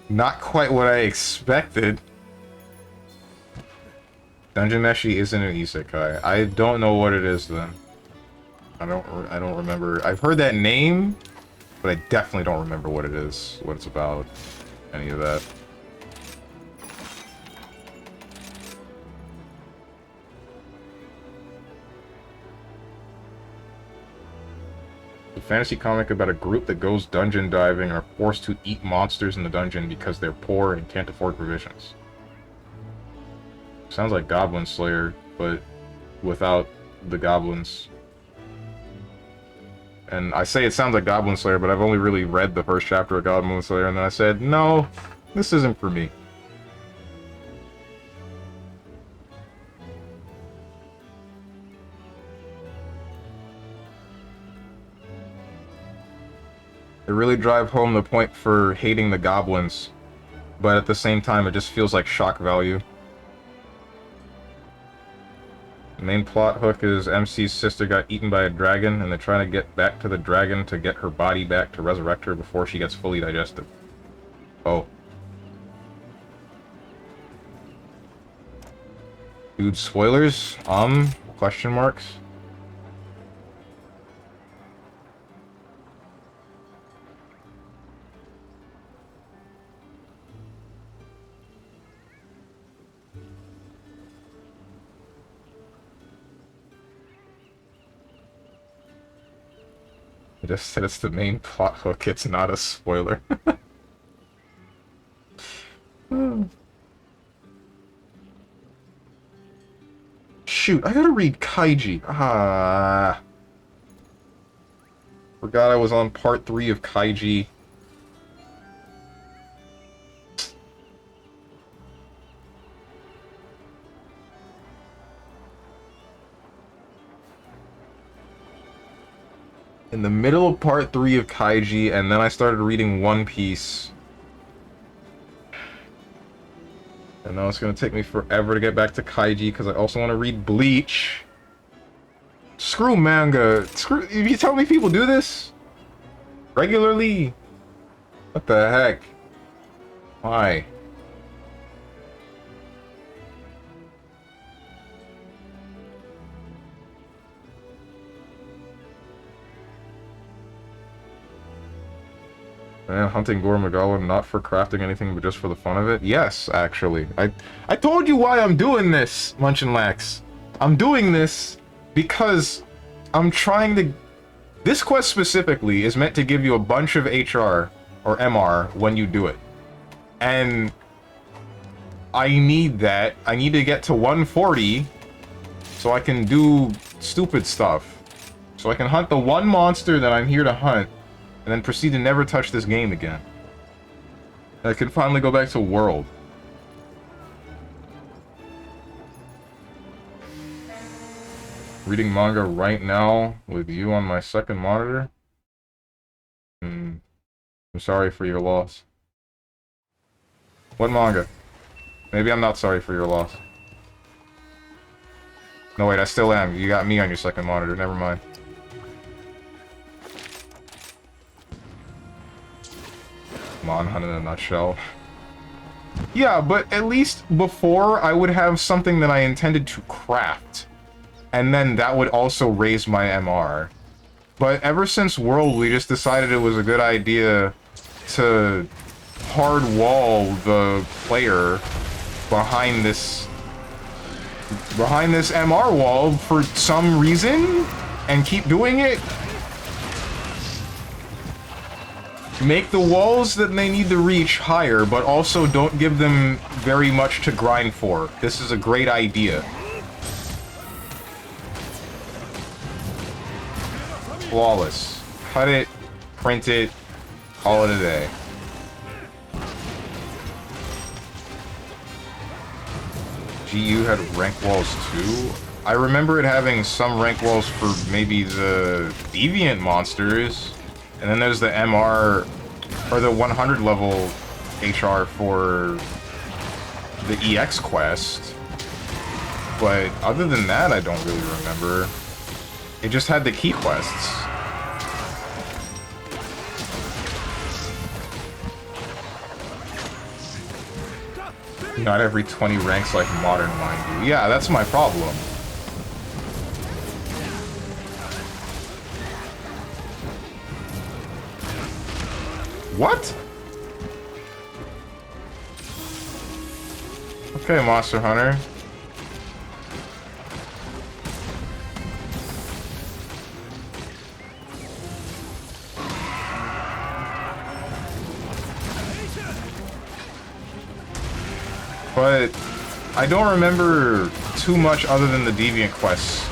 Not quite what I expected. Dungeon Meshi isn't an isekai. I don't know what it is then. I don't remember. I've heard that name, but I definitely don't remember what it is, what it's about, any of that. A fantasy comic about a group that goes dungeon diving and are forced to eat monsters in the dungeon because they're poor and can't afford provisions. Sounds like Goblin Slayer, but without the goblins. And I say it sounds like Goblin Slayer, but I've only really read the first chapter of Goblin Slayer, and then I said, no, this isn't for me. They really drive home the point for hating the goblins, but at the same time, it just feels like shock value. The main plot hook is MC's sister got eaten by a dragon, and they're trying to get back to the dragon to get her body back to resurrect her before she gets fully digested. Oh. Dude, spoilers? Question marks? I just said it's the main plot hook, it's not a spoiler. Shoot, I gotta read Kaiji. Forgot I was on part 3 of Kaiji. In the middle of part 3 of Kaiji, and then I started reading One Piece. And now it's gonna take me forever to get back to Kaiji, because I also want to read Bleach. Screw manga. Screw... You tell me people do this? Regularly? What the heck? Why? Man, hunting Gore Magala not for crafting anything, but just for the fun of it? Yes, actually. I told you why I'm doing this, Munchinlax. I'm doing this because I'm trying to... This quest specifically is meant to give you a bunch of HR, or MR, when you do it. And I need that. I need to get to 140 so I can do stupid stuff. So I can hunt the one monster that I'm here to hunt, and then proceed to never touch this game again. And I can finally go back to World. Reading manga right now with you on my second monitor? I'm sorry for your loss. What manga? Maybe I'm not sorry for your loss. No, wait, I still am. You got me on your second monitor, never mind. Manhunt in a nutshell. Yeah, but at least before I would have something that I intended to craft. And then that would also raise my MR. But ever since World, we just decided it was a good idea to hard wall the player behind this MR wall for some reason and keep doing it. Make the walls that they need to reach higher, but also don't give them very much to grind for. This is a great idea. Flawless. Cut it, print it, call it a day. GU had rank walls too? I remember it having some rank walls for maybe the Deviant monsters. And then there's the MR, or the 100 level HR for the EX quest. But other than that, I don't really remember. It just had the key quests. Not every 20 ranks like modern, mind you. Yeah, that's my problem. What? Okay, Monster Hunter. But I don't remember too much other than the Deviant quests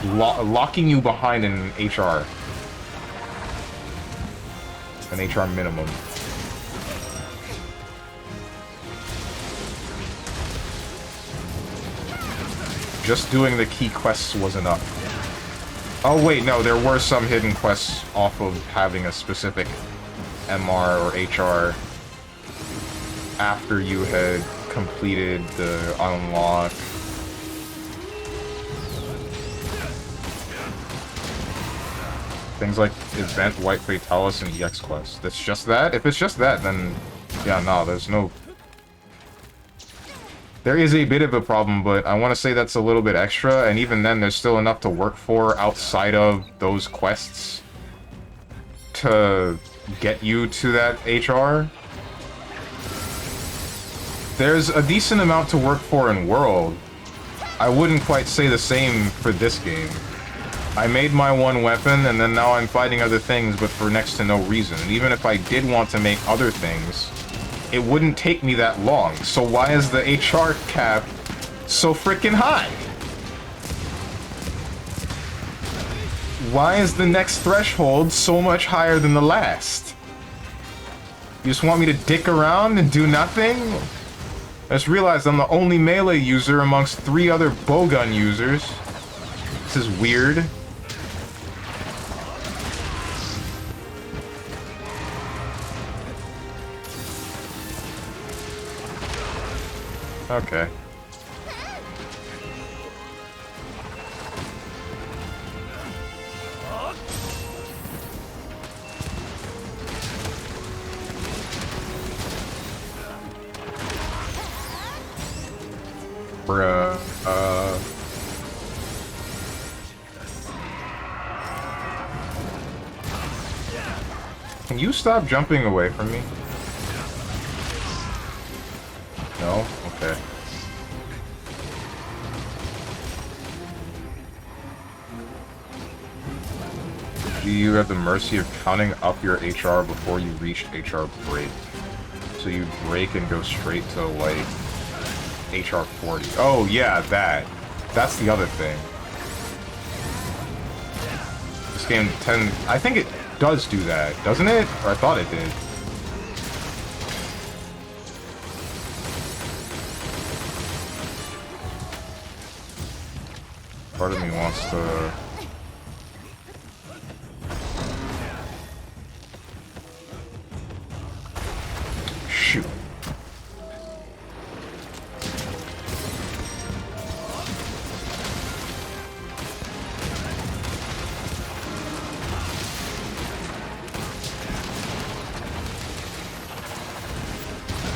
locking you behind an HR. An HR minimum. Just doing the key quests was enough. Oh wait, no, there were some hidden quests off of having a specific MR or HR after you had completed the unlock. Things like Event, White Fatalis, and EX Quest. That's just that? If it's just that, then... yeah, no, there's no... There is a bit of a problem, but I want to say that's a little bit extra, and even then, there's still enough to work for outside of those quests to get you to that HR. There's a decent amount to work for in World. I wouldn't quite say the same for this game. I made my one weapon, and then now I'm fighting other things, but for next to no reason. And even if I did want to make other things, it wouldn't take me that long. So why is the HR cap so freaking high? Why is the next threshold so much higher than the last? You just want me to dick around and do nothing? I just realized I'm the only melee user amongst 3 other bowgun users. This is weird. Okay. Bruh. Can you stop jumping away from me? No? Okay. Do you have the mercy of counting up your HR before you reach HR break? So you break and go straight to, like, HR 40. Oh, yeah, that. That's the other thing. This game I think it does do that, doesn't it? Or I thought it did. Part of me wants to... shoot.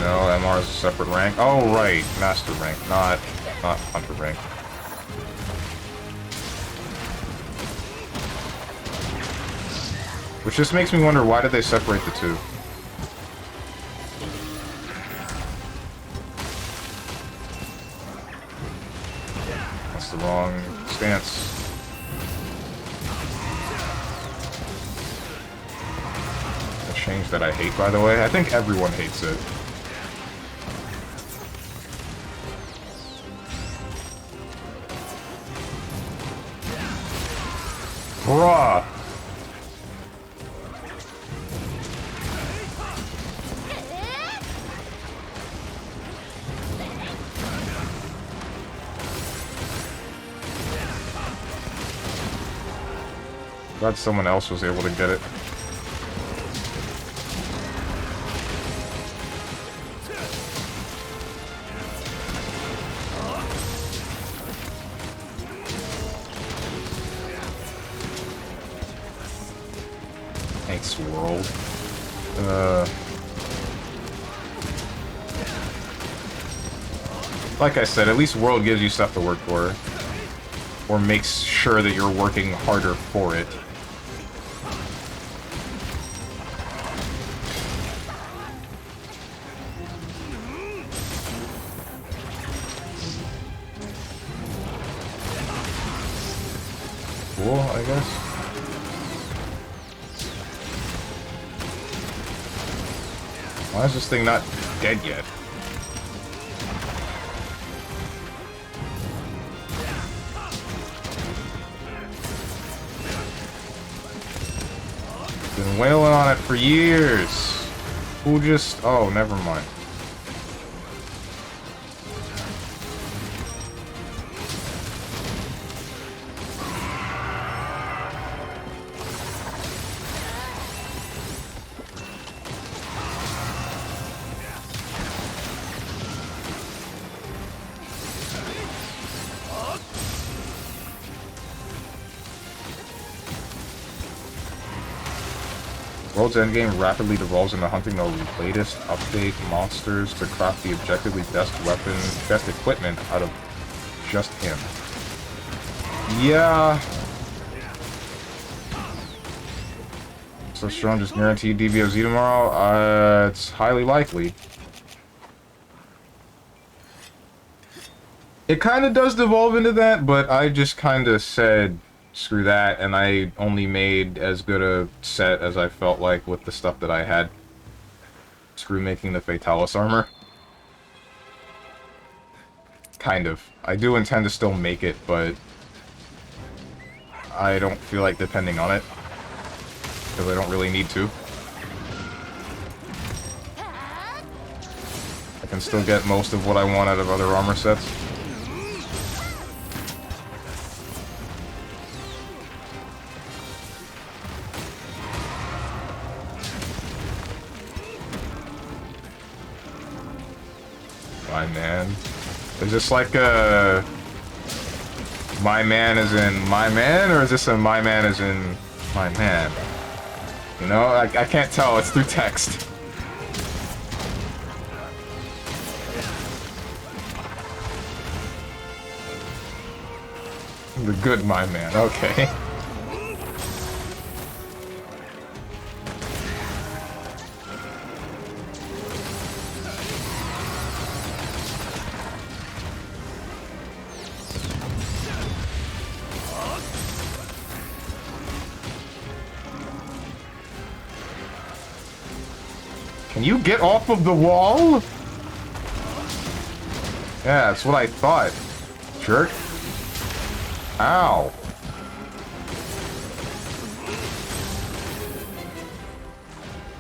No, MR is a separate rank. Oh, right. Master rank, not Hunter rank. Which just makes me wonder, why did they separate the two? That's the wrong stance. change that I hate, by the way. I think everyone hates it. Bruh! Glad someone else was able to get it. Thanks, world. Like I said, at least world gives you stuff to work for. Or makes sure that you're working harder for it. Cool, I guess. Why is this thing not dead yet? Been wailing on it for years. Who just... Oh, never mind. World's endgame rapidly devolves into hunting the latest update monsters to craft the objectively best weapon, best equipment out of just him. Yeah. So strong, just guaranteed DBOZ tomorrow? It's highly likely. It kind of does devolve into that, but I just kind of said... Screw that, and I only made as good a set as I felt like with the stuff that I had. Screw making the Fatalis armor. Kind of. I do intend to still make it, but I don't feel like depending on it. Because I don't really need to. I can still get most of what I want out of other armor sets. My man. Is this like a... My man as in my man, or is this a my man as in my man? You know, I can't tell, it's through text. The good my man, okay. Can you get off of the wall? Yeah, that's what I thought. Jerk. Ow.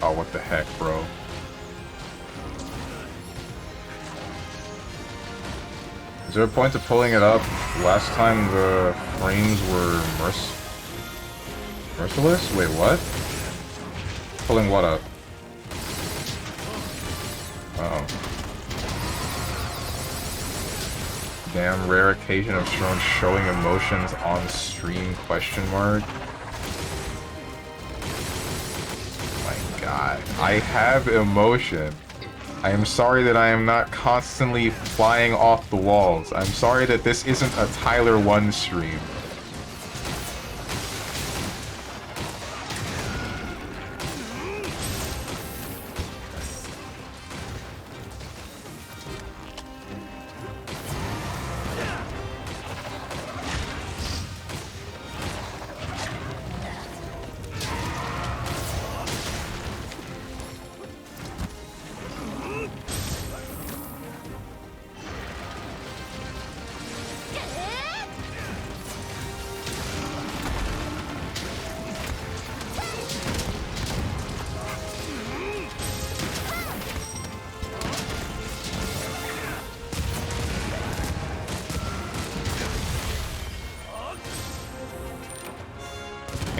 Oh, what the heck, bro? Is there a point to pulling it up? Last time the frames were merciless? Wait, what? Pulling what up? Uh-oh. Damn rare occasion of Strong showing emotions on stream, question mark. My god. I have emotion. I am sorry that I am not constantly flying off the walls. I'm sorry that this isn't a Tyler 1 stream.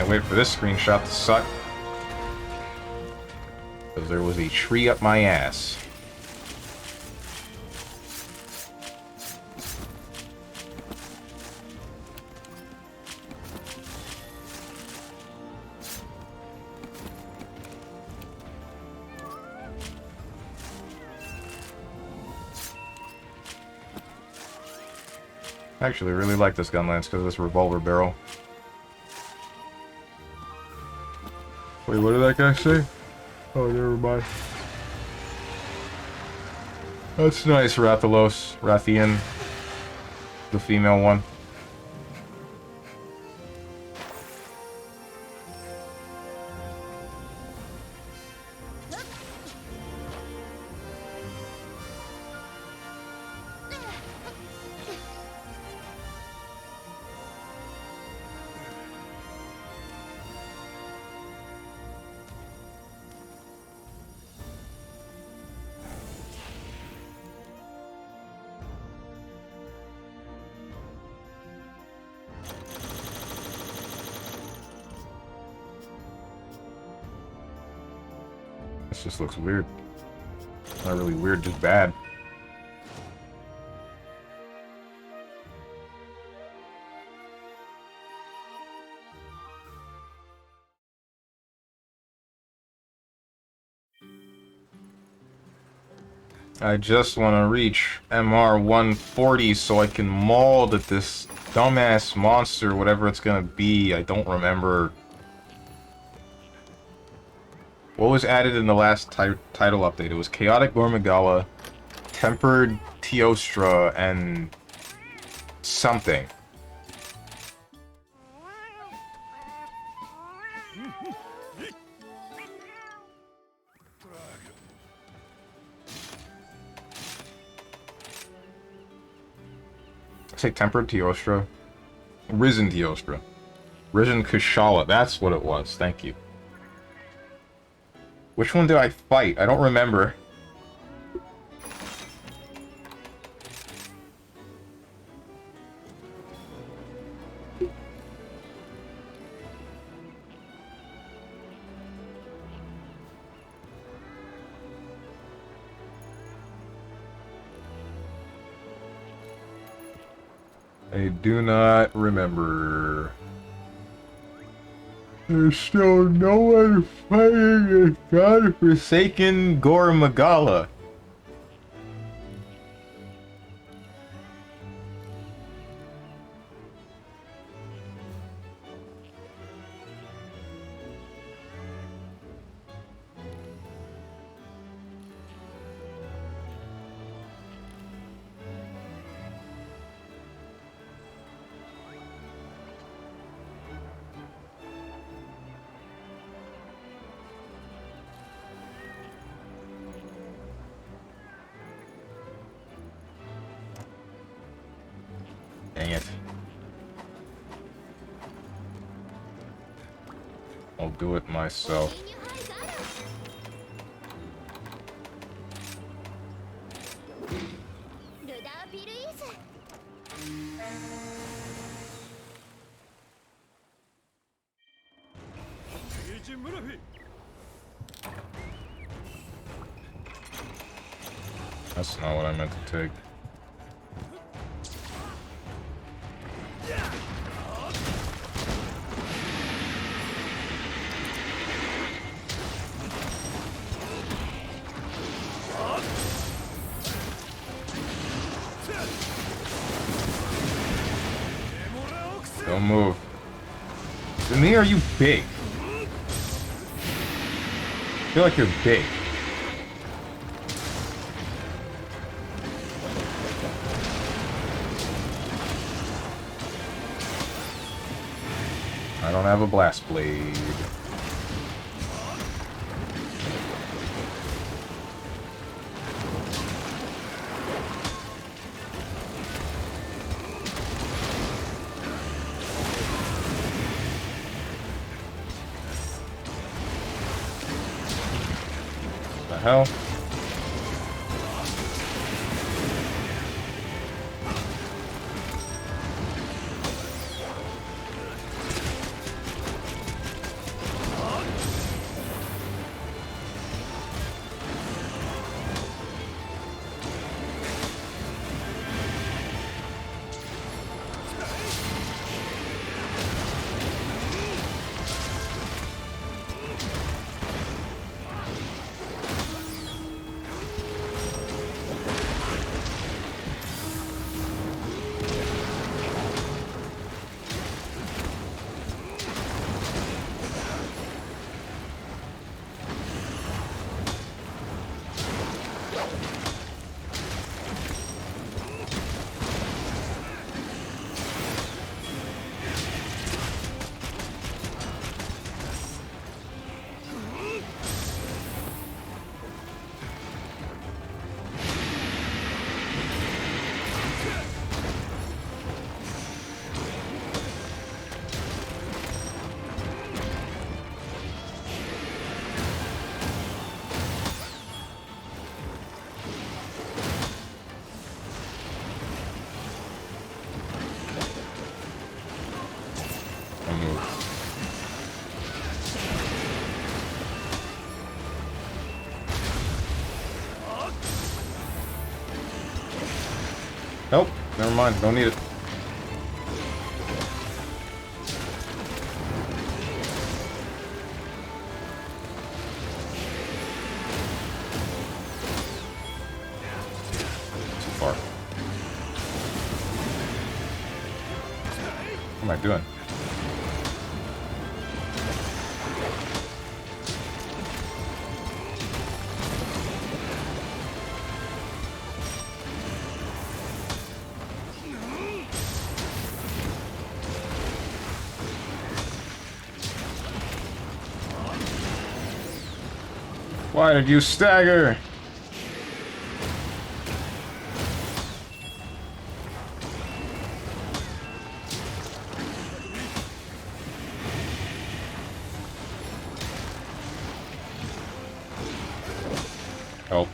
Can't wait for this screenshot to suck. Because there was a tree up my ass. Actually, I really like this gun lance because of this revolver barrel. Wait, what did that guy say? Oh, never mind. That's nice, Rathian. The female one. This just looks weird. Not really weird, just bad. I just want to reach MR 140 so I can maul at this dumbass monster, whatever it's gonna be. I don't remember. What was added in the last title update? It was Chaotic Gormagala, Tempered Teostra, and something. Say Tempered Teostra. Risen Teostra. Risen Kushala. That's what it was. Thank you. Which one did I fight? I don't remember. I do not remember. There's still no one fighting this godforsaken Gormagala. Dang it. I'll do it myself. That's not what I meant to take. Don't move. To me, are you big? I feel like you're big. I don't have a blast blade. The hell? Nope, never mind, don't need it. Too far. What am I doing? Why did you stagger? Help.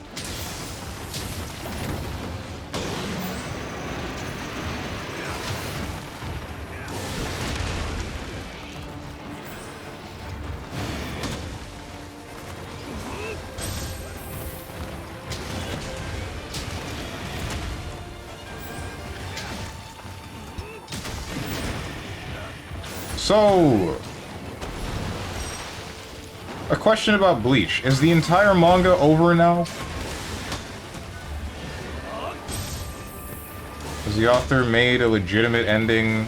So, a question about Bleach. Is the entire manga over now? Has the author made a legitimate ending?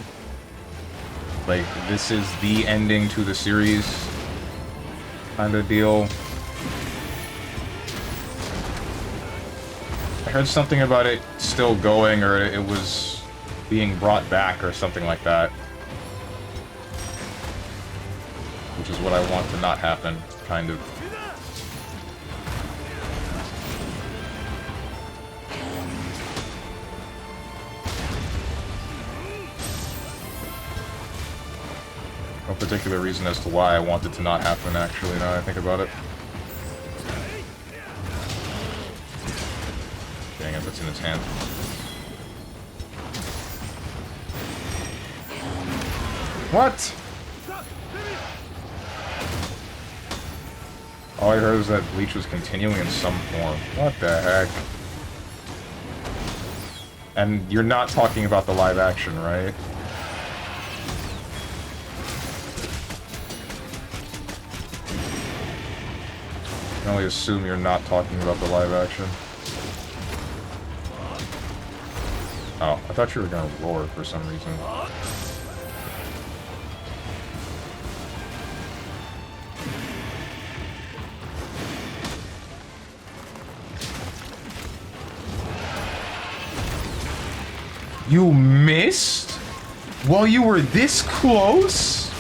Like, this is the ending to the series kind of deal? I heard something about it still going, or it was being brought back, or something like that. Which is what I want to not happen, kind of. No particular reason as to why I want it to not happen, actually, now that I think about it. Dang it, that's in its hand. What? All I heard was that Bleach was continuing in some form. What the heck? And you're not talking about the live action, right? I can only assume you're not talking about the live action. Oh, I thought you were gonna roar for some reason. You missed? While you were this close?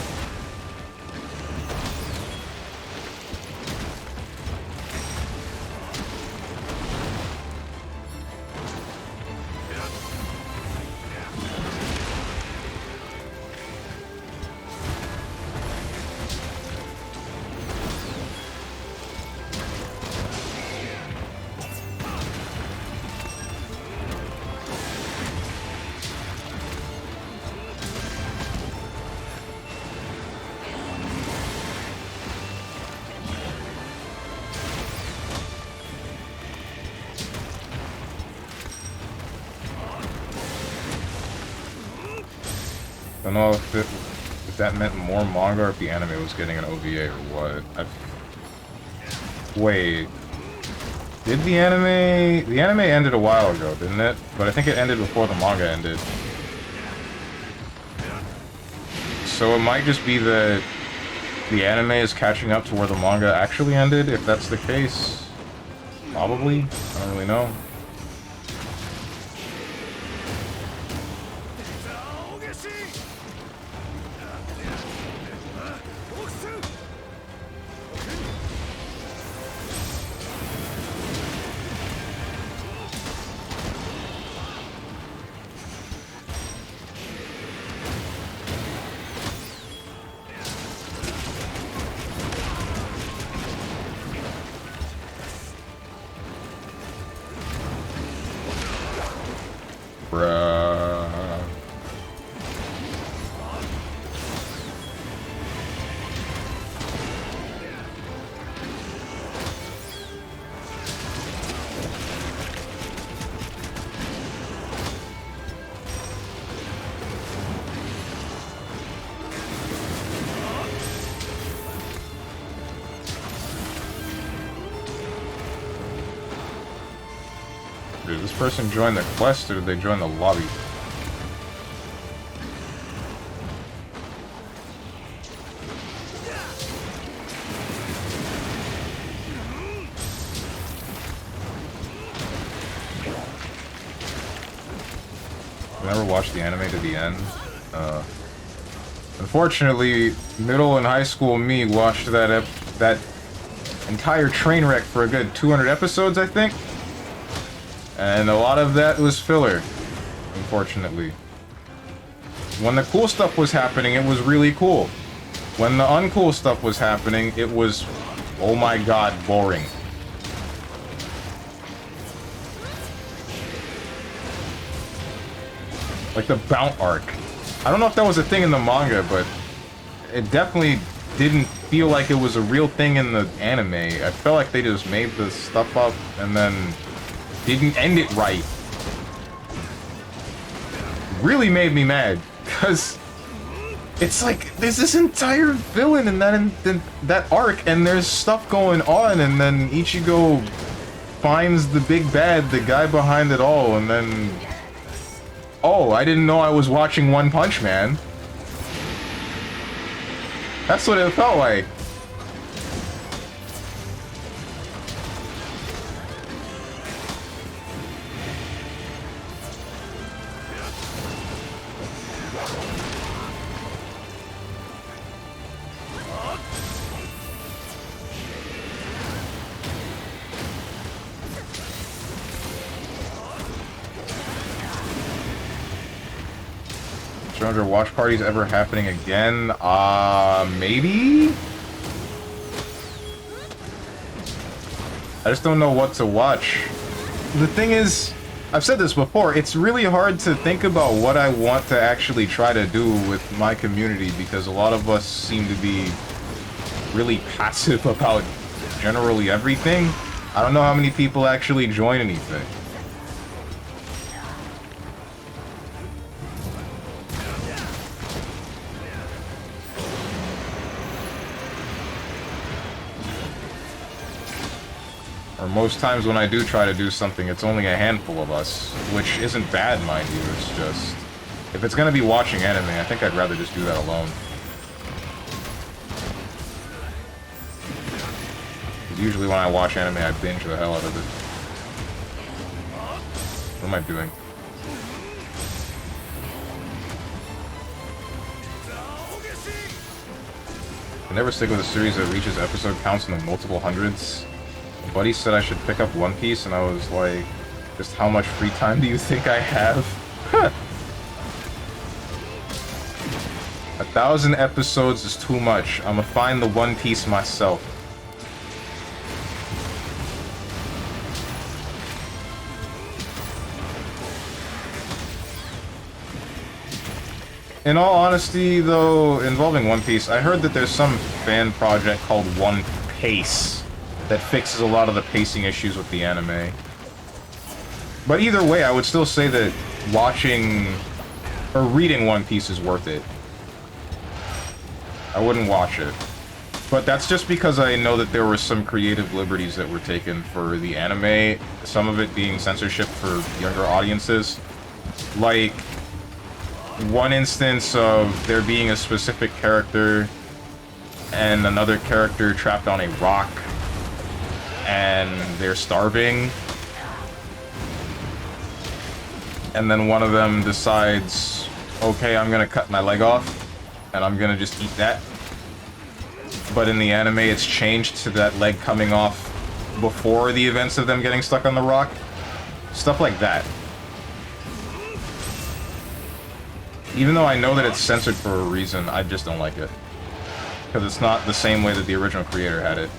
I don't know if that meant more manga or if the anime was getting an OVA or what. Wait. Did the anime... The anime ended a while ago, didn't it? But I think it ended before the manga ended. So it might just be that the anime is catching up to where the manga actually ended, if that's the case. Probably. I don't really know. Bruh. Did this person join the quest or did they join the lobby? I never watched the anime to the end. Unfortunately, middle and high school me watched that entire train wreck for a good 200 episodes, I think. And a lot of that was filler, unfortunately. When the cool stuff was happening, it was really cool. When the uncool stuff was happening, it was, oh my god, boring. Like the Bount arc. I don't know if that was a thing in the manga, but it definitely didn't feel like it was a real thing in the anime. I felt like they just made the stuff up and then didn't end it right. Really made me mad, because it's like, there's this entire villain in that arc, and there's stuff going on, and then Ichigo finds the big bad, the guy behind it all, and then... Oh, I didn't know I was watching One Punch Man. That's what it felt like. Watch parties ever happening again? Maybe? I just don't know what to watch. The thing is, I've said this before, it's really hard to think about what I want to actually try to do with my community because a lot of us seem to be really passive about generally everything. I don't know how many people actually join anything. Most times when I do try to do something, it's only a handful of us, which isn't bad, mind you, it's just... If it's gonna be watching anime, I think I'd rather just do that alone. Usually when I watch anime, I binge the hell out of it. What am I doing? I never stick with a series that reaches episode counts in the multiple hundreds. Buddy said I should pick up One Piece, and I was like, just how much free time do you think I have? 1,000 episodes is too much. I'ma find the One Piece myself. In all honesty, though, involving One Piece, I heard that there's some fan project called One Pace that fixes a lot of the pacing issues with the anime. But either way, I would still say that watching or reading One Piece is worth it. I wouldn't watch it. But that's just because I know that there were some creative liberties that were taken for the anime, some of it being censorship for younger audiences. Like, one instance of there being a specific character and another character trapped on a rock. and they're starving. And then one of them decides, okay, I'm gonna cut my leg off, and I'm gonna just eat that. But in the anime, it's changed to that leg coming off before the events of them getting stuck on the rock. Stuff like that. Even though I know that it's censored for a reason, I just don't like it. Because it's not the same way that the original creator had it.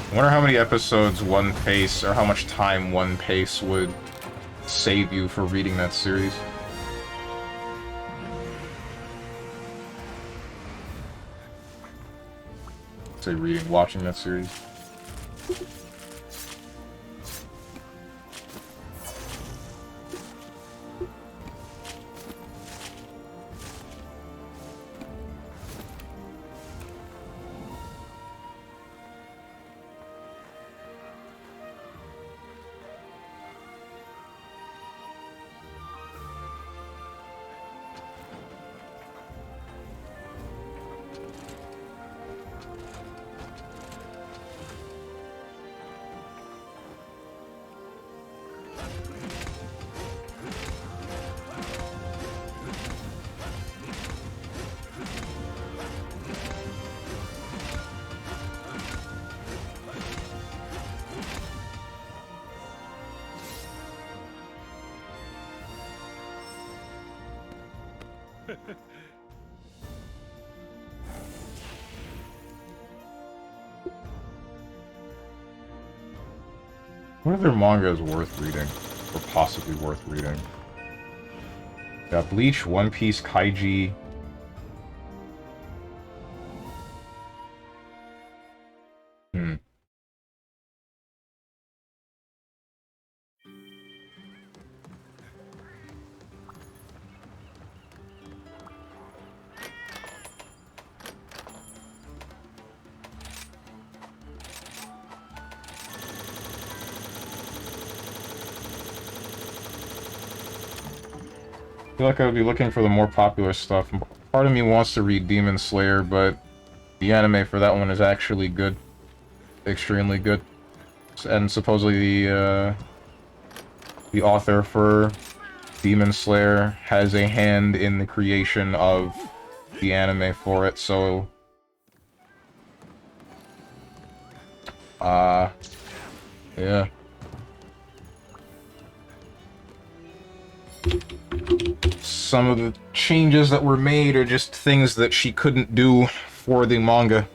I wonder how many episodes One Pace, or how much time One Pace would save you for reading that series. Say reading, watching that series. What other manga is worth reading? Or possibly worth reading? Got Bleach, One Piece, Kaiji. I feel like I would be looking for the more popular stuff. Part of me wants to read Demon Slayer, but the anime for that one is actually good. Extremely good. And supposedly the author for Demon Slayer has a hand in the creation of the anime for it, so... yeah. Some of the changes that were made are just things that she couldn't do for the manga.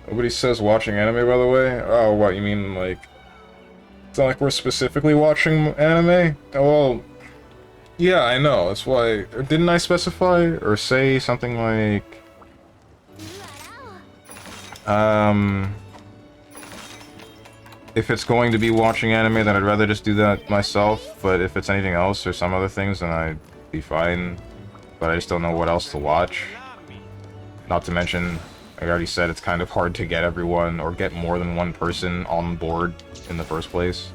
Nobody says watching anime, by the way? Oh, what, you mean, like... It's not like we're specifically watching anime? Oh, well... Yeah, I know, that's why... Didn't I specify? Or say something like... If it's going to be watching anime, then I'd rather just do that myself, but if it's anything else or some other things, then I'd be fine. But I just don't know what else to watch. Not to mention, I already said it's kind of hard to get everyone, or get more than one person on board in the first place.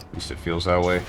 At least it feels that way.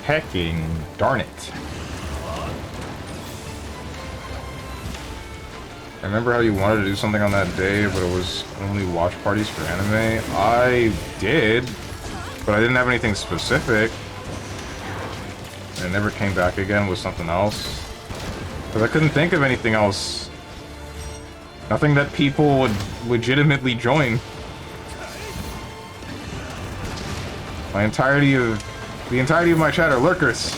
Hecking darn it. I remember how you wanted to do something on that day, but it was only watch parties for anime. I did, but I didn't have anything specific. And it never came back again with something else. Because I couldn't think of anything else. Nothing that people would legitimately join. The entirety of my chat are lurkers.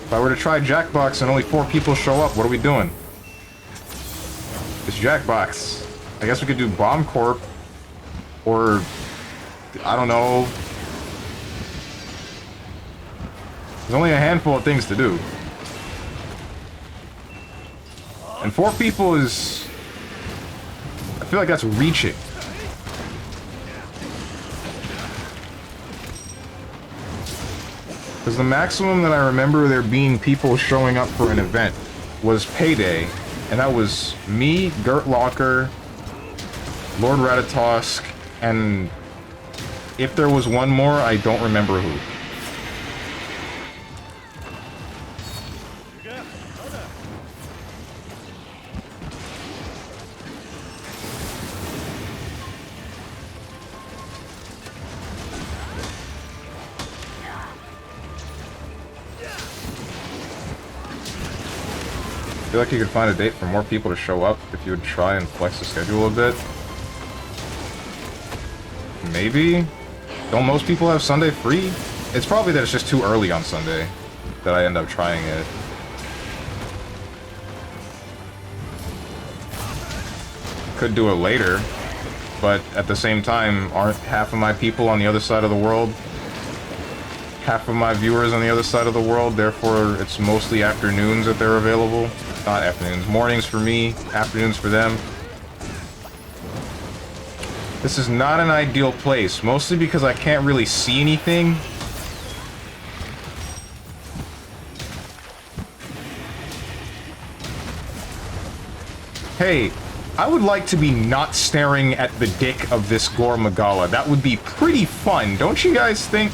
If I were to try Jackbox and only 4 people show up, what are we doing? It's Jackbox. I guess we could do Bomb Corp. Or, I don't know. There's only a handful of things to do. And 4 people is... I feel like that's reaching. Because the maximum that I remember there being people showing up for an event was Payday. And that was me, Gert Locker, Lord Ratatosk, and if there was one more, I don't remember who. I feel like you could find a date for more people to show up if you would try and flex the schedule a bit. Maybe? Don't most people have Sunday free? It's probably that it's just too early on Sunday that I end up trying it. Could do it later, but at the same time, aren't half of my people on the other side of the world? Half of my viewers on the other side of the world, therefore it's mostly afternoons that they're available. Not afternoons, mornings for me, afternoons for them. This is not an ideal place, mostly because I can't really see anything. Hey, I would like to be not staring at the dick of this Gore Magala. That would be pretty fun, don't you guys think?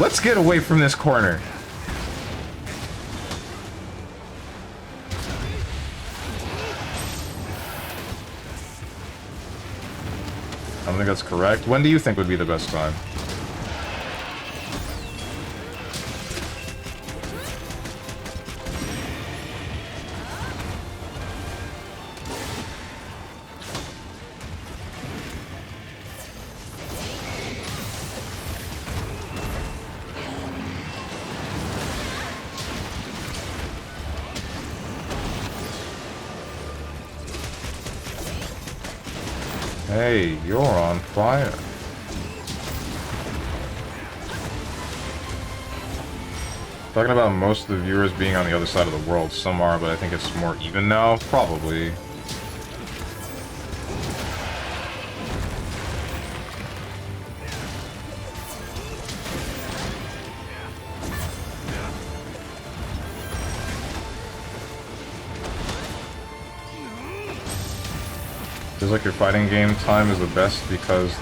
Let's get away from this corner. I don't think that's correct. When do you think would be the best time? Hey, you're on fire. Talking about most of the viewers being on the other side of the world. Some are, but I think it's more even now. Probably. Feels like your fighting game time is the best because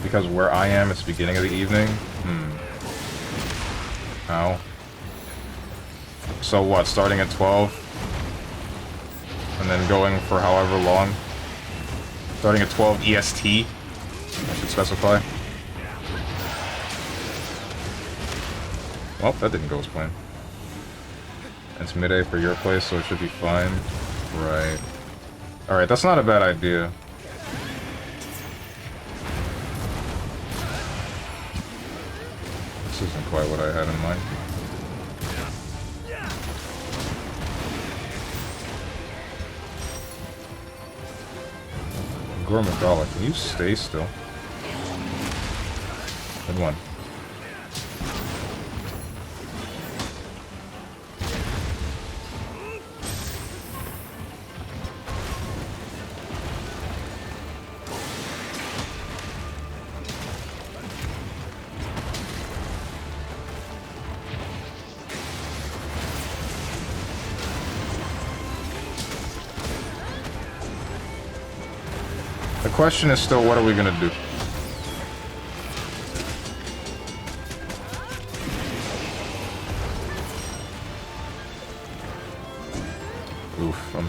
because where I am it's the beginning of the evening. Ow. So what, starting at 12? And then going for however long? Starting at 12 EST? I should specify. Well, that didn't go as planned. It's midday for your place, so it should be fine. Right. Alright, that's not a bad idea. This isn't quite what I had in mind. Gormagala, can you stay still? Good one. The question is still, what are we gonna do?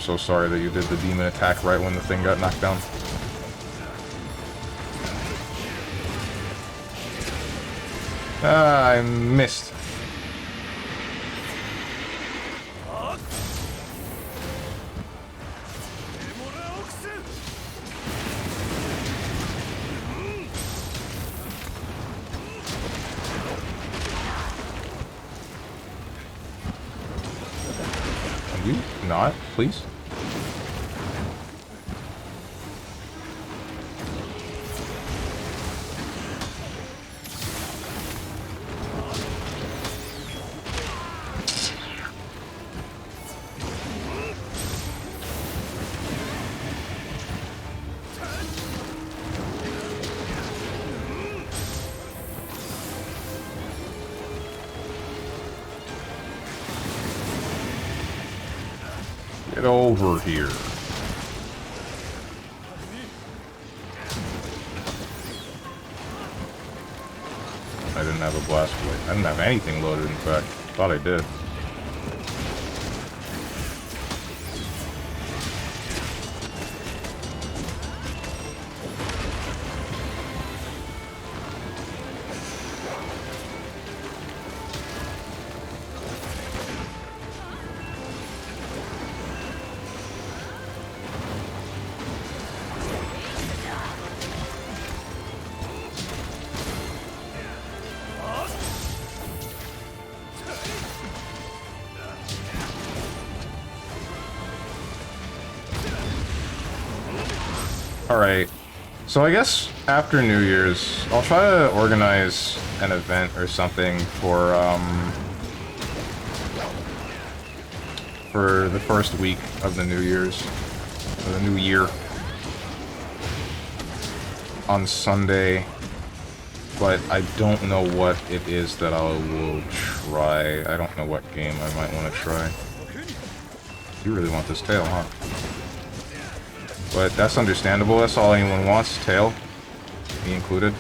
so sorry that you did the demon attack right when the thing got knocked down. Ah, I missed. Can you not, please? Get over here. I didn't have a blast blade. I didn't have anything loaded, in fact. Thought I did. Alright, so I guess after New Year's, I'll try to organize an event or something for the first week of the New Year's, or the New Year, on Sunday, but I don't know what it is that I will try. I don't know what game I might want to try. You really want this tail, huh? But that's understandable, that's all anyone wants, tail, me included.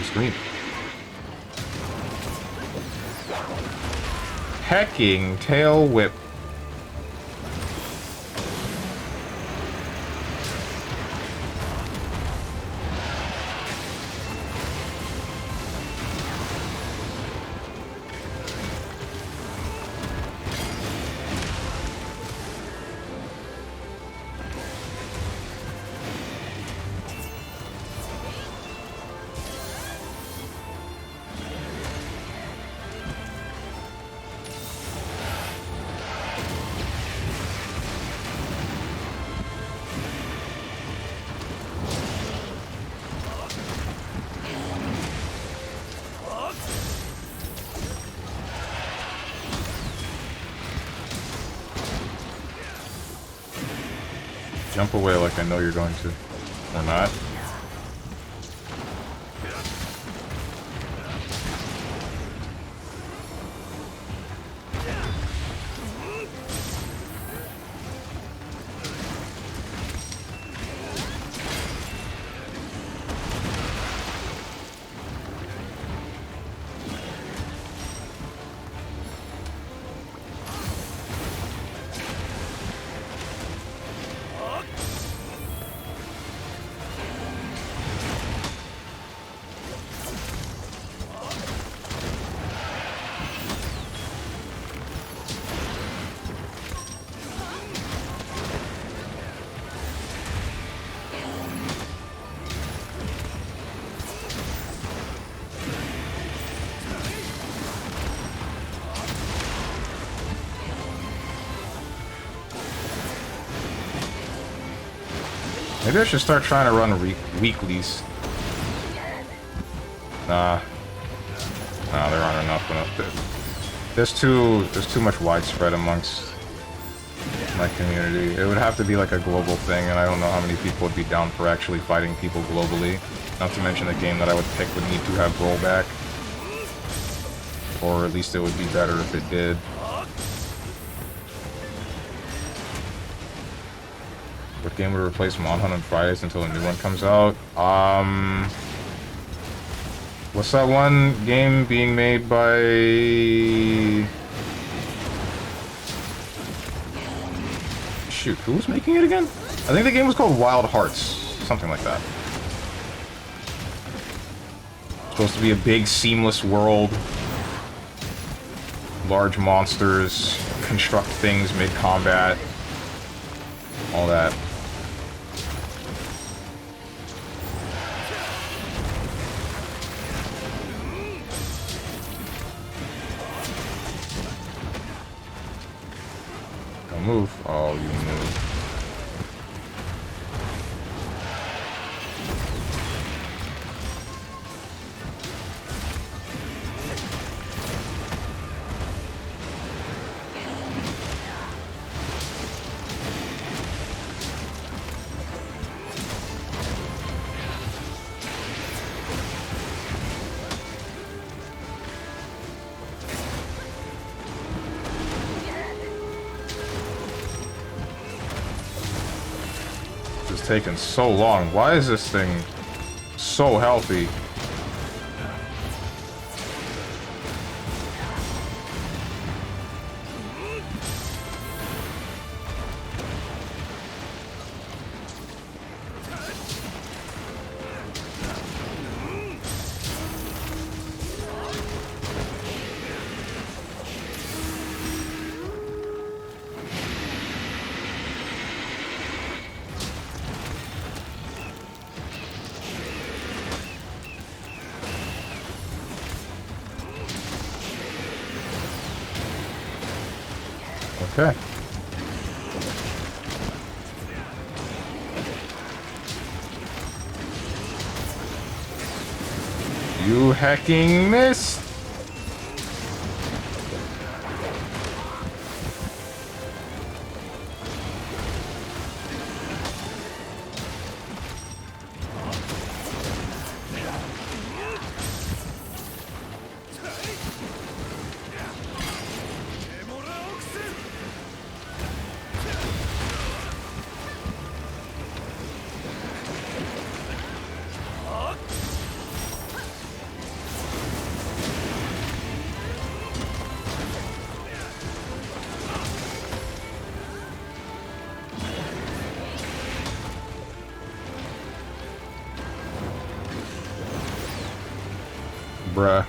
Screen. Hecking tail whip. Jump away like I know you're going to. Or not. Maybe I should start trying to run weeklies. Nah, there aren't enough. There's too much widespread amongst my community. It would have to be like a global thing, and I don't know how many people would be down for actually fighting people globally. Not to mention the game that I would pick would need to have rollback. Or at least it would be better if it did. What game would replace Monhunt on Fridays until a new one comes out? What's that one game being made by... Shoot, who was making it again? I think the game was called Wild Hearts. Something like that. Supposed to be a big, seamless world. Large monsters, construct things mid-combat. All that. Don't move. Oh, you move. Taking so long. Why is this thing so healthy? Okay. You hacking missed. Bruh.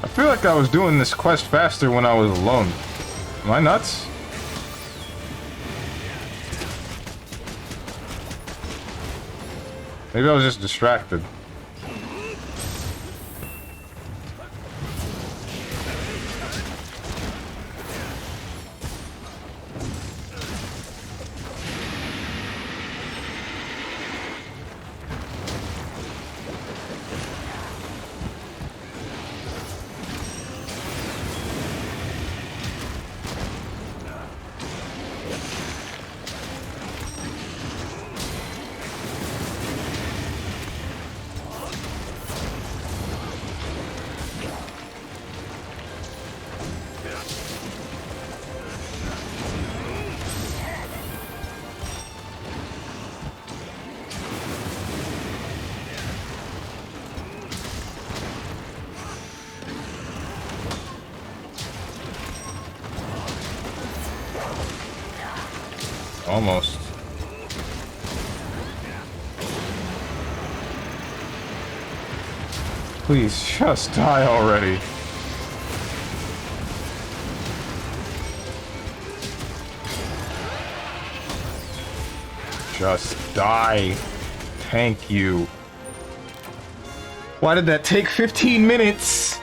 I feel like I was doing this quest faster when I was alone. Am I nuts? Maybe I was just distracted. Almost. Please, just die already. Just die. Thank you. Why did that take 15 minutes?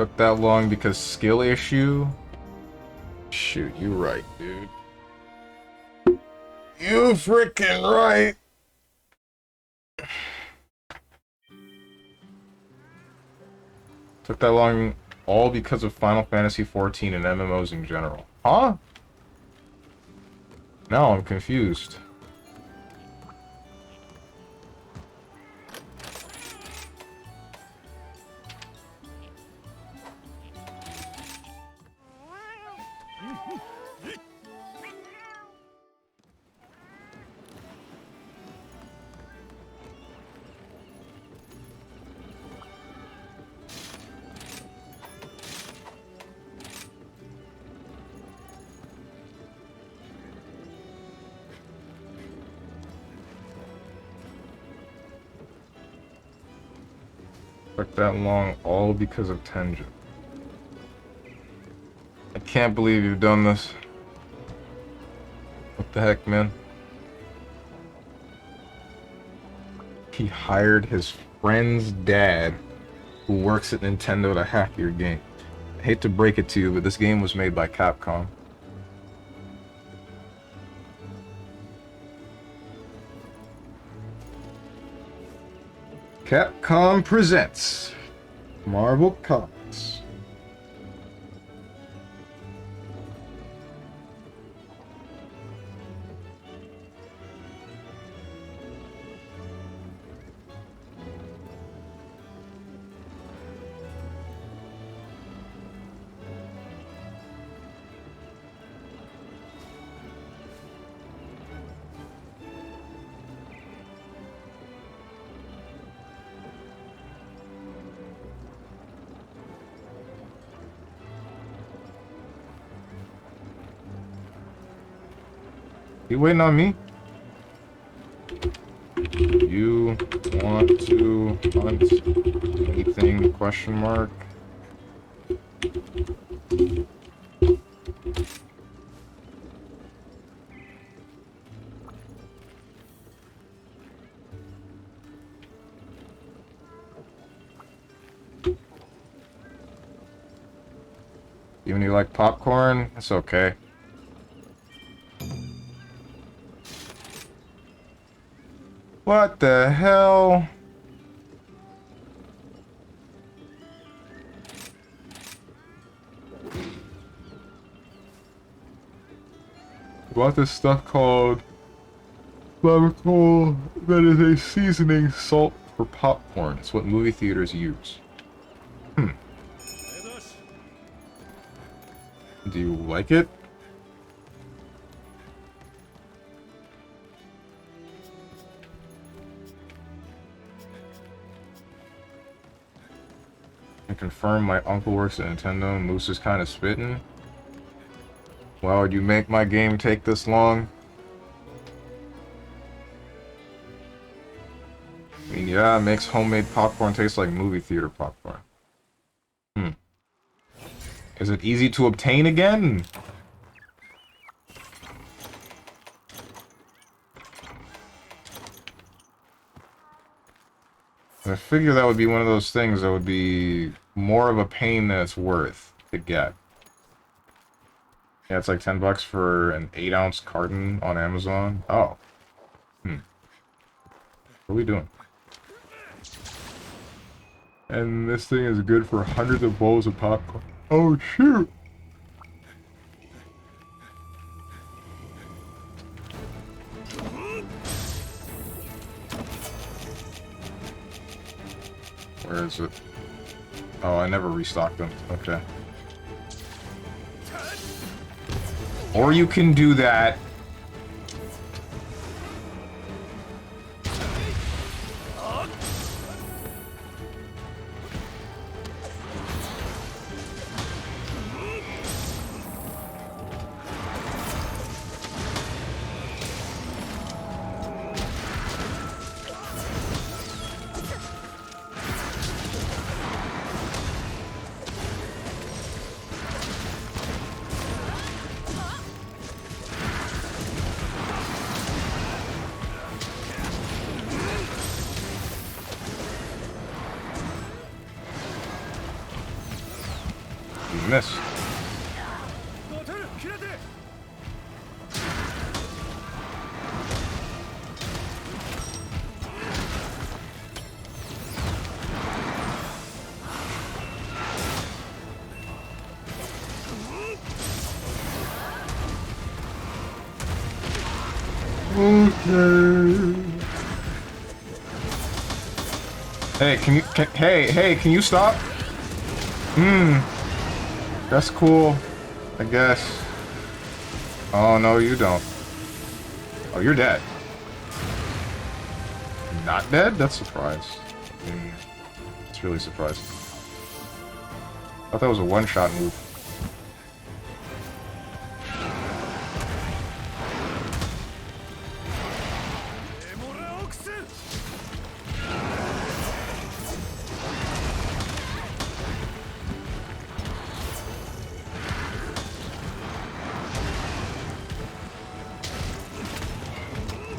Took that long because skill issue? Shoot, you right, dude. You freaking right. Took that long all because of Final Fantasy XIV and MMOs in general. Huh? Now I'm confused. Took that long all because of Tenjin. I can't believe you've done this. What the heck, man? He hired his friend's dad, who works at Nintendo, to hack your game. I hate to break it to you, but this game was made by Capcom. Capcom presents Marvel Comics. You waiting on me? You want to hunt anything? Question mark. Even you like popcorn? It's okay. What the hell? Bought this stuff called Flamical that is a seasoning salt for popcorn. It's what movie theaters use. Do you like it? I confirm my uncle works at Nintendo. Moose is kind of spitting. Why would you make my game take this long? I mean, yeah, it makes homemade popcorn taste like movie theater popcorn. Is it easy to obtain again? I figure that would be one of those things that would be more of a pain than it's worth to get. Yeah, it's like $10 for an 8-ounce carton on Amazon. Oh. What are we doing? And this thing is good for hundreds of bowls of popcorn. Oh, shoot! Where is it? Oh, I never restocked them. Okay. Or you can do that. You missed. Okay. Hey, can you stop? That's cool, I guess. Oh, no, you don't. Oh, you're dead. Not dead? That's a surprise. It's really surprising. I thought that was a one-shot move.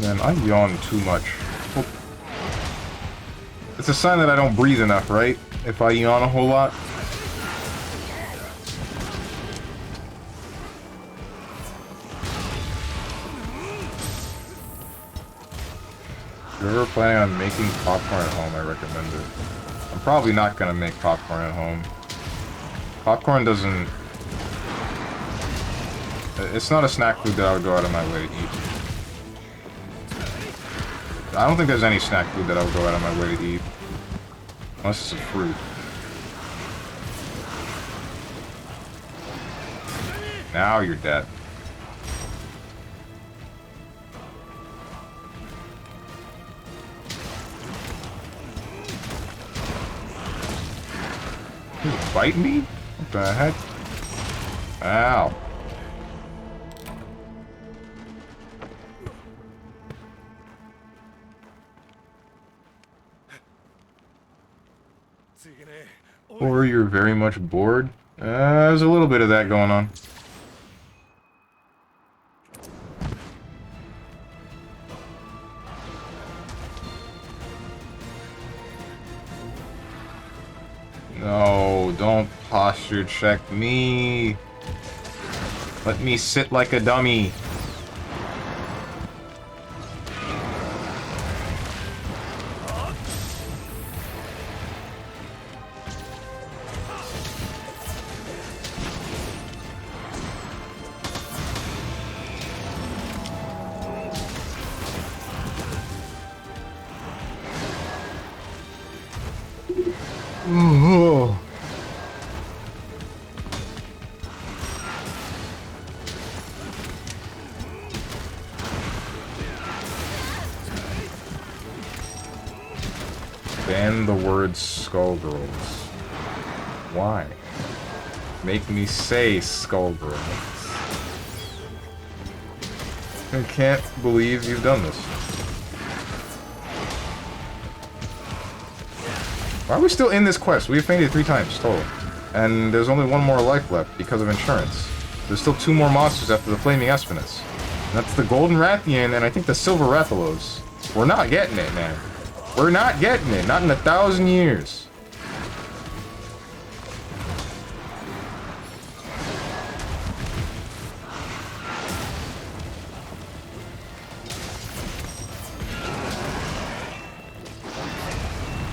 Man, I yawn too much. Oh. It's a sign that I don't breathe enough, right? If I yawn a whole lot. If you're ever planning on making popcorn at home, I recommend it. I'm probably not gonna make popcorn at home. Popcorn doesn't... It's not a snack food that I would go out of my way to eat. I don't think there's any snack food that I would go out of my way to eat. Unless it's a fruit. Now you're dead. You bite me? What the heck? Ow. Or you're very much bored? There's a little bit of that going on. No, don't posture check me. Let me sit like a dummy. Oh. Ban the word skullgirls. Why? Make me say skullgirls. I can't believe you've done this. Why are we still in this quest? We have fainted 3 times total. And there's only 1 more life left because of insurance. There's still 2 more monsters after the Flaming Espinets. And that's the Golden Rathian and I think the Silver Rathalos. We're not getting it, man. We're not getting it. Not in 1,000 years.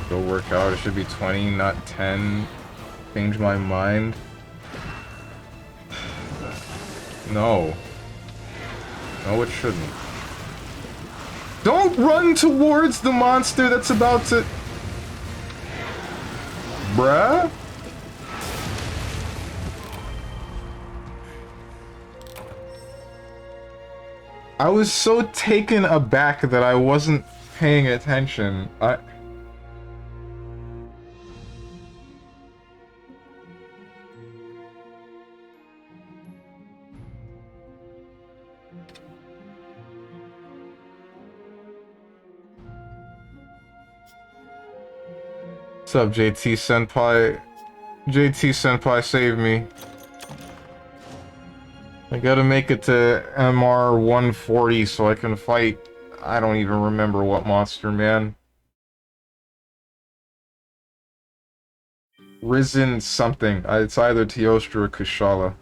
Go work out. It should be 20, not 10. Change my mind. No. No, it shouldn't. Don't run towards the monster that's about to... Bruh? I was so taken aback that I wasn't paying attention. What's up, JT Senpai? JT Senpai, save me. I gotta make it to MR 140 so I can fight. I don't even remember what monster, man. Risen something. It's either Teostra or Kushala.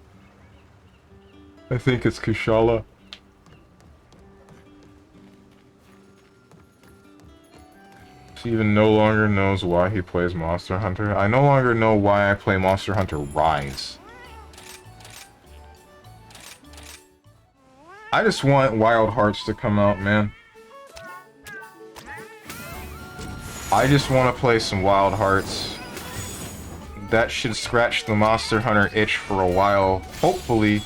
I think it's Kushala. Steven no longer knows why he plays Monster Hunter. I no longer know why I play Monster Hunter Rise. I just want Wild Hearts to come out, man. I just want to play some Wild Hearts. That should scratch the Monster Hunter itch for a while, hopefully.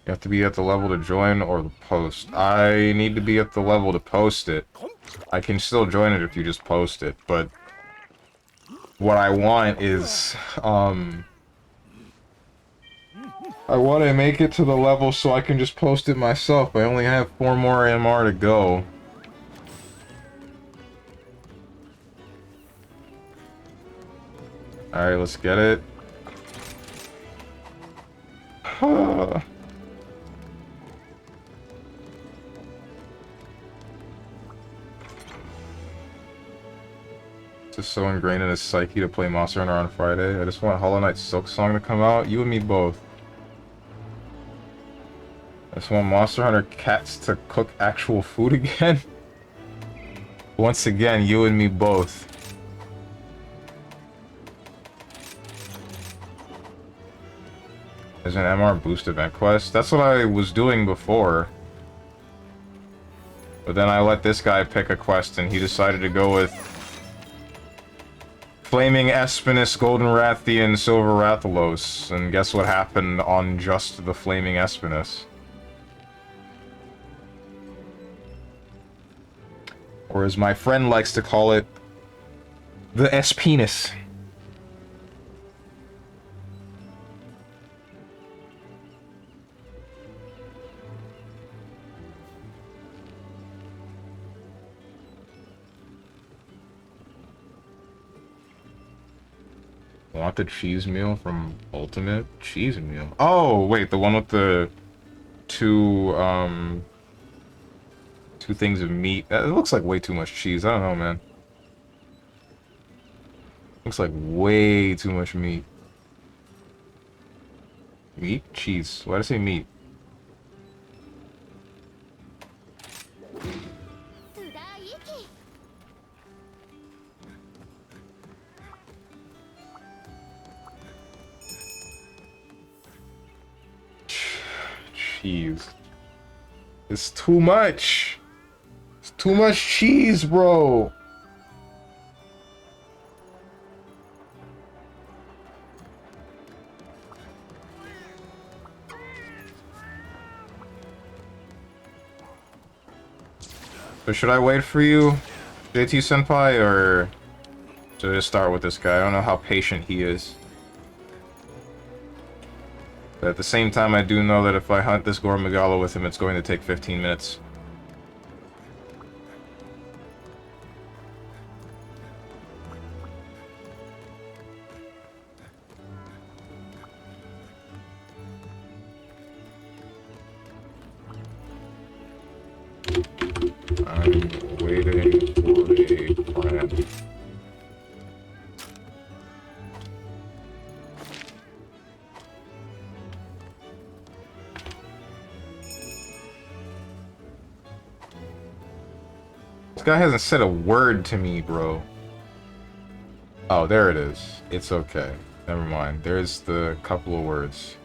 You have to be at the level to join or the post. I need to be at the level to post it. I can still join it if you just post it, but what I want is, I want to make it to the level so I can just post it myself. I only have 4 more MR to go. Alright, let's get it. Just so ingrained in his psyche to play Monster Hunter on Friday. I just want Hollow Knight Silk Song to come out. You and me both. I just want Monster Hunter cats to cook actual food again. Once again, you and me both. There's an MR boost event quest. That's what I was doing before. But then I let this guy pick a quest and he decided to go with Flaming Espinus, Golden Rathian, Silver Rathalos. And guess what happened on just the Flaming Espinus? Or as my friend likes to call it, the Espinus. Want the cheese meal from Ultimate? Cheese meal? Oh, wait, the one with the two things of meat. It looks like way too much cheese. I don't know, man. Looks like way too much meat. Meat? Cheese. Why did I say meat? Cheese. It's too much. It's too much cheese, bro. So should I wait for you, JT Senpai, or should I just start with this guy? I don't know how patient he is. But at the same time, I do know that if I hunt this Gormagala with him, it's going to take 15 minutes. I'm waiting for a friend. This guy hasn't said a word to me, bro. Oh, there it is. It's okay. Never mind. There's the couple of words.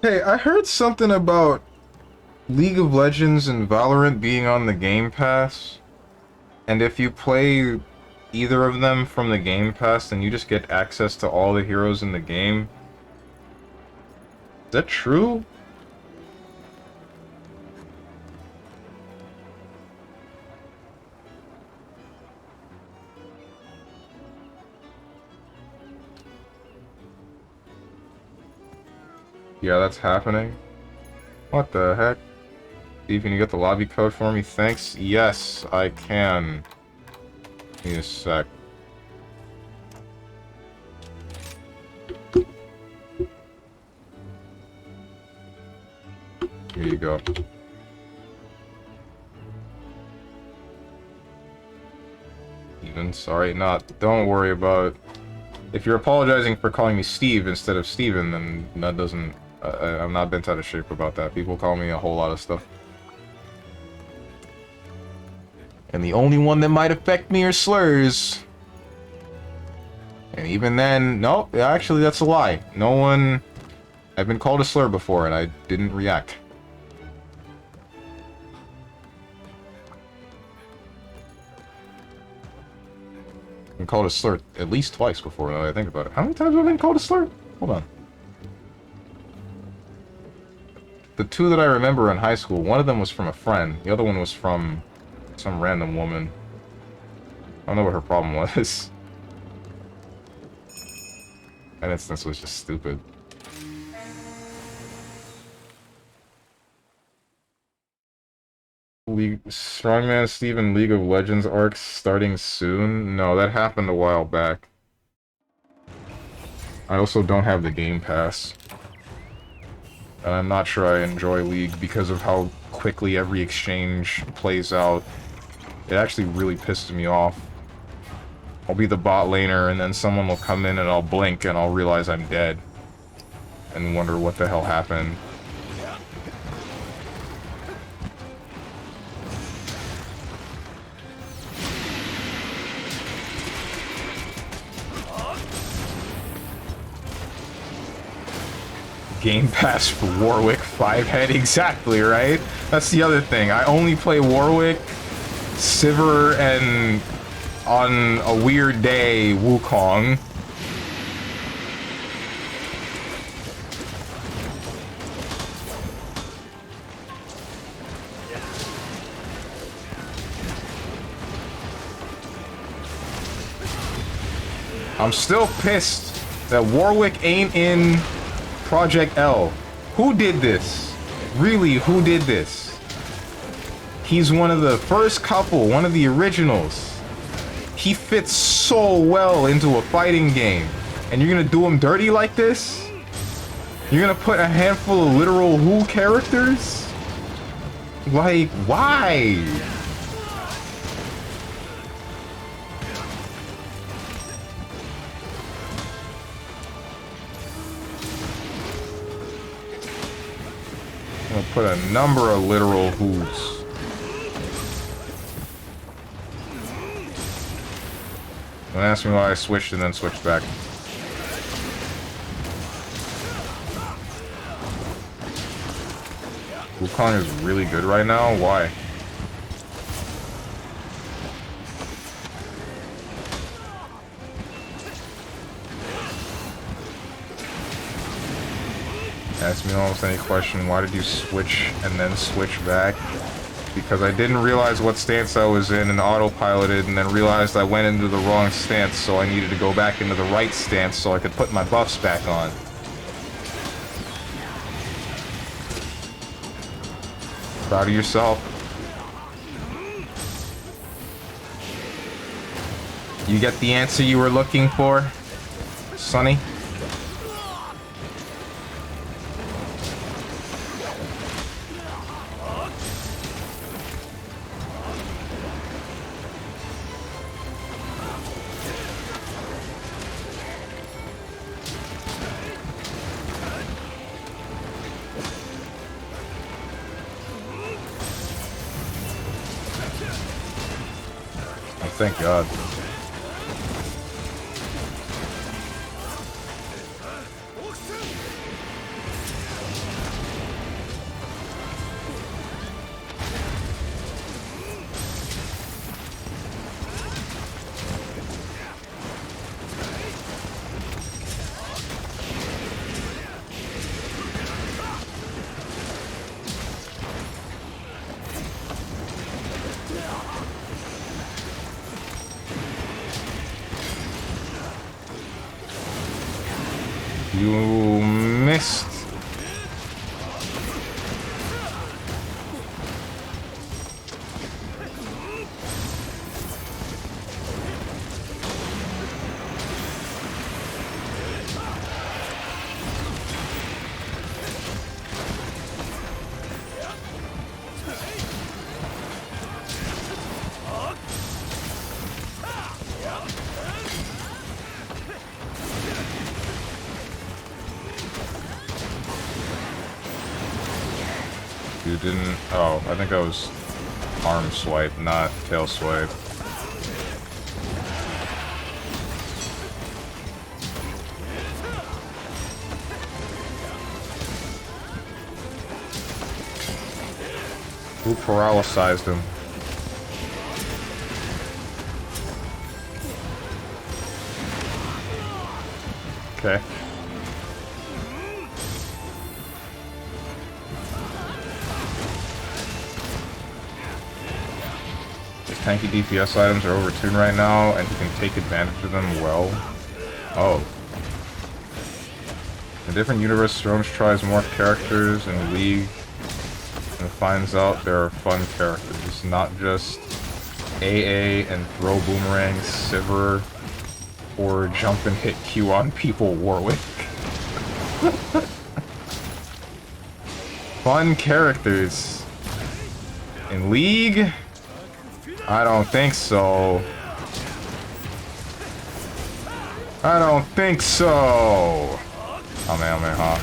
Hey, I heard something about League of Legends and Valorant being on the Game Pass, and if you play either of them from the Game Pass, then you just get access to all the heroes in the game. Is that true? Yeah, that's happening. What the heck? Steve, can you get the lobby code for me? Thanks. Yes, I can. Give me a sec. Here you go. Even sorry, not. Don't worry about it. If you're apologizing for calling me Steve instead of Steven, then that doesn't... I'm not bent out of shape about that. People call me a whole lot of stuff. And the only one that might affect me are slurs. And even then, nope, actually that's a lie. No one... I've been called a slur before and I didn't react. I've been called a slur at least twice before, now that I think about it. How many times have I been called a slur? Hold on. The two that I remember in high school, one of them was from a friend. The other one was from some random woman. I don't know what her problem was. That instance was just stupid. StrongmanSteven League of Legends arc starting soon? No, that happened a while back. I also don't have the Game Pass. And I'm not sure I enjoy League because of how quickly every exchange plays out. It actually really pissed me off. I'll be the bot laner and then someone will come in and I'll blink and I'll realize I'm dead. And wonder what the hell happened. Game Pass for Warwick 5-head, exactly, right? That's the other thing. I only play Warwick, Sivir, and on a weird day, Wukong. I'm still pissed that Warwick ain't in Project L. Who did this? Really, who did this? He's one of the first couple, one of the originals. He fits so well into a fighting game. And you're gonna do him dirty like this? You're gonna put a handful of literal who characters? Like, why? I'm gonna put a number of literal who's. Don't ask me why I switched and then switched back. Wukong is really good right now? Why? Ask me almost any question, why did you switch and then switch back? Because I didn't realize what stance I was in and autopiloted and then realized I went into the wrong stance, so I needed to go back into the right stance so I could put my buffs back on. Proud of yourself. You get the answer you were looking for, Sonny? Thank God. You didn't... Oh, I think I was arm swipe, not tail swipe. Who paralyzed him? Okay. His tanky DPS items are overtuned right now, and he can take advantage of them well. Oh. In a different universe, Stromes tries more characters in League and finds out there are fun characters, not just AA and throw boomerangs, Sivir, or jump and hit Q on people, Warwick. Fun characters. In League? I don't think so. I don't think so. Oh man, huh?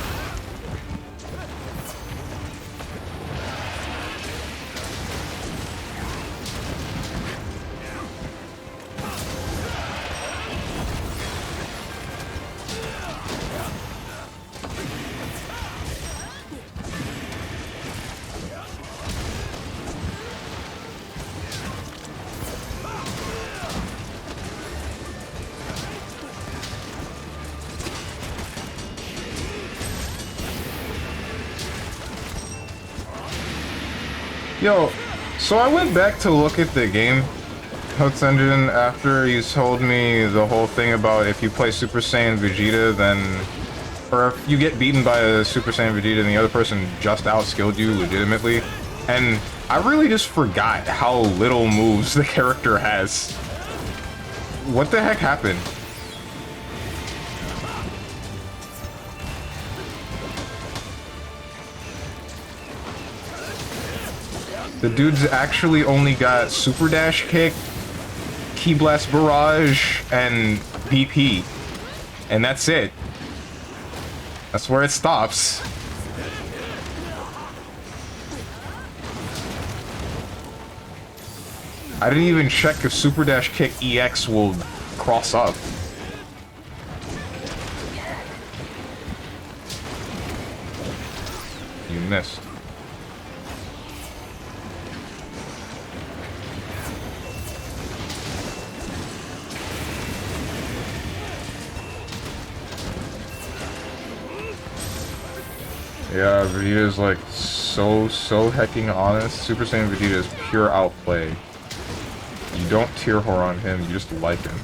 Yo, so I went back to look at the game Hook's Engine after you told me the whole thing about if you play Super Saiyan Vegeta, then... Or if you get beaten by a Super Saiyan Vegeta and the other person just outskilled you legitimately. And I really just forgot how little moves the character has. What the heck happened? The dude's actually only got Super Dash Kick, Ki Blast Barrage, and BP. And that's it. That's where it stops. I didn't even check if Super Dash Kick EX will cross up. You missed. Yeah, Vegeta's like so hecking honest. Super Saiyan Vegeta is pure outplay. You don't tier whore on him, you just like him.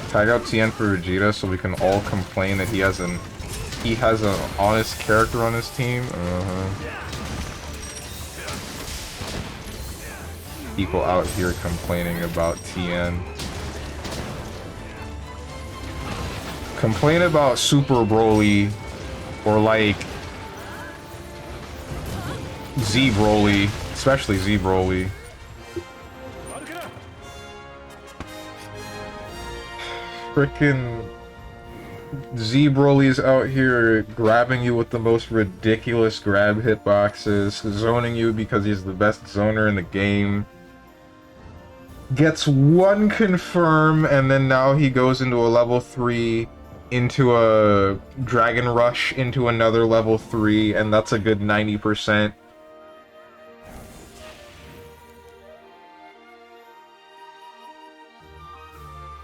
Tag out TN for Vegeta so we can all complain that he has an honest character on his team. People out here complaining about TN. Complain about Super Broly. Or like Z Broly, especially Z Broly. Frickin' Z Broly's out here grabbing you with the most ridiculous grab hitboxes, zoning you because he's the best zoner in the game. Gets one confirm, and then now he goes into a level 3. Into a Dragon Rush, into another level 3, and that's a good 90%.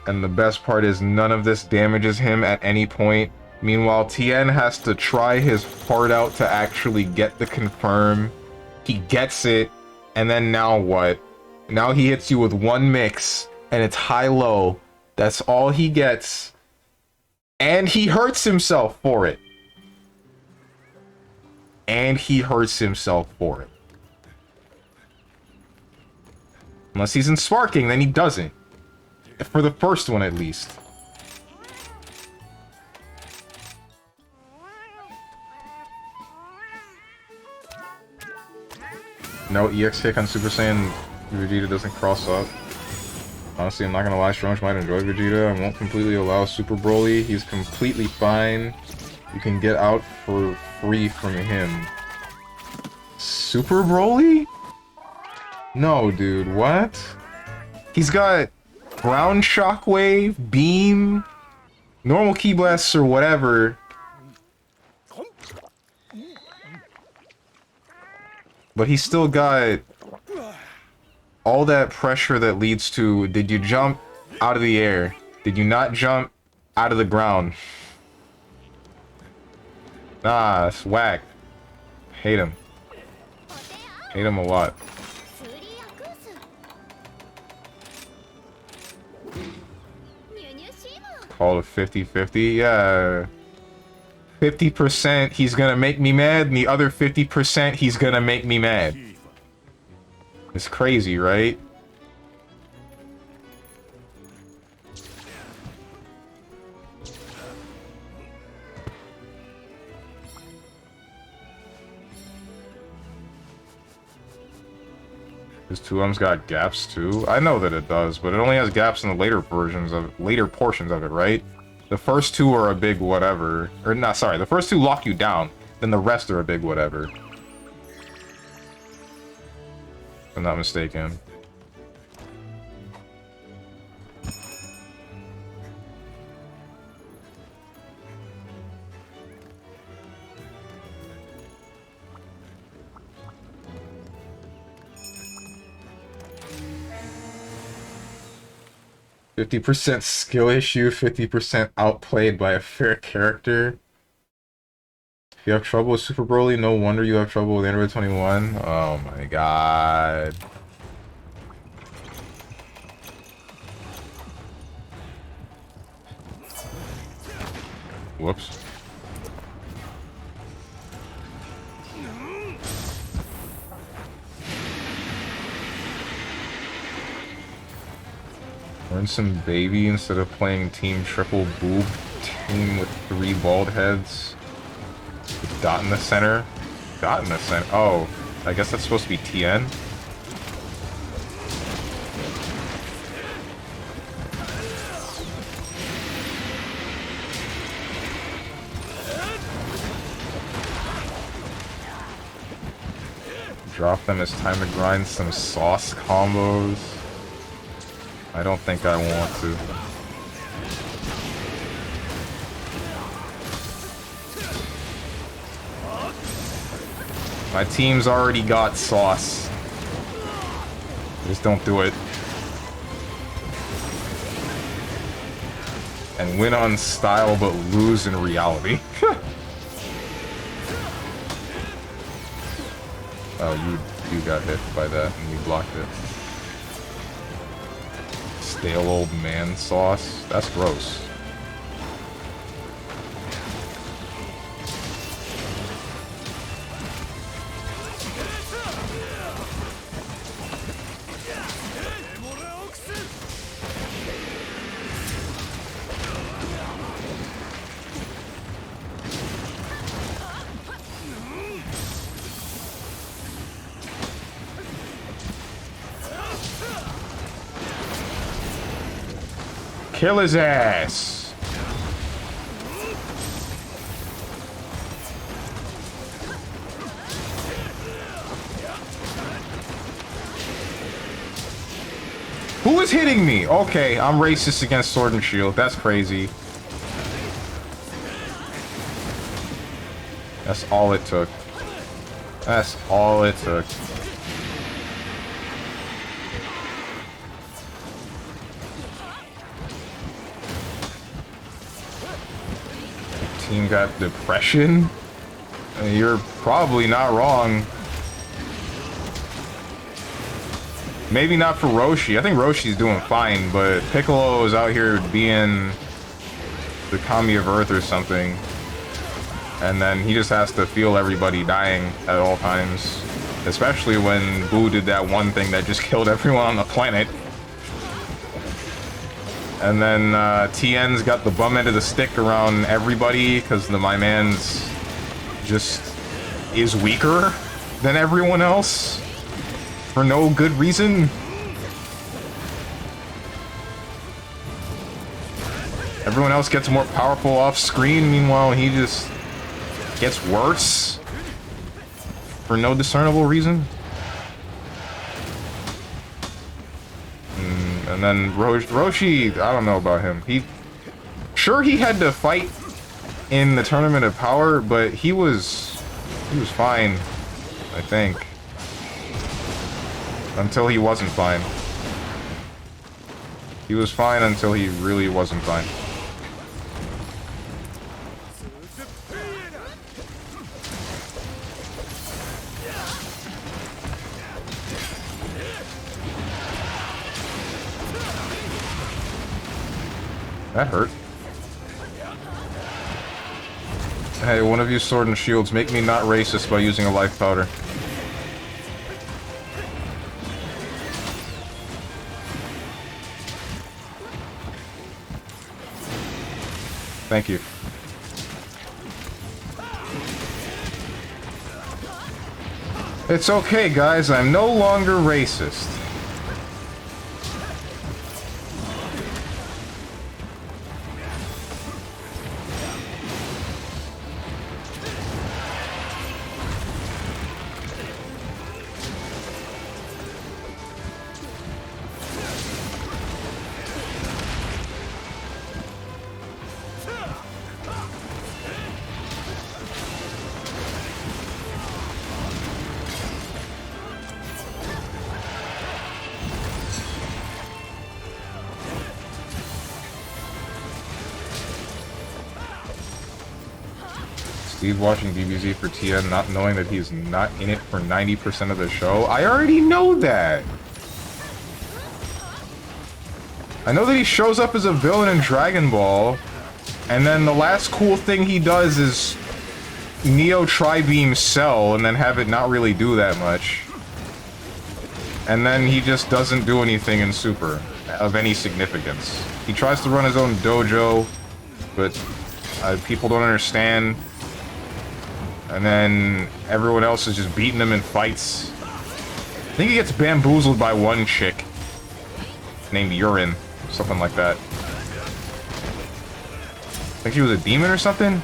And the best part is none of this damages him at any point. Meanwhile, Tien has to try his heart out to actually get the confirm. He gets it, and then now what? Now he hits you with one mix, and it's high-low. That's all he gets. And he hurts himself for it. And he hurts himself for it. Unless he's in Sparking, then he doesn't. For the first one, at least. No EX kick on Super Saiyan Vegeta doesn't cross up. Honestly, I'm not gonna lie, Strong might enjoy Vegeta. I won't completely allow Super Broly. He's completely fine. You can get out for free from him. Super Broly? No, dude, what? He's got ground shockwave, beam, normal ki blasts or whatever. But he's still got all that pressure that leads to, did you jump out of the air? Did you not jump out of the ground? Nah, it's whack. Hate him. Hate him a lot. Call it 50-50, yeah. 50% he's gonna make me mad, and the other 50% he's gonna make me mad. It's crazy, right? This 2M's got gaps too. I know that it does, but it only has gaps in the later portions of it, right? The first two are a big whatever. Or not, sorry, the first two lock you down, then the rest are a big whatever. If I'm not mistaken. %50 skill issue, 50% outplayed by a fair character. If you have trouble with Super Broly, no wonder you have trouble with Android 21. Oh my god. Whoops. Learn some baby instead of playing team triple boob team with 3 bald heads. With dot in the center. Dot in the center. Oh, I guess that's supposed to be TN. Drop them, it's time to grind some sauce combos. I don't think I want to. My team's already got sauce. Just don't do it. And win on style but lose in reality. Oh, you got hit by that and you blocked it. Stale old man sauce? That's gross. Kill his ass! Who is hitting me? Okay, I'm racist against Sword and Shield. That's crazy. That's all it took. That's all it took. Team got depression? You're probably not wrong. Maybe not for Roshi. I think Roshi's doing fine, but Piccolo is out here being the Kami of Earth or something. And then he just has to feel everybody dying at all times. Especially when Boo did that one thing that just killed everyone on the planet. And then TN's got the bum end of the stick around everybody because my man's just is weaker than everyone else for no good reason. Everyone else gets more powerful off screen, meanwhile he just gets worse for for no discernible reason. And then Roshi, I don't know about him. He had to fight in the Tournament of Power, but he was fine, I think. Until he wasn't fine. He was fine until he really wasn't fine. That hurt. Hey, one of you Sword and Shields, make me not racist by using a life powder. Thank you. It's okay, guys. I'm no longer racist. Steve watching DBZ for TN, not knowing that he's not in it for 90% of the show. I already know that! I know that he shows up as a villain in Dragon Ball, and then the last cool thing he does is Neo Tri-Beam Cell, and then have it not really do that much. And then he just doesn't do anything in Super of any significance. He tries to run his own dojo, but people don't understand. And then everyone else is just beating him in fights. I think he gets bamboozled by one chick named Urine, something like that. I think she was a demon or something?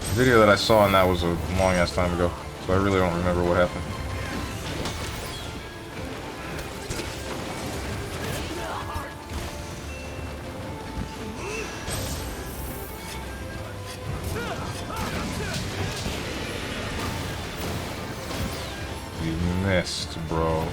The video that I saw on that was a long ass time ago, so I really don't remember what happened. You missed, bro.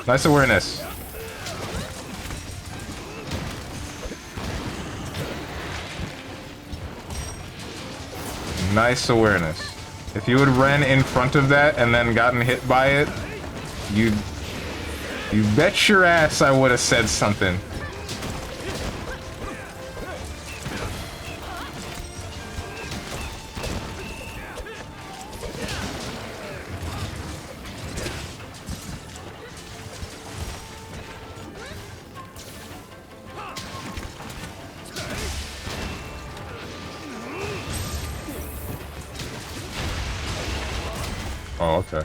Nice awareness. Nice awareness. If you had ran in front of that and then gotten hit by it, you bet your ass I would have said something. Oh, okay.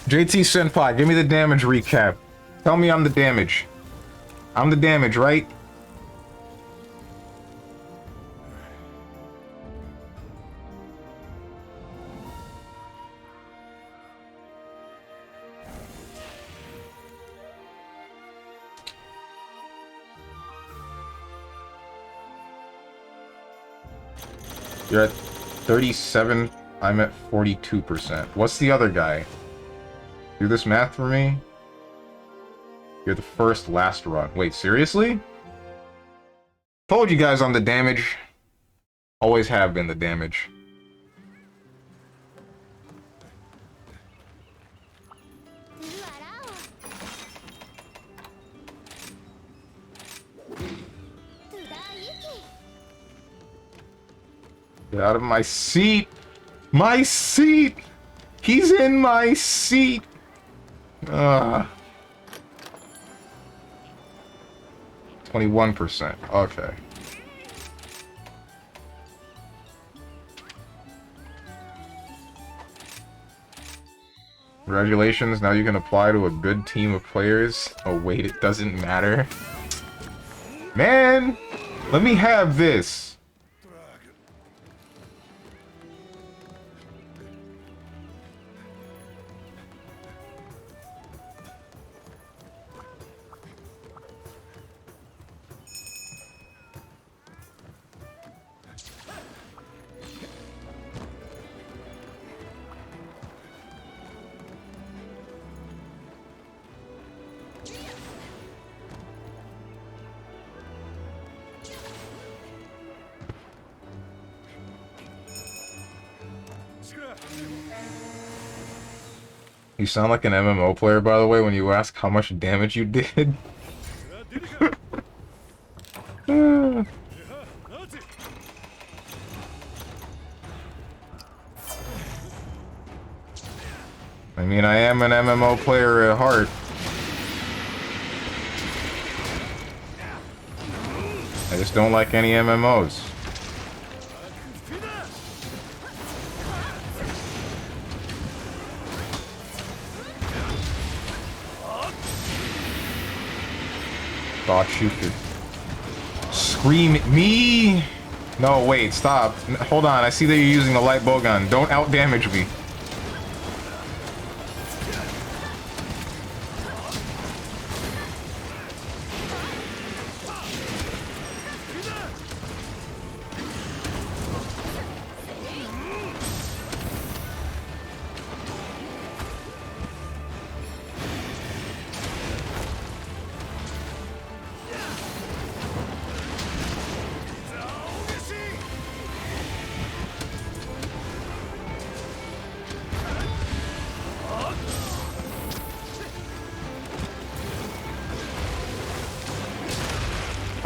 JT Senpai, give me the damage recap. Tell me I'm the damage. I'm the damage, right? You're at 37. I'm at 42%. What's the other guy? Do this math for me. You're the first last run. Wait, seriously? Told you guys I'm the damage. Always have been the damage. Get out of my seat! My seat! He's in my seat! 21%. Okay. Congratulations, now you can apply to a good team of players. Oh wait, it doesn't matter. Man! Let me have this! You sound like an MMO player, by the way, when you ask how much damage you did. I mean, I am an MMO player at heart. I just don't like any MMOs. Thought you could scream at me. No, wait, stop. Hold on, I see that you're using the light bow gun. Don't out-damage me.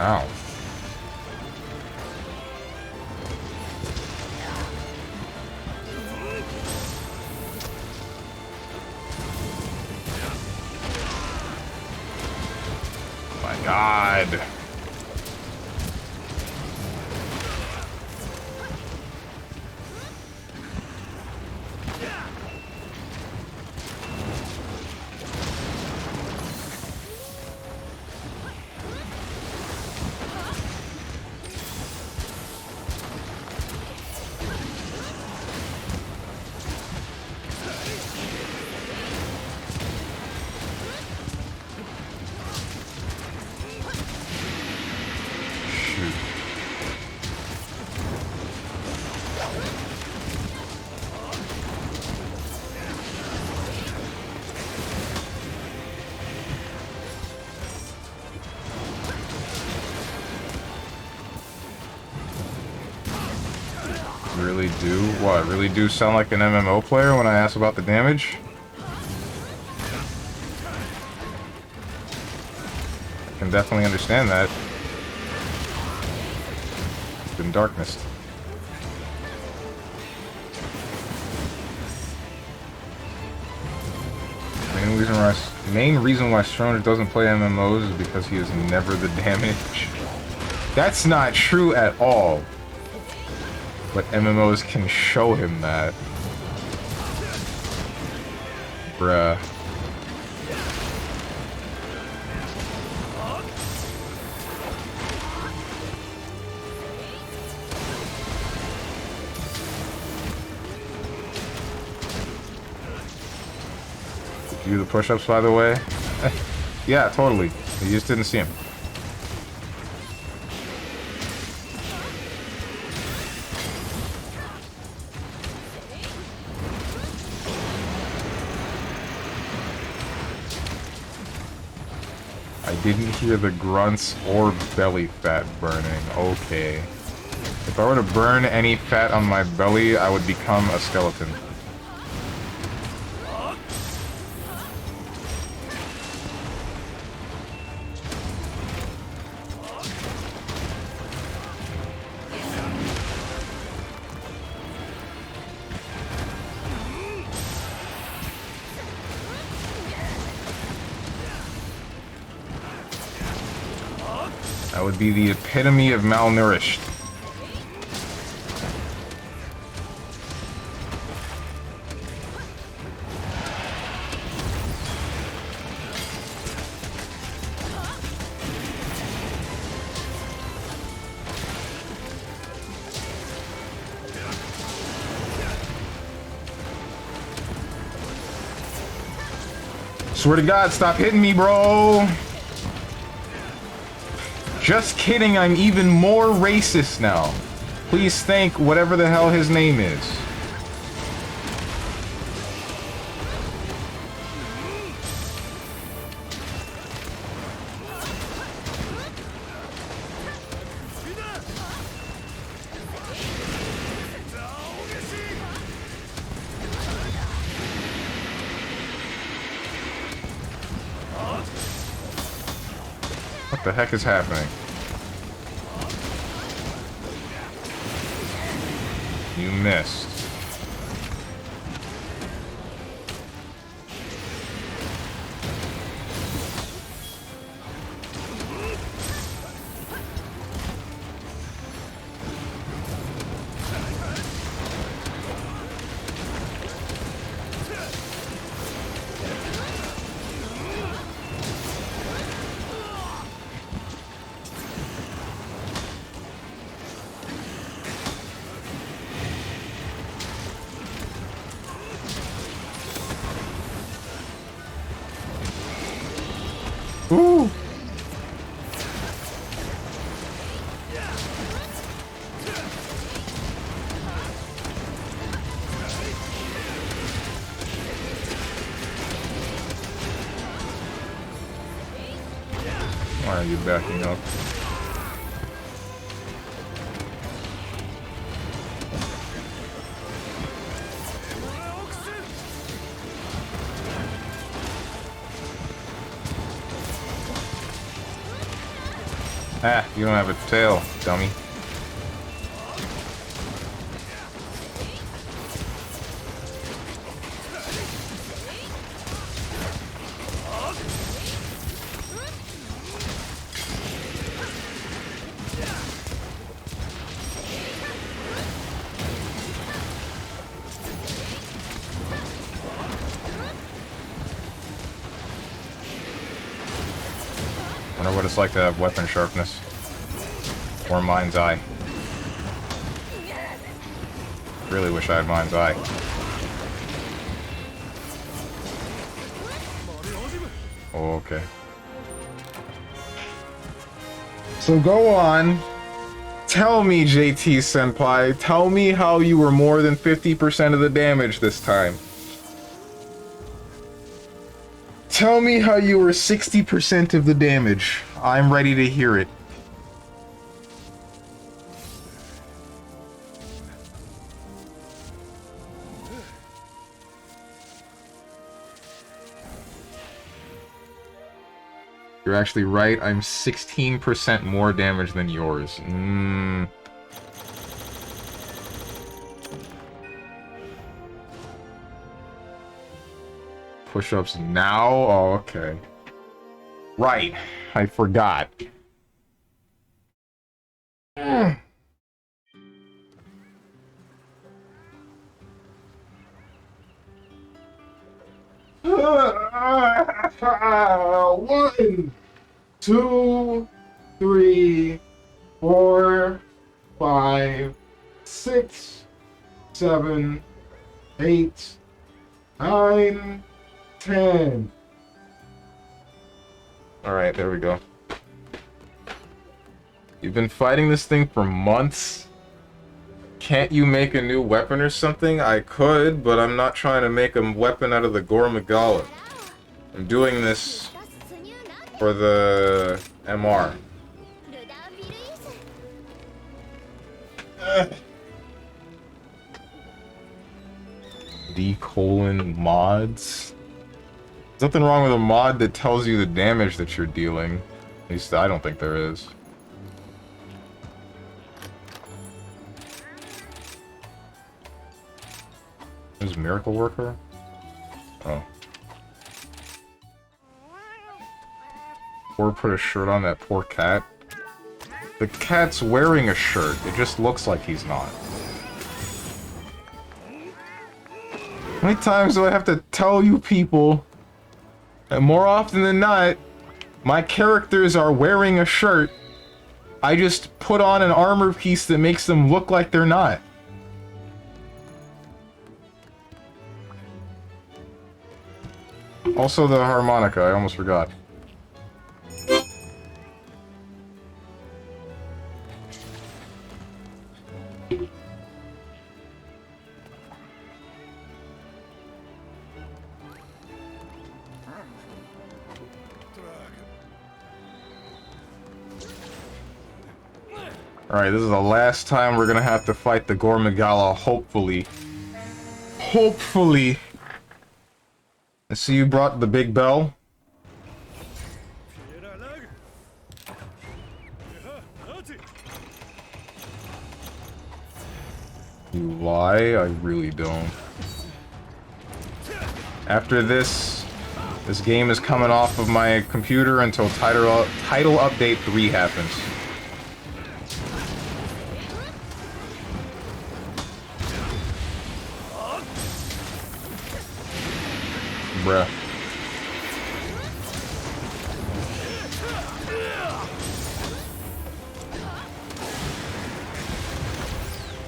Ow. My God. Really do? What? Really do sound like an MMO player when I ask about the damage? I can definitely understand that. It's been darkness. Main reason why Stronger doesn't play MMOs is because he is never the damage. That's not true at all. But MMOs can show him that. Bruh. Did you do the push-ups, by the way? Yeah, totally. You just didn't see him. I didn't hear the grunts or belly fat burning. Okay. If I were to burn any fat on my belly, I would become a skeleton. That would be the epitome of malnourished. Swear to God, stop hitting me, bro! Just kidding, I'm even more racist now. Please thank whatever the hell his name is. What the heck is happening? You missed. Ooh. Why are you backing up? Ah, you don't have a tail, dummy. Wonder what it's like to have weapon sharpness. Or mind's eye. Really wish I had mind's eye. Oh, okay. So go on. Tell me, JT Senpai. Tell me how you were more than 50% of the damage this time. Tell me how you were 60% of the damage. I'm ready to hear it. You're actually right. I'm 16% more damage than yours. Push-ups now? Oh, okay. Right. I forgot. One, two, three, four, five, six, seven, eight, 9, 10. Alright, there we go. You've been fighting this thing for months. Can't you make a new weapon or something? I could, but I'm not trying to make a weapon out of the Gore Magala. I'm doing this For the MR. D::mods. There's nothing wrong with a mod that tells you the damage that you're dealing. At least I don't think there is. There's Miracle Worker? Oh. Or put a shirt on that poor cat. The cat's wearing a shirt. It just looks like he's not. How many times do I have to tell you people? And more often than not, my characters are wearing a shirt. I just put on an armor piece that makes them look like they're not. Also the harmonica, I almost forgot. Alright, this is the last time we're gonna have to fight the Gormagala, hopefully. Hopefully. I see you brought the big bell. You lie? I really don't. After this game is coming off of my computer until title update 3 happens. Bruh.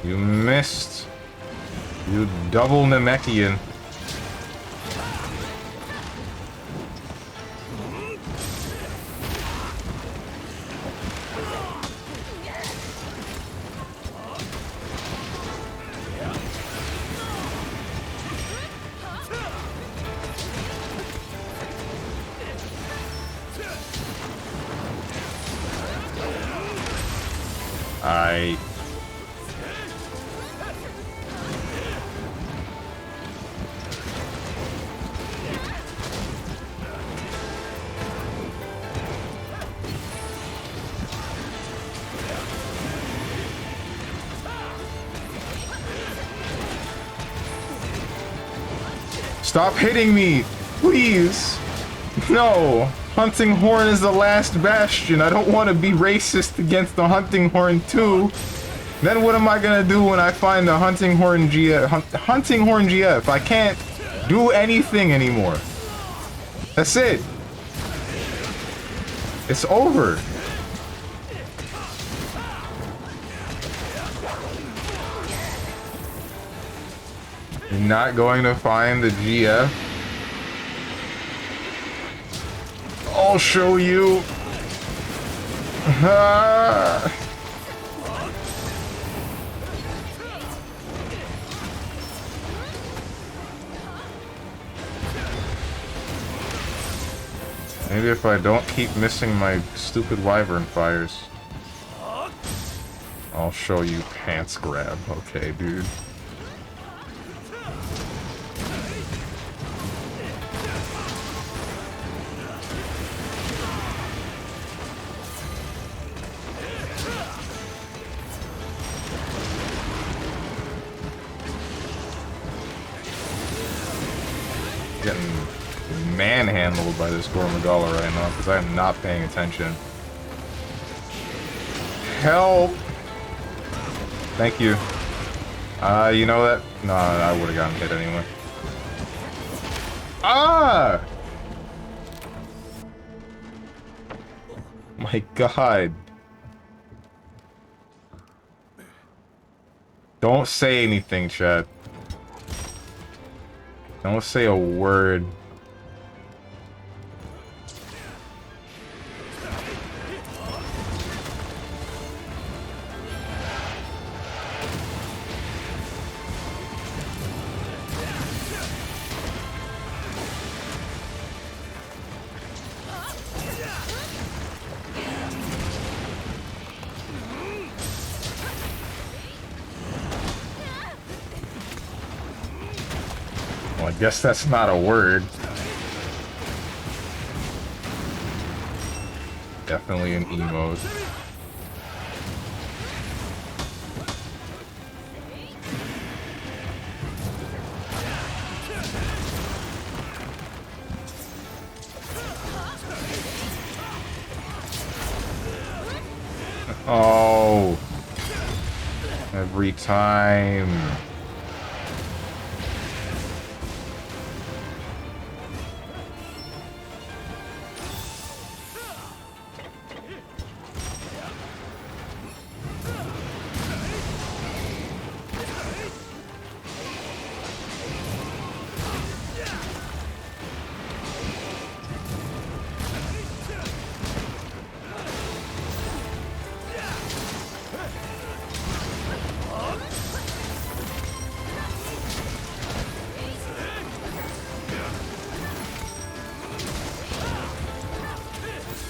You missed. You double Namekian. Stop hitting me! Please! No! Hunting Horn is the last bastion. I don't want to be racist against the Hunting Horn too. Then what am I gonna do when I find the Hunting Horn GF? Hunting Horn GF. I can't do anything anymore. That's it. It's over. You're not going to find the GF? I'll show you. Maybe if I don't keep missing my stupid wyvern fires. I'll show you pants grab. Okay, dude. Getting manhandled by this Gormagala right now because I am not paying attention. Help! Thank you. You know that? No, I would have gotten hit anyway. Ah! My God. Don't say anything, chat. Don't say a word. Well, I guess that's not a word. Definitely an emote. Oh. Every time.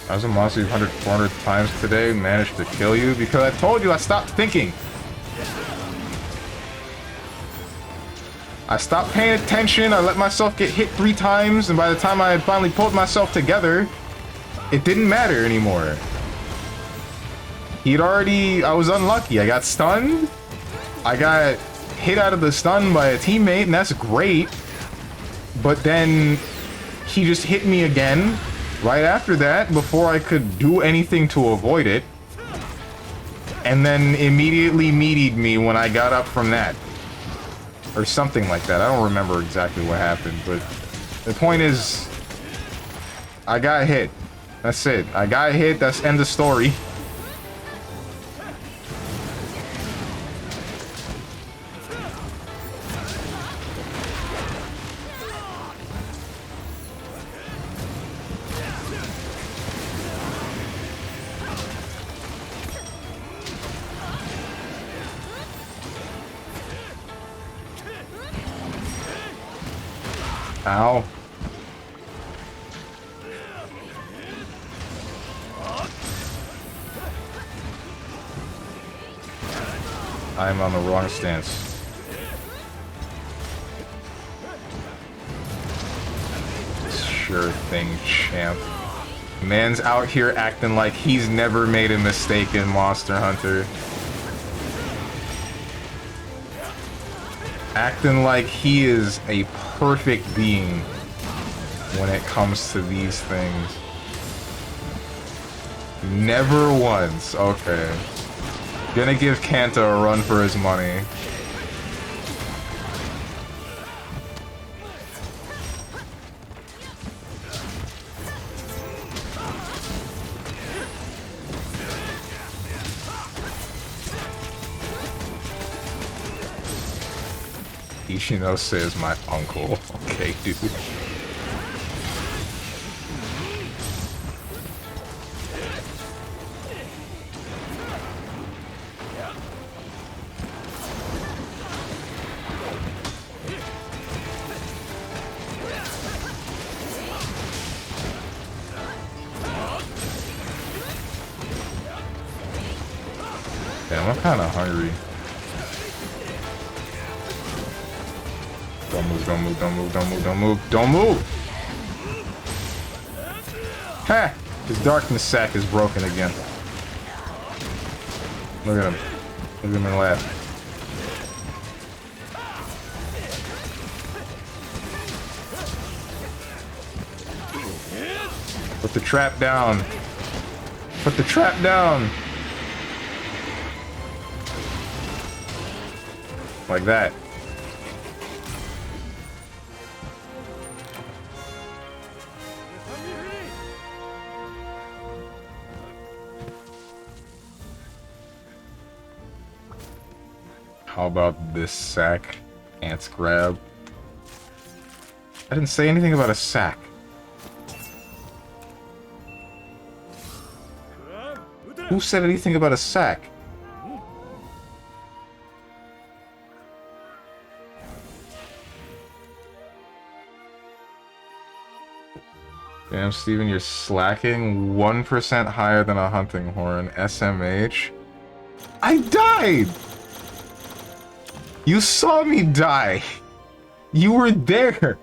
I was a monster 400 times today, managed to kill you because I told you I stopped thinking. I stopped paying attention, I let myself get hit 3 times, and by the time I had finally pulled myself together, it didn't matter anymore. I was unlucky. I got stunned. I got hit out of the stun by a teammate, and that's great. But then he just hit me again right after that before I could do anything to avoid it. And then immediately meatied me when I got up from that. Or something like that. I don't remember exactly what happened, but the point is, I got hit. That's it. I got hit, that's end of story. Ow. I'm on the wrong stance. Sure thing, champ. Man's out here acting like he's never made a mistake in Monster Hunter. Acting like he is a perfect being when it comes to these things. Never once. Okay. Gonna give Kanta a run for his money. Ishinose is my uncle. Okay, dude. Damn, I'm kind of hungry. Don't move, don't move, don't move, don't move, don't move, don't move! Ha! His darkness sack is broken again. Look at him. Look at him and laugh. Put the trap down. Put the trap down. Like that. How about this sack? Ants grab. I didn't say anything about a sack. Who said anything about a sack? Damn, Steven, you're slacking 1% higher than a hunting horn. SMH. I died! You saw me die! You were there.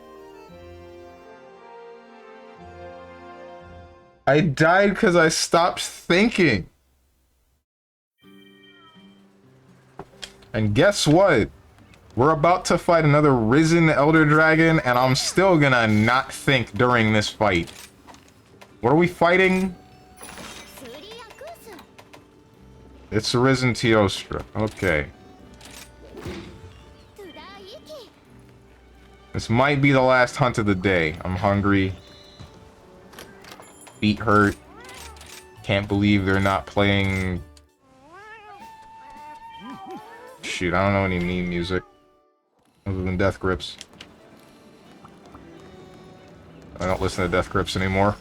I died because I stopped thinking. And guess what? We're about to fight another Risen Elder Dragon, and I'm still gonna not think during this fight. What are we fighting? It's a Risen Teostra. Okay. This might be the last hunt of the day. I'm hungry. Feet hurt. Can't believe they're not playing... Shoot, I don't know any meme music. Other than Death Grips. I don't listen to Death Grips anymore.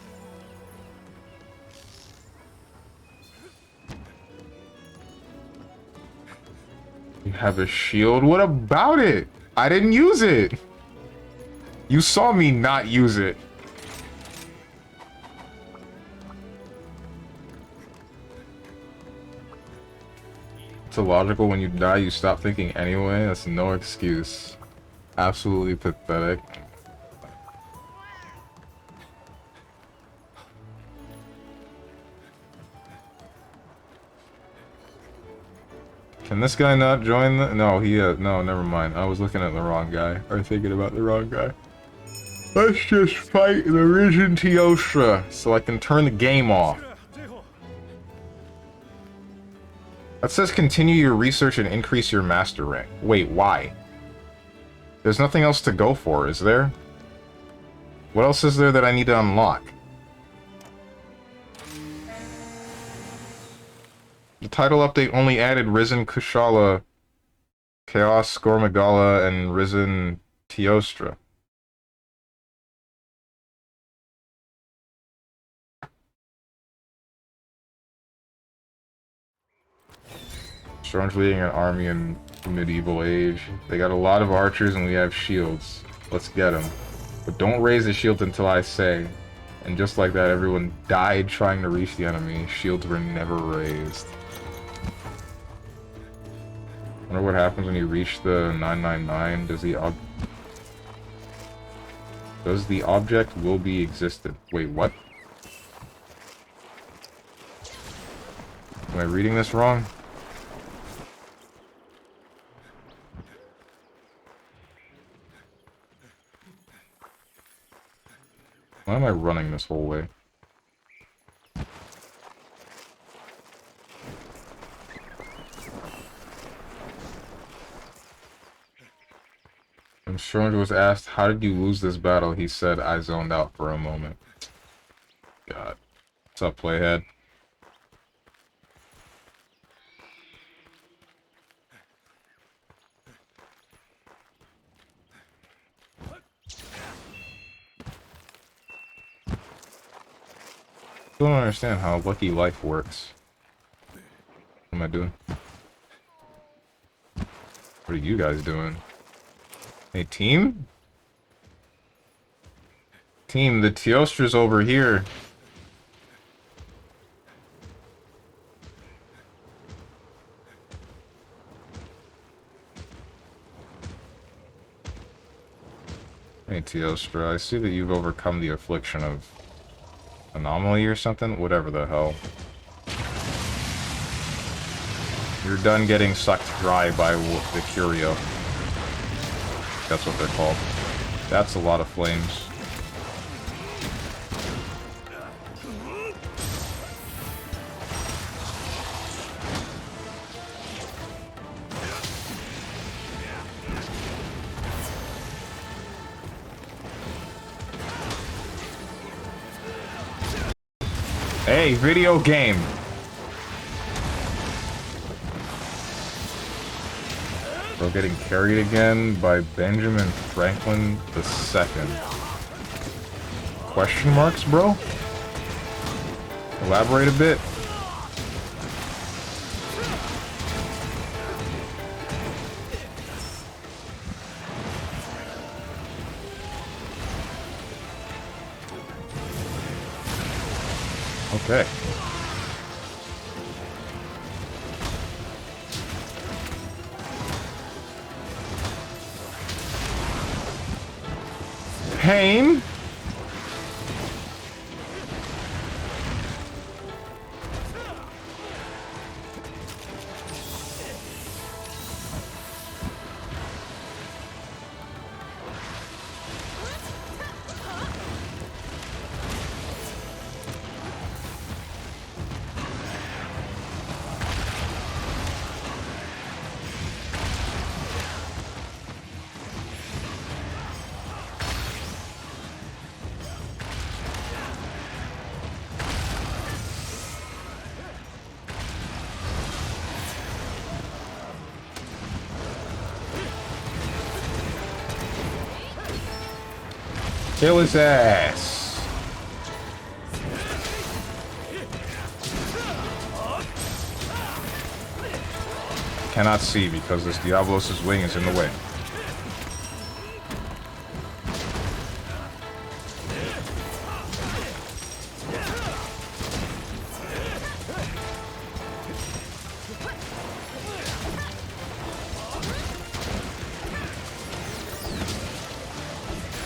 You have a shield? What about it? I didn't use it! You saw me not use it. It's illogical when you die, you stop thinking anyway. That's no excuse. Absolutely pathetic. Can this guy not join the... No, no, never mind. I was looking at the wrong guy. Or thinking about the wrong guy. Let's just fight the Risen Teostra so I can turn the game off. That says continue your research and increase your master rank. Wait, why? There's nothing else to go for, is there? What else is there that I need to unlock? The title update only added Risen Kushala, Chaos Skormagala, and Risen Teostra. Strong's leading an army in the medieval age. They got a lot of archers and we have shields. Let's get them. But don't raise the shields until I say. And just like that, everyone died trying to reach the enemy. Shields were never raised. Wonder what happens when you reach the 999. Does the object will be existed? Wait, what? Am I reading this wrong? Why am I running this whole way? When Strong was asked, how did you lose this battle? He said, I zoned out for a moment. God. What's up, playhead? I don't understand how Lucky Life works. What am I doing? What are you guys doing? Hey, team? Team, the Teostra's over here. Hey, Teostra, I see that you've overcome the affliction of anomaly or something? Whatever the hell. You're done getting sucked dry by the Curio. That's what they're called. That's a lot of flames. Hey, video game! We're getting carried again by Benjamin Franklin II. Question marks, bro? Elaborate a bit. Okay. pain. Kill his ass. Cannot see because this Diablos' wing is in the way.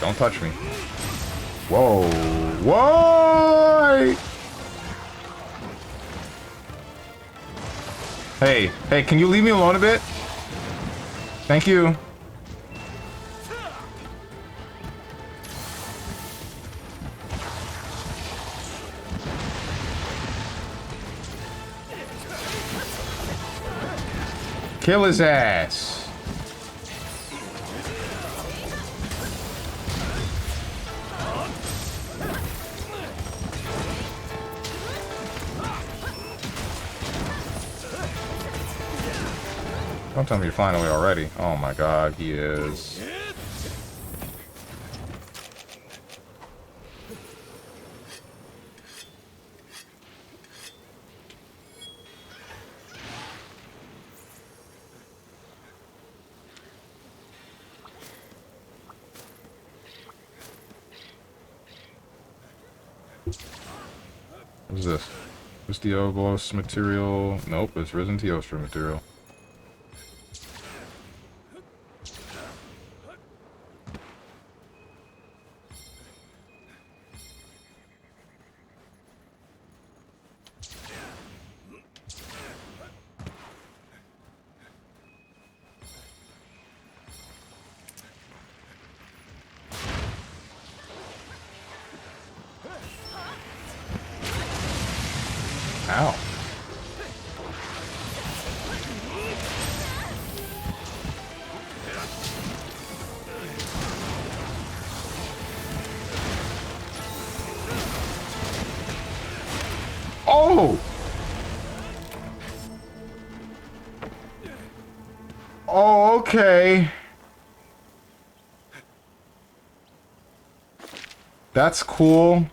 Don't touch me. Whoa. Why? Hey, can you leave me alone a bit? Thank you. Kill his ass. Don't tell me you're flying away already. Oh my god, he is. What's this? What's the Diablos material? Nope, it's Risen Teostra material. Ow. Oh! Oh, okay. That's cool.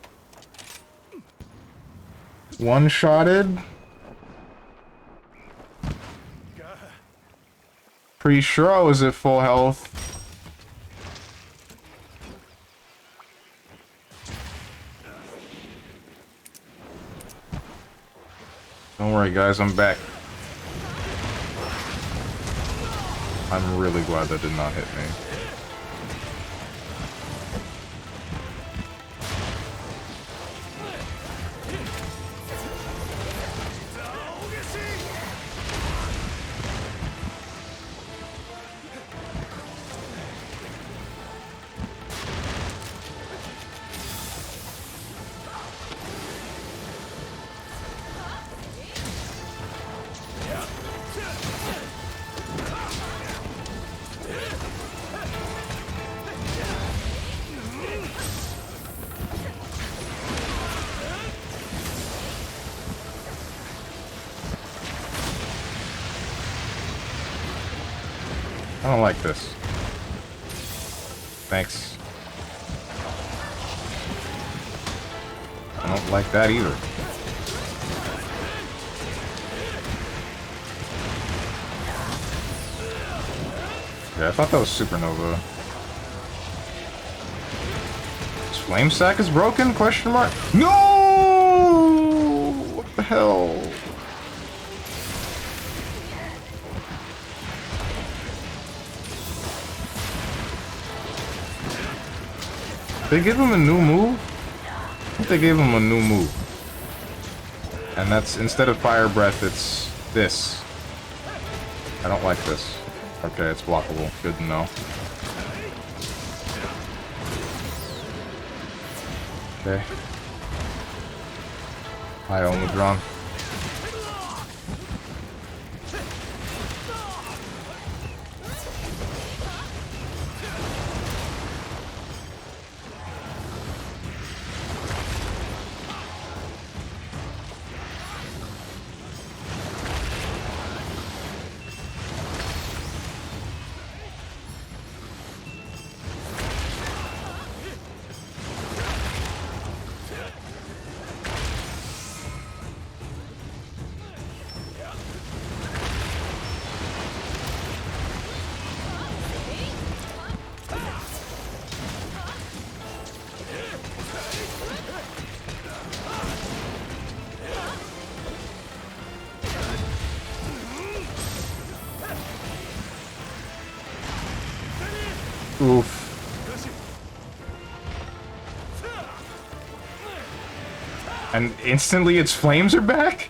One-shotted. Pretty sure I was at full health. Don't worry, guys, I'm back. I'm really glad that did not hit me. I don't like this. Thanks. I don't like that either. Yeah, I thought that was Supernova. This flame sack is broken? Question mark? No! What the hell? They gave him a new move? I think they gave him a new move. And that's, instead of fire breath, it's this. I don't like this. Okay, it's blockable. Good to know. Okay. Hi, Omidron. Oof. And instantly its flames are back?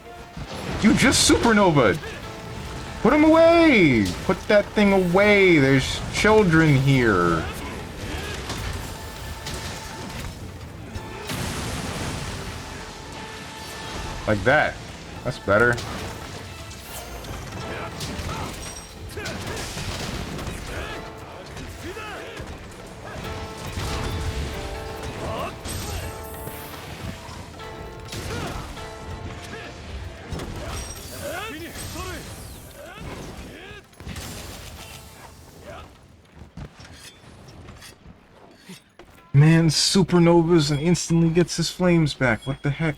You just supernovaed! Put him away! Put that thing away! There's children here! Like that. That's better. Man supernovas and instantly gets his flames back. What the heck?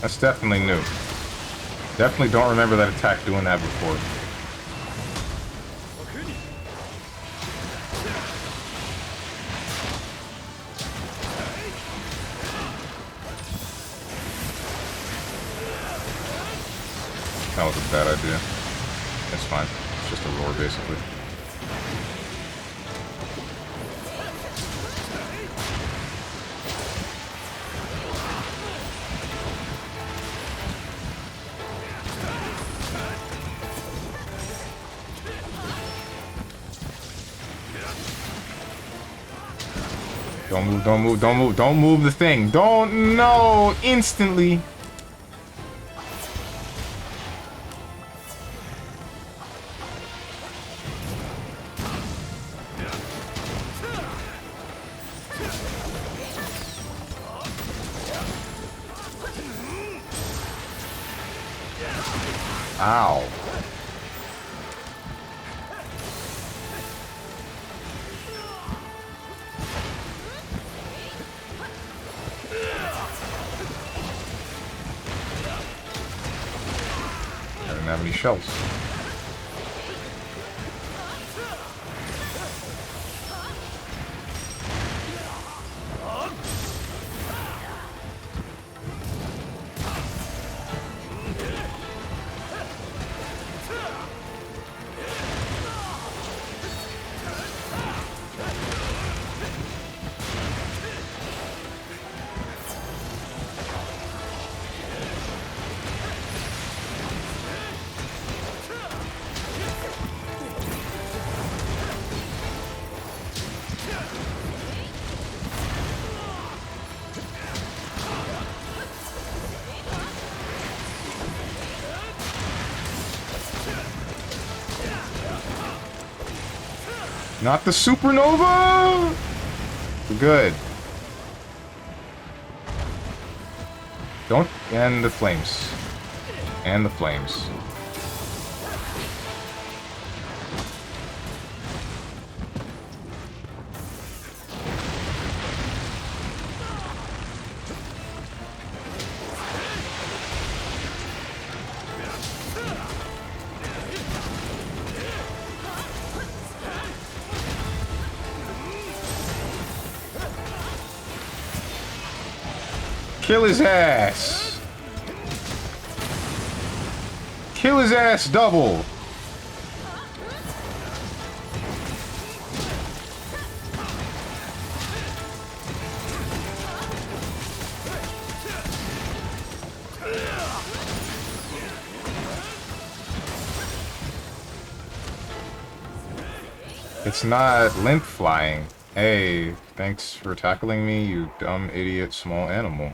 That's definitely new. Definitely don't remember that attack doing that before. That was a bad idea. It's fine. It's just a roar, basically. Don't move, don't move, don't move, don't move the thing. Don't, no, instantly. Ow. I didn't have any shells. Not the supernova! Good. Don't... And the flames. And the flames. Kill his ass! Kill his ass double! It's not link flying. Hey, thanks for tackling me, you dumb idiot small animal.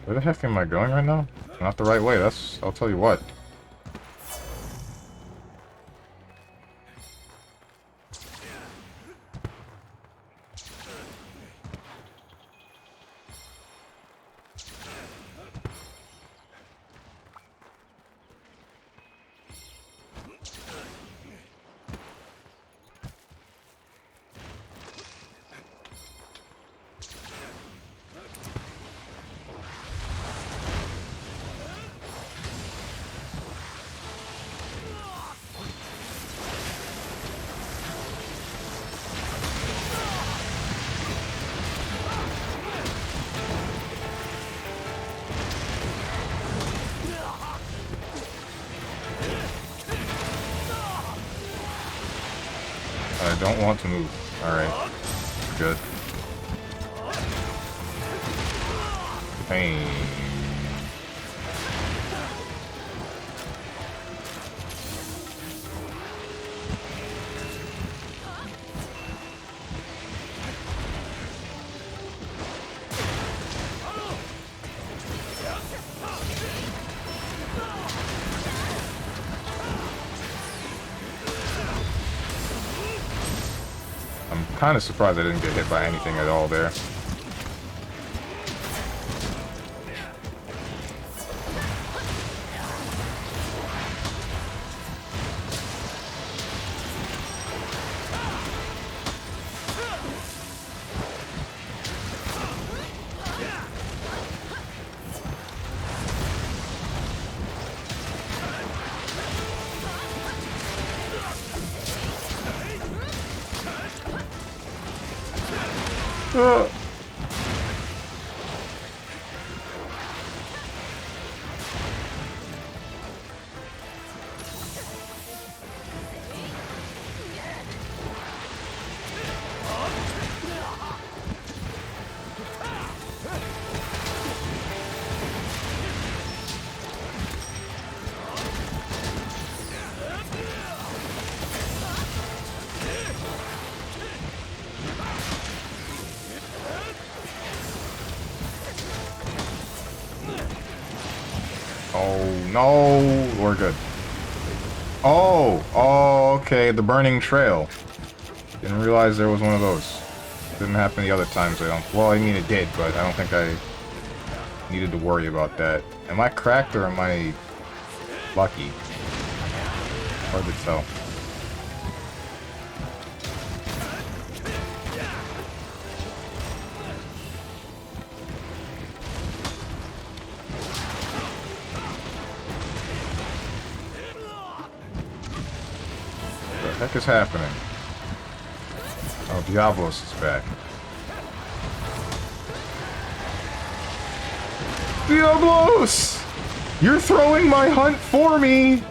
Where the heck am I going right now? Not the right way, that's... I'll tell you what. I don't want to move. Alright. Good. Pain. I'm kind of surprised I didn't get hit by anything at all there. Oh, no, we're good. Oh, okay, the burning trail. Didn't realize there was one of those. Didn't happen the other times, I don't... Well, I mean, it did, but I don't think I needed to worry about that. Am I cracked or am I lucky? Hard to tell. What the heck is happening? Oh, Diablos is back. Diablos! You're throwing my hunt for me!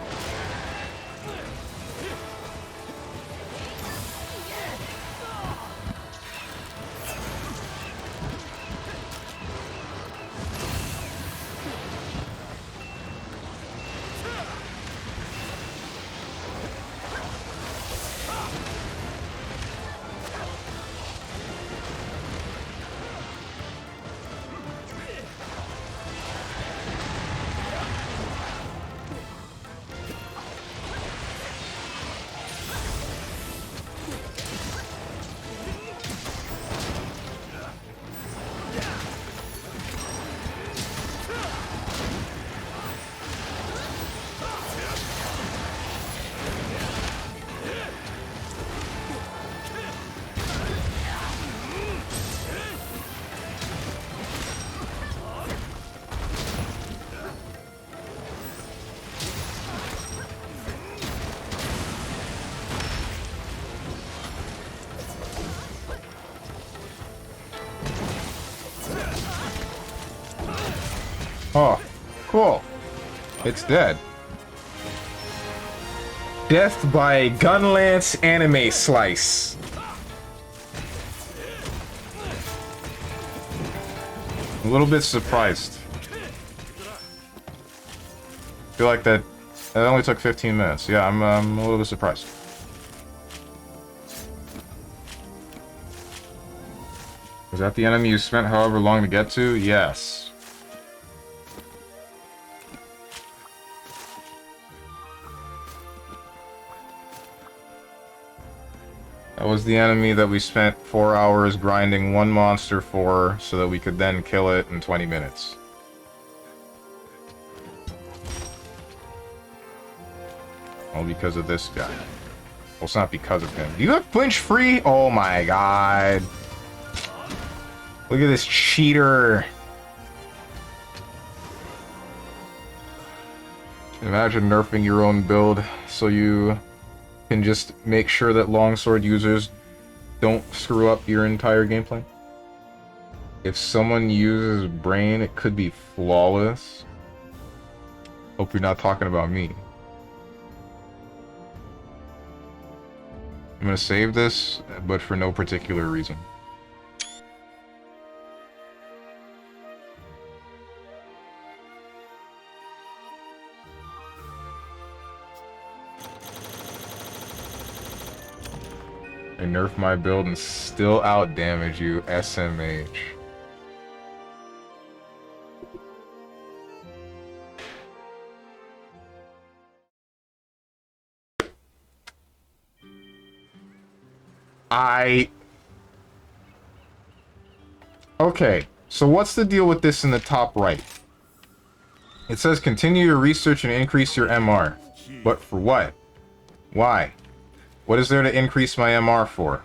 Oh, cool. It's dead. Death by Gunlance Anime Slice. A little bit surprised. Feel like that only took 15 minutes. Yeah, I'm a little bit surprised. Was that the enemy you spent however long to get to? Yes. That was the enemy that we spent 4 hours grinding one monster for, so that we could then kill it in 20 minutes. All because of this guy. Well, it's not because of him. Do you have flinch free? Oh my god. Look at this cheater. Imagine nerfing your own build so you can just make sure that longsword users don't screw up your entire gameplay. If someone uses brain, it could be flawless. Hope you're not talking about me. I'm gonna save this, but for no particular reason. I nerf my build and still out damage you, SMH. Okay, so what's the deal with this in the top right? It says continue your research and increase your MR. But for what? Why? What is there to increase my MR for?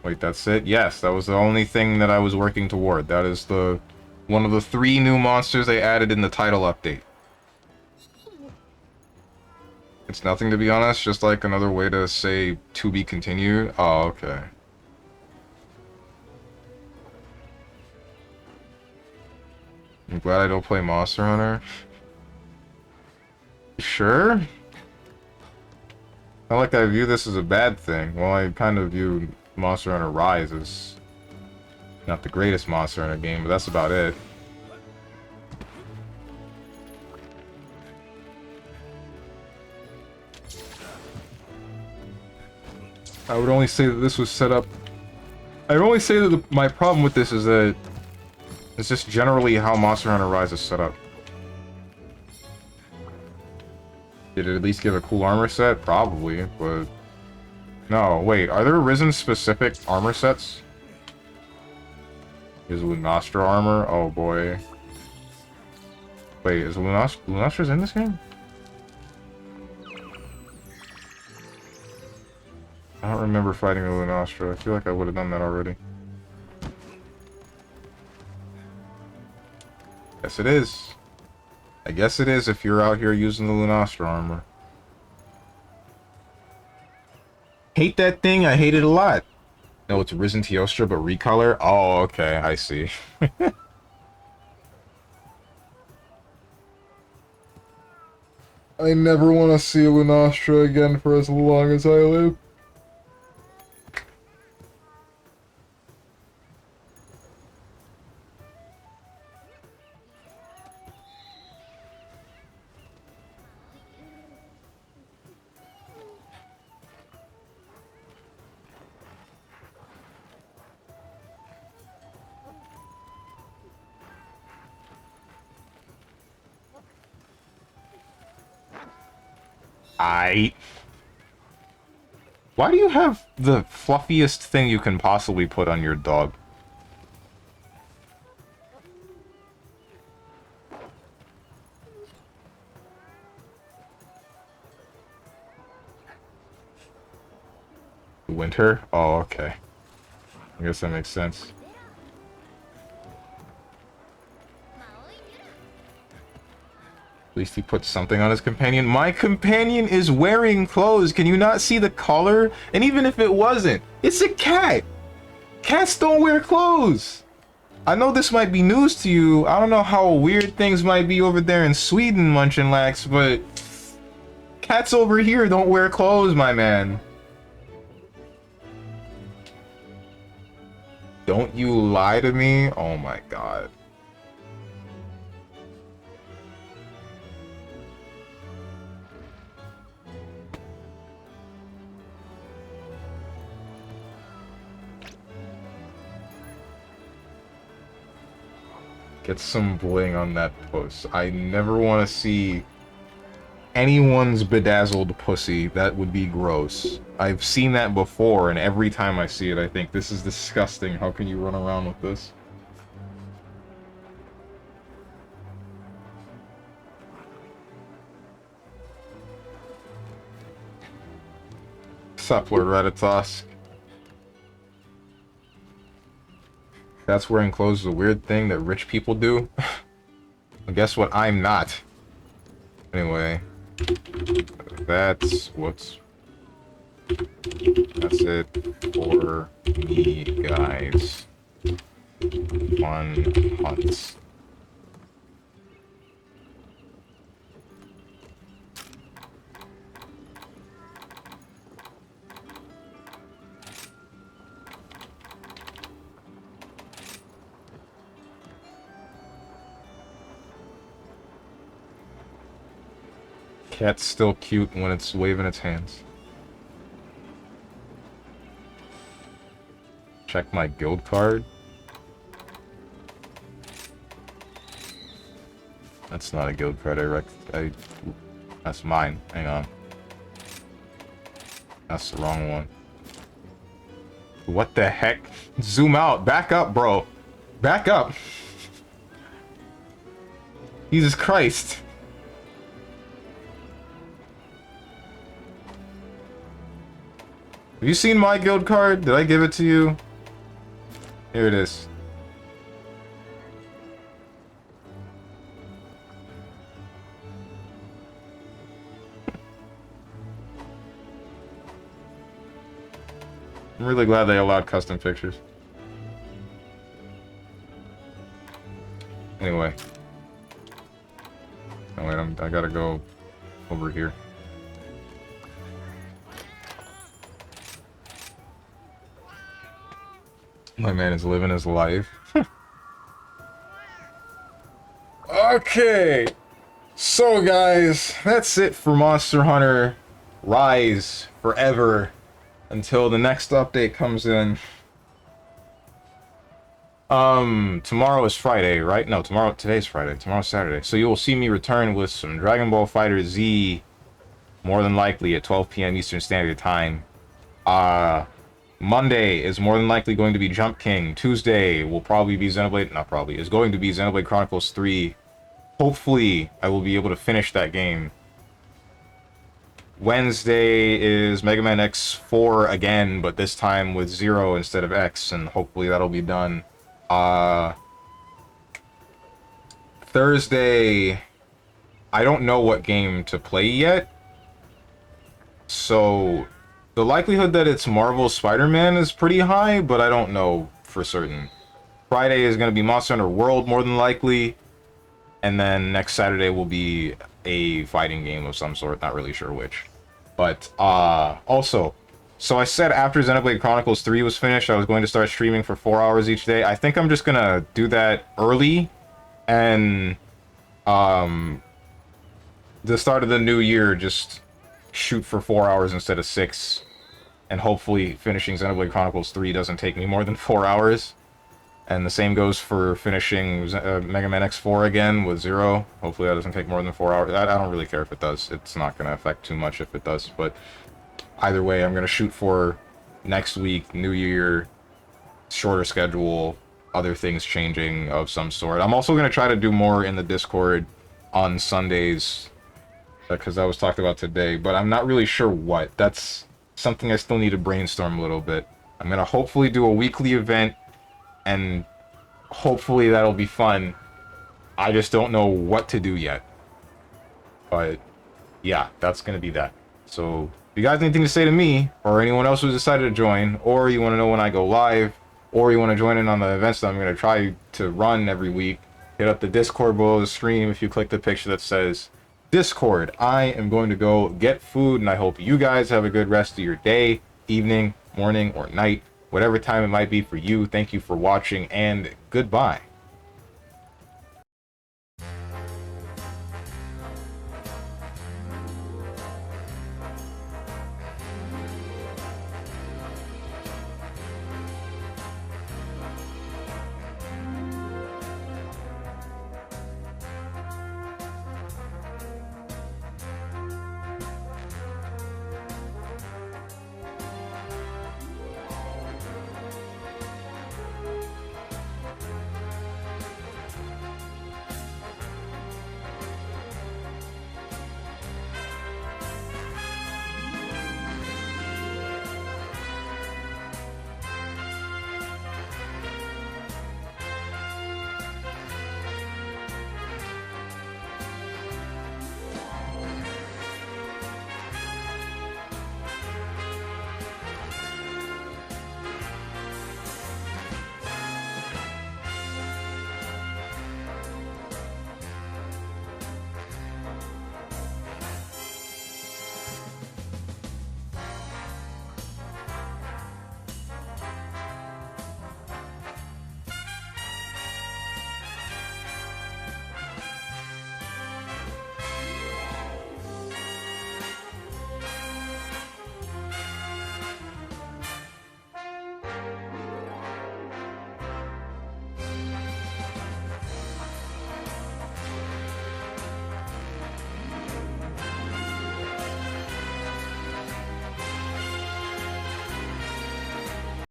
Wait, that's it? Yes, that was the only thing that I was working toward. That is one of the 3 new monsters they added in the title update. It's nothing, to be honest, just like another way to say to be continued. Oh, okay. I'm glad I don't play Monster Hunter. Sure? Not like I view this as a bad thing. Well, I kind of view Monster Hunter Rise as not the greatest Monster Hunter game, but that's about it. I would only say that this was set up... I would only say that my problem with this is that it's just generally how Monster Hunter Rise is set up. Did it at least give a cool armor set? Probably, but... No, wait, are there Arisen-specific armor sets? Is Lunastra armor? Oh boy. Wait, is Lunastra's in this game? I don't remember fighting a Lunastra. I feel like I would have done that already. Yes, it is. I guess it is if you're out here using the Lunastra armor. Hate that thing? I hate it a lot. No, it's Risen Teostra, but recolor? Oh, okay, I see. I never want to see Lunastra again for as long as I live. Why do you have the fluffiest thing you can possibly put on your dog? Winter? Oh, okay. I guess that makes sense. least he put something on his companion. My companion is wearing clothes. Can you not see the collar? And even if it wasn't, it's a cat. Cats don't wear clothes. I know this might be news to you. I don't know how weird things might be over there in Sweden, Munchenlax, but cats over here don't wear clothes, my man. Don't you lie to me? Oh my god. Get some bling on that puss. I never want to see anyone's bedazzled pussy. That would be gross. I've seen that before, and every time I see it, I think, this is disgusting. How can you run around with this? Sup, Lord Ratatosk? That's wearing clothes is a weird thing that rich people do. Well, guess what? I'm not. Anyway, that's it for me, guys. Fun hunts. Cat's still cute when it's waving its hands. Check my guild card. That's not a guild card. That's mine. Hang on. That's the wrong one. What the heck? Zoom out. Back up, bro. Back up. Jesus Christ. Have you seen my guild card? Did I give it to you? Here it is. I'm really glad they allowed custom pictures. Anyway. Oh wait, I gotta go over here. My man is living his life. Okay. So guys, that's it for Monster Hunter Rise Forever until the next update comes in. Tomorrow is Friday, right? No, today's Friday. Tomorrow's Saturday. So you will see me return with some Dragon Ball Fighter Z, more than likely at 12 p.m. Eastern Standard Time. Monday is more than likely going to be Jump King. Tuesday will probably be Xenoblade... Not probably. Is going to be Xenoblade Chronicles 3. Hopefully, I will be able to finish that game. Wednesday is Mega Man X4 again, but this time with 0 instead of X, and hopefully that'll be done. Thursday... I don't know what game to play yet. So... the likelihood that it's Marvel's Spider-Man is pretty high, but I don't know for certain. Friday is going to be Monster Hunter World, more than likely. And then next Saturday will be a fighting game of some sort. Not really sure which. But, also, so I said after Xenoblade Chronicles 3 was finished, I was going to start streaming for 4 hours each day. I think I'm just going to do that early. And, the start of the new year, just shoot for 4 hours instead of 6. And hopefully finishing Xenoblade Chronicles 3 doesn't take me more than 4 hours. And the same goes for finishing Mega Man X4 again with 0. Hopefully that doesn't take more than 4 hours. I don't really care if it does. It's not going to affect too much if it does. But either way, I'm going to shoot for next week, New Year, shorter schedule, other things changing of some sort. I'm also going to try to do more in the Discord on Sundays, because that was talked about today. But I'm not really sure what. That's something I still need to brainstorm a little bit. I'm going to hopefully do a weekly event, and hopefully that'll be fun. I just don't know what to do yet. But yeah, that's gonna be that. So if you guys have anything to say to me or anyone else who's decided to join, or you want to know when I go live, or you want to join in on the events that I'm gonna try to run every week, hit up the Discord below the stream. If you click the picture that says Discord, I am going to go get food, and I hope you guys have a good rest of your day, evening, morning, or night, whatever time it might be for you. Thank you for watching, and goodbye.